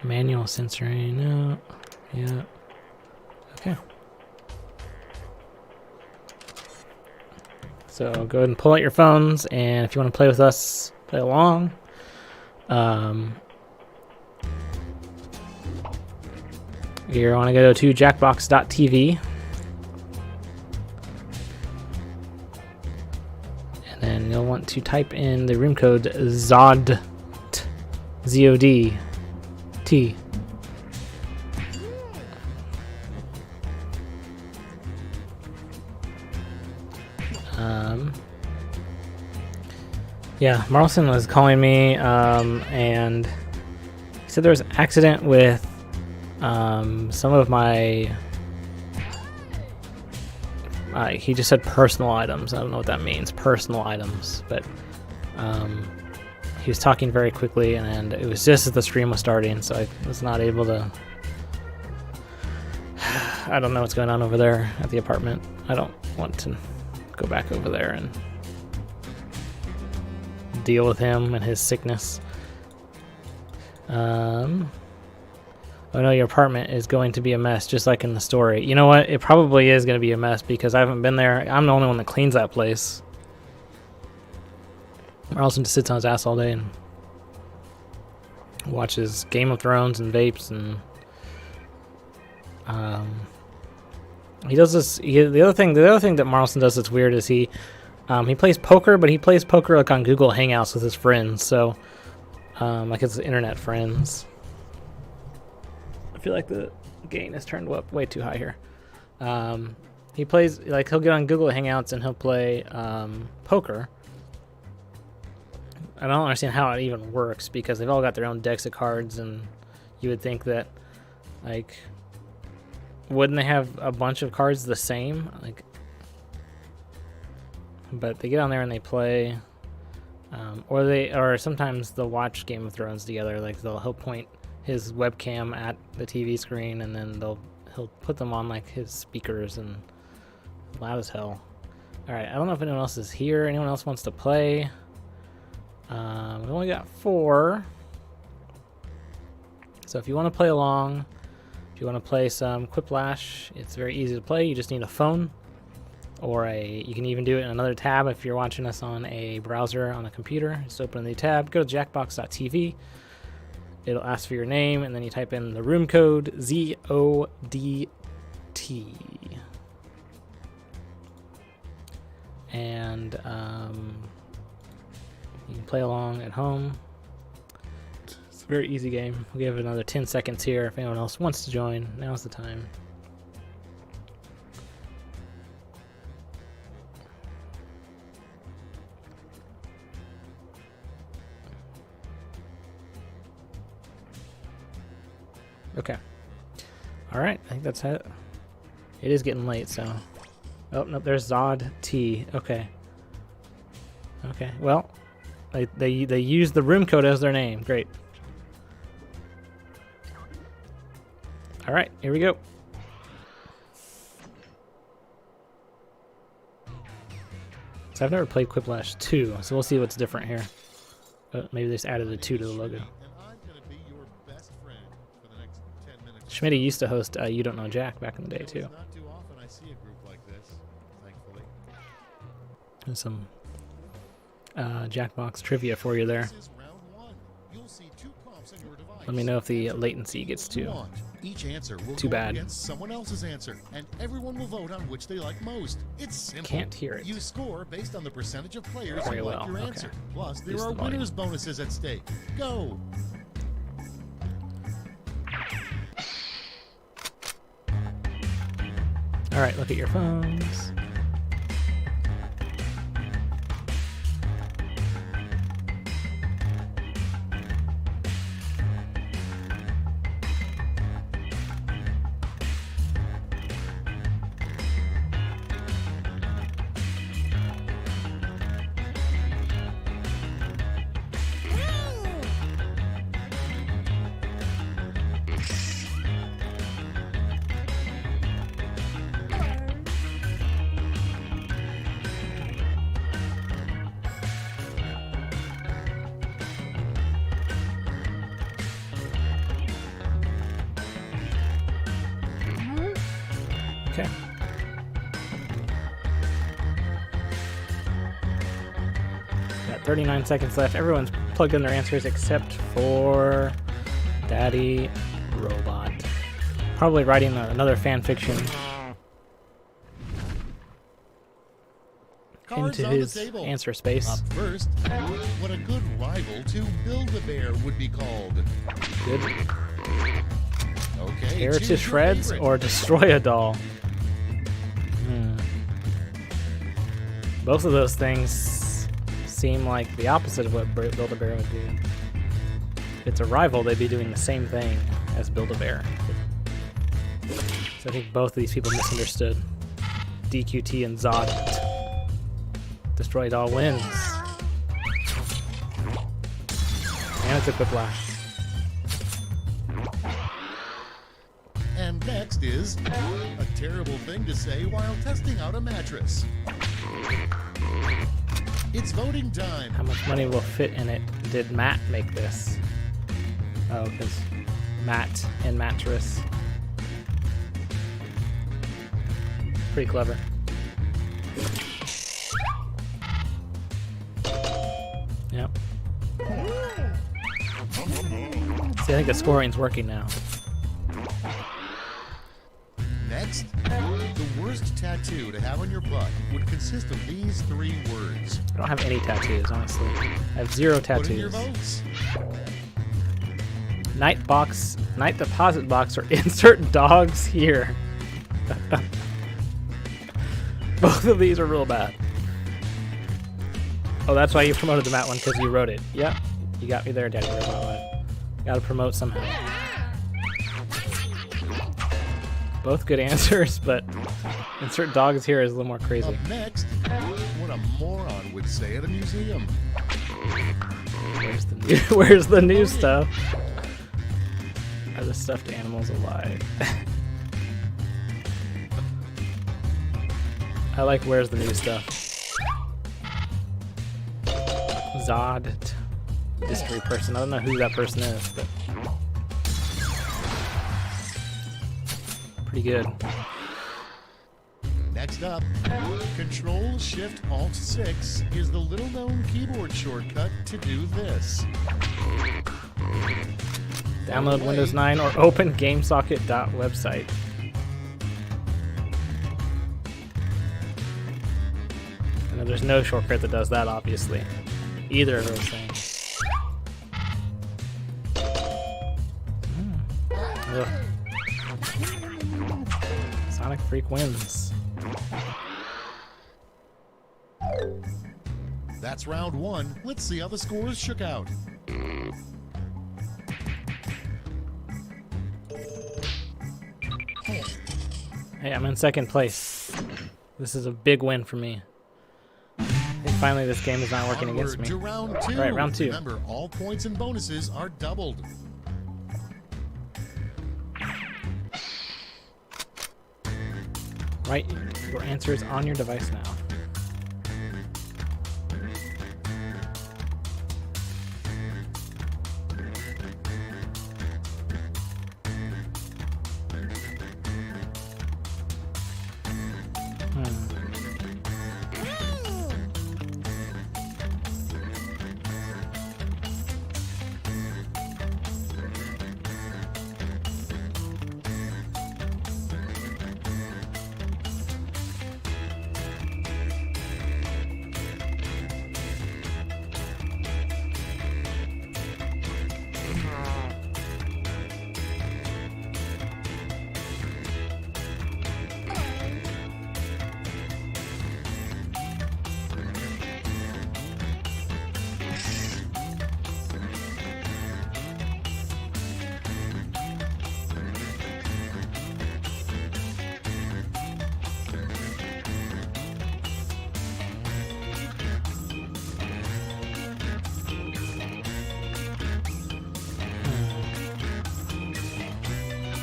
Manual censoring, no. Yeah. Okay. So go ahead and pull out your phones, and if you want to play with us, play along. You want to go to jackbox.tv. And then you'll want to type in the room code ZOD, Z-O-D-T. Yeah, Marlson was calling me, and he said there was an accident with some of my... he just said personal items. I don't know what that means, personal items, but he was talking very quickly, and it was just as the stream was starting, so I was not able to... I don't know what's going on over there at the apartment. I don't want to go back over there and deal with him and his sickness. Oh no, your apartment is going to be a mess, just like in the story. You know what? It probably is going to be a mess because I haven't been there. I'm the only one that cleans that place. Marlson just sits on his ass all day and watches Game of Thrones and vapes and he does this. The other thing that Marlson does that's weird is he plays poker, but he plays poker like on Google Hangouts with his friends. So like his internet friends. I feel like the gain is turned up way too high here. He plays, like, he'll get on Google Hangouts and he'll play poker. I don't understand how it even works because they've all got their own decks of cards, and you would think that, like, wouldn't they have a bunch of cards the same? Like, but they get on there and they play, or sometimes they'll watch Game of Thrones together. Like, he'll point his webcam at the TV screen, and then he'll put them on like his speakers and loud as hell. All right, I don't know if anyone else is here. Anyone else wants to play? We only got 4. So if you want to play along, if you want to play some Quiplash, it's very easy to play. You just need a phone, or you can even do it in another tab if you're watching us on a browser on a computer. Just open the tab, go to jackbox.tv. It'll ask for your name, and then you type in the room code ZODT. And you can play along at home. It's a very easy game. We'll give it another 10 seconds here. If anyone else wants to join, now's the time. Okay. All right. I think that's it. It is getting late, so. Oh, no, there's Zod T. Okay. Okay. Well, they use the room code as their name. Great. All right. Here we go. So I've never played Quiplash 2, so we'll see what's different here. Maybe they just added a 2 to the logo. Schmitty used to host You Don't Know Jack back in the day, too. Not too often I see a group like this, thankfully. There's some Jackbox trivia for you there. This is round 1. You'll see 2 prompts on your device. Let me know if the latency gets too Each answer will too go bad. against someone else's answer, and everyone will vote on which they like most. It's simple. Can't hear it. You score based on the percentage of players Very who like well, your okay. answer. Plus, there Boost are the volume. winners bonuses at stake. Go! All right, look at your phones. Okay. Got 39 seconds left. Everyone's plugged in their answers except for Daddy Robot. Probably writing another fan fiction Cards into on the his table. answer space. Up first, what a good rival to Build-A-Bear would be called. Good. Okay, Tear to choose your shreds favorite. or destroy a doll. Both of those things seem like the opposite of what Build-A-Bear would do. If it's a rival, they'd be doing the same thing as Build-A-Bear. So I think both of these people misunderstood. DQT and Zod. Destroy Doll wins. And it's a Quiplash. And next is a terrible thing to say while testing out a mattress. It's voting time. How much money will fit in it? Did Matt make this? Oh, because Matt and mattress. Pretty clever. Yep. See, I think the scoring's working now. Next, the worst tattoo to have on your butt would consist of these 3 words. I don't have any tattoos, honestly. I have 0 Put in your tattoos. votes. Night deposit box, or insert dogs here. Both of these are real bad. Oh, that's why you promoted the Matt one, because you wrote it. Yep, you got me there, Daddy Robot. Gotta promote somehow. Both good answers, but insert dogs here is a little more crazy. Up next, what a moron would say at a museum. Where's the new stuff? Are the stuffed animals alive? I like where's the new stuff. Zod mystery person. I don't know who that person is, but pretty good. Next up, Control-Shift-Alt-6 is the little-known keyboard shortcut to do this. Download Windows 9 or open GameSocket.website. I know there's no shortcut that does that, obviously. Either of those things. Ugh. Sonic Freak wins. That's round 1. Let's see how the scores shook out. Hey, I'm in second place. This is a big win for me. I think finally this game is not working against me. To round 2. All right, round 2. Remember, all points and bonuses are doubled. Write your answers on your device now.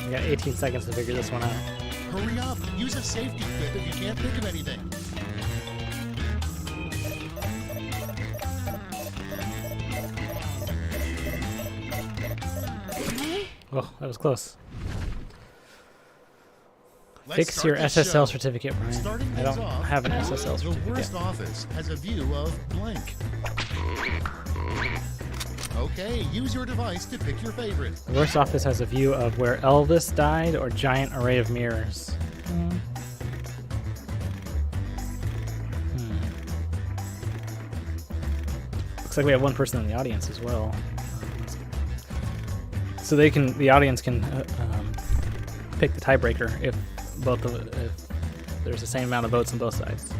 You got 18 seconds to figure this one out. Hurry up! Use a safety quip if you can't think of anything. Oh, that was close. Let's Fix start your the SSL show. certificate, Brian. Starting I things don't off, have an SSL The certificate. worst office has a view of blank. Okay, use your device to pick your favorite. The worst office has a view of where Elvis died or giant array of mirrors. Looks like we have one person in the audience as well. So the audience can pick the tiebreaker if there's the same amount of votes on both sides.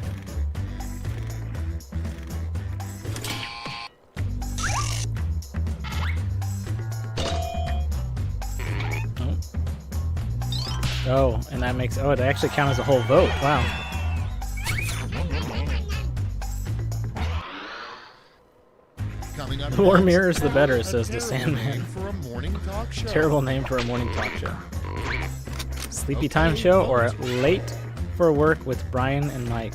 Oh, and that makes it actually counts as a whole vote. Wow. Coming up The more next, mirrors, the better, a says the terrible Sandman. name for a morning talk show. Terrible name for a morning talk show. Sleepy Time Show or Late for Work with Brian and Mike.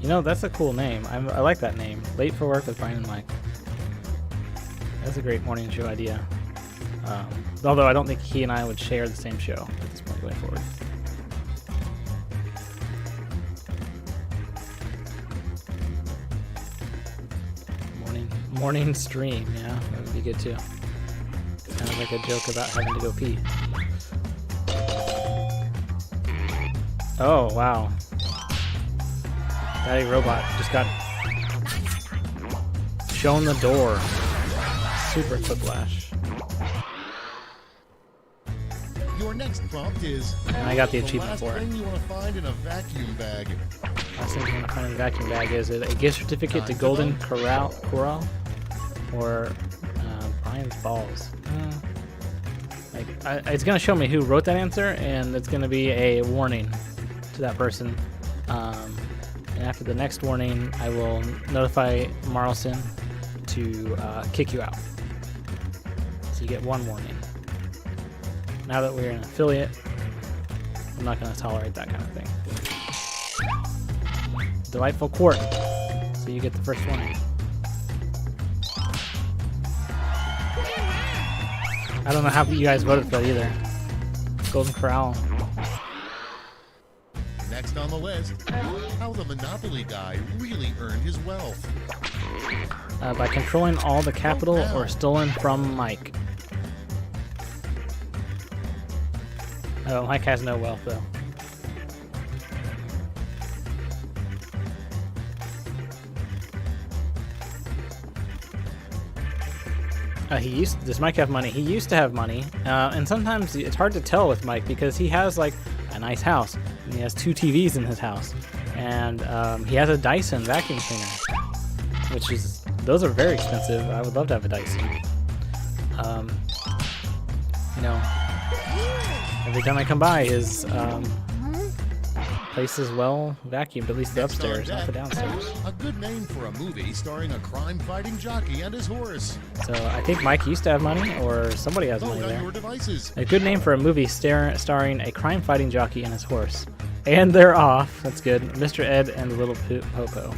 You know, that's a cool name. I like that name. Late for Work with Brian and Mike. That's a great morning show idea. Although I don't think he and I would share the same show at this point going forward. Morning stream, yeah, that would be good too. Kind of like a joke about having to go pee. Oh, wow. Daddy Robot just got shown the door. Super Quiplash. Your next prompt is. And I got the the achievement last for it. thing you want to find in a vacuum bag. Last thing I'm going to find in the vacuum bag is a gift certificate to Golden Corral or Brian's Balls. It's going to show me who wrote that answer, and it's going to be a warning to that person. And after the next warning, I will notify Marlson to kick you out. So you get one warning. Now that we're an affiliate, I'm not going to tolerate that kind of thing. Delightful Court. So you get the first warning. I don't know how you guys voted for that either. Golden Corral. Next on the list, how the Monopoly guy really earned his wealth. By controlling all the capital or stolen from Mike. Oh, Mike has no wealth though. Does Mike have money? He used to have money, and sometimes it's hard to tell with Mike because he has like a nice house, and he has 2 TVs in his house, and he has a Dyson vacuum cleaner, those are very expensive. I would love to have a Dyson. Every time I come by, his place is well vacuumed, at least the upstairs, not the downstairs. A good name for a movie starring a crime-fighting jockey and his horse. So I think Mike used to have money, or somebody has money Vote on there. your devices. A good name for a movie starring a crime-fighting jockey and his horse. And they're off. That's good. Mr. Ed and the Little Popo.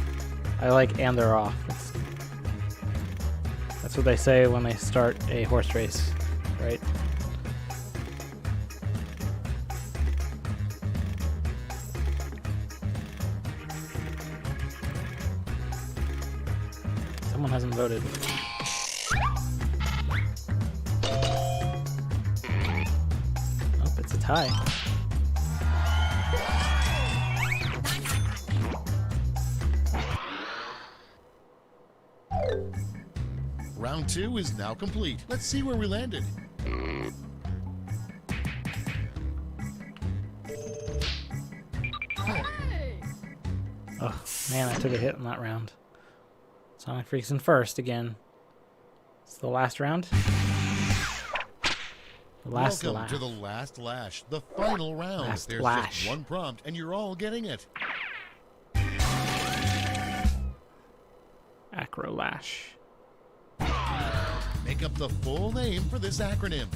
I like and they're off. That's what they say when they start a horse race, right? Someone hasn't voted. Oh, it's a tie. Round 2 is now complete. Let's see where we landed. Oh, man, I took a hit in that round. Sonic Freaks in first again. It's the last round. Welcome to the last lash, the final round. Last There's lash. just one prompt, and you're all getting it. Acrolash. Make up the full name for this acronym.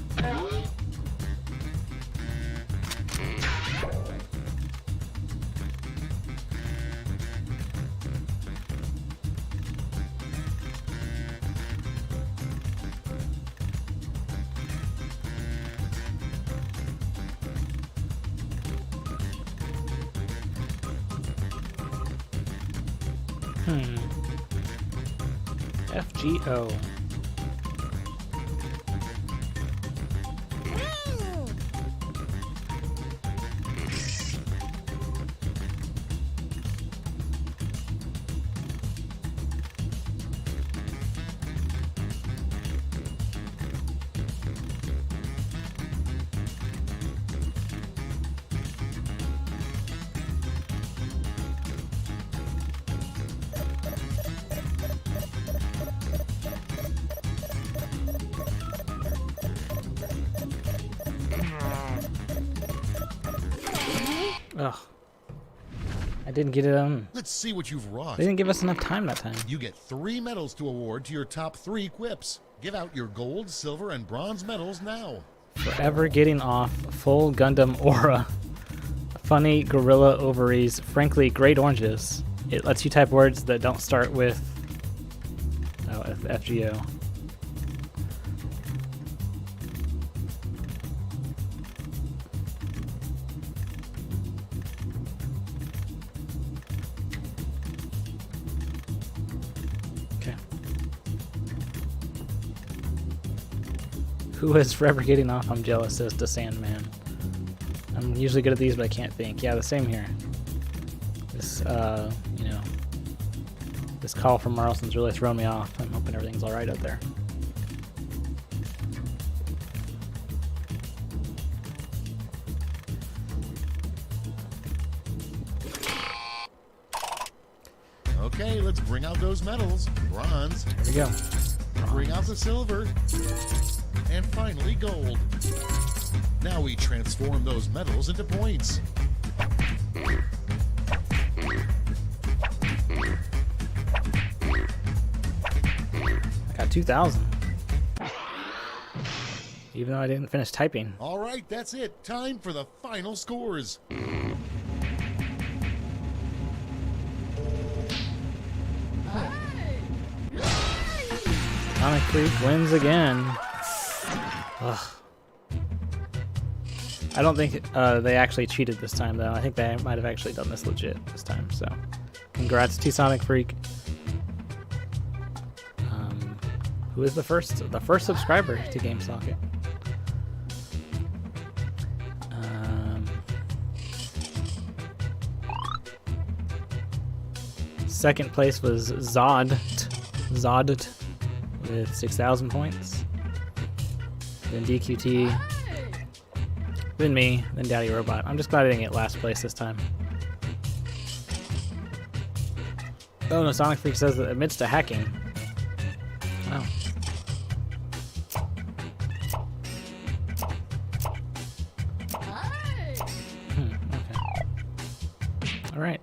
FGO. Ugh. I didn't get it on. Let's see what you've wrought. They didn't give us enough time that time. You get 3 medals to award to your top 3 quips. Give out your gold, silver, and bronze medals now. Forever getting off. Full Gundam aura. Funny gorilla ovaries. Frankly, great oranges. It lets you type words that don't start with FGO. Who is forever getting off? I'm jealous, says the Sandman. I'm usually good at these, but I can't think. Yeah, the same here. This, you know, this call from Marlson's really thrown me off. I'm hoping everything's all right out there. Okay, let's bring out those medals. Bronze. Here we go. Bring out the silver. And finally, gold. Now we transform those medals into points. I got 2,000. Even though I didn't finish typing. All right, that's it. Time for the final scores. Sonic Freak wins again. Ugh. I don't think they actually cheated this time, though. I think they might have actually done this legit this time. So, congrats to Sonic Freak, who is the first subscriber to GameSocket. Second place was Zod with 6,000 points. Then DQT. Then me. Then Daddy Robot. I'm just glad I didn't get last place this time. Oh no, Sonic Freak says that admits to hacking. Wow. Okay. Alright.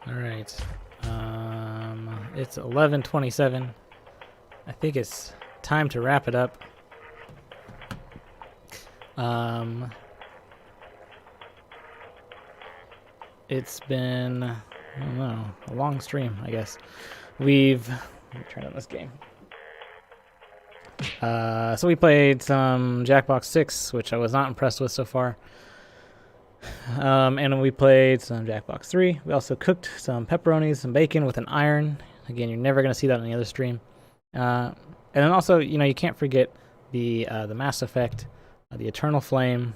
Alright. It's 11:27. I think it's time to wrap it up. It's been, I don't know, a long stream, I guess. Let me turn on this game. So we played some Jackbox 6, which I was not impressed with so far. And we played some Jackbox 3. We also cooked some pepperonis, some bacon with an iron. Again, you're never going to see that on any other stream. And then also, you know, you can't forget the Mass Effect, the Eternal Flame.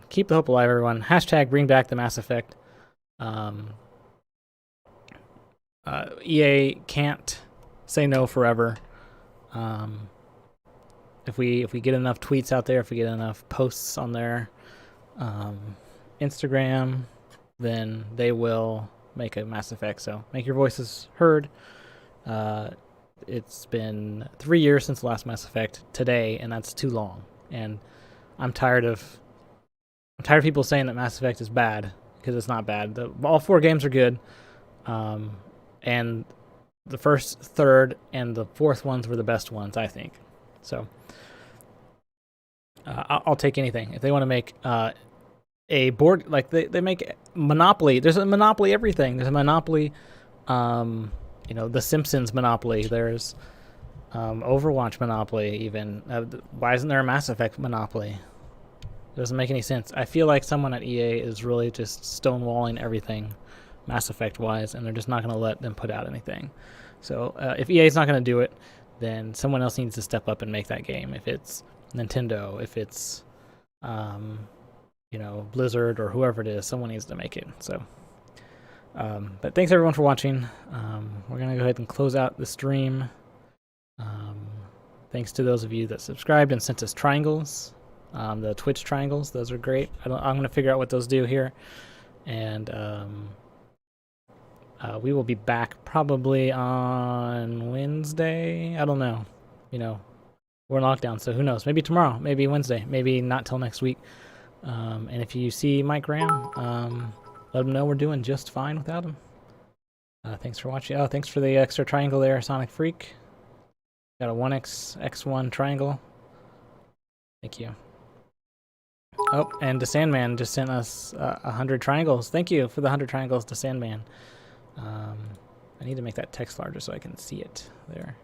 Keep the hope alive, everyone. Hashtag bring back the Mass Effect. EA can't say no forever. If we get enough tweets out there, if we get enough posts on their Instagram, then they will make a Mass Effect. So make your voices heard. It's been 3 years since the last Mass Effect today, and that's too long. And I'm tired of people saying that Mass Effect is bad, because it's not bad. All 4 games are good, and the first, third, and the fourth ones were the best ones, I think. So I'll take anything. If they want to make a board, like they make Monopoly. There's a Monopoly everything. There's a Monopoly, you know, The Simpsons Monopoly. There's Overwatch Monopoly even. Why isn't there a Mass Effect Monopoly? It doesn't make any sense. I feel like someone at EA is really just stonewalling everything Mass Effect wise, and they're just not going to let them put out anything. So if EA is not going to do it, then someone else needs to step up and make that game. If it's Nintendo, if it's you know, Blizzard or whoever it is, someone needs to make it. So but thanks everyone for watching. We're gonna go ahead and close out the stream. Thanks to those of you that subscribed and sent us triangles, the Twitch triangles. Those are great. I'm gonna figure out what those do here, and we will be back probably on Wednesday. I don't know. You know, we're in lockdown, so who knows? Maybe tomorrow, maybe Wednesday, maybe not till next week. And if you see Mike Graham, let him know we're doing just fine without him. Thanks for watching. Oh, thanks for the extra triangle there, Sonic Freak. Got a 1x1 triangle. Thank you. Oh, and the Sandman just sent us 100 triangles. Thank you for the 100 triangles to Sandman. I need to make that text larger so I can see it there.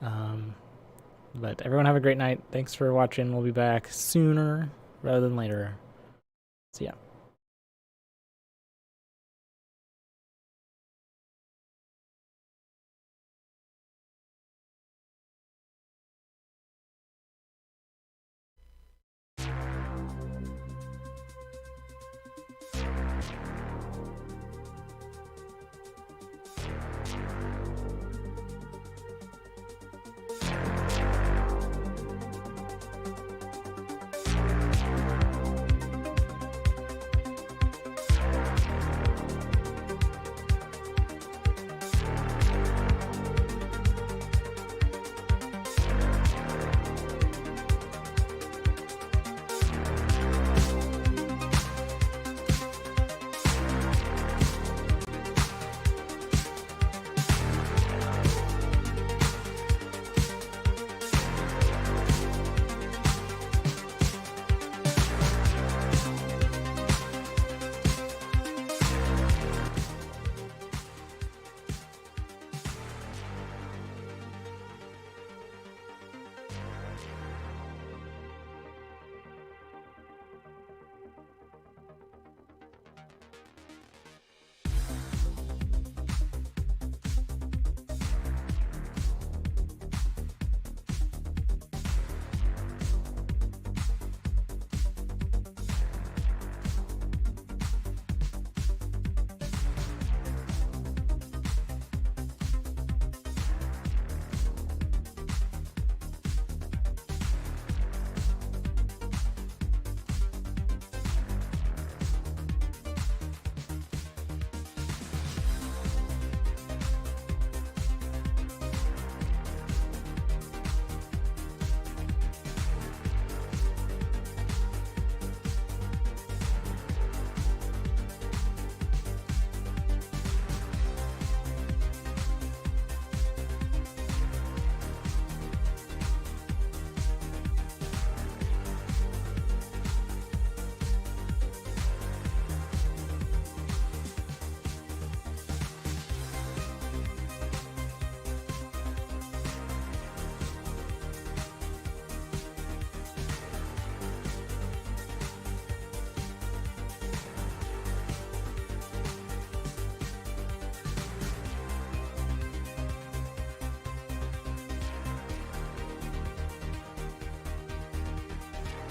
But everyone have a great night. Thanks for watching. We'll be back sooner rather than later. See ya.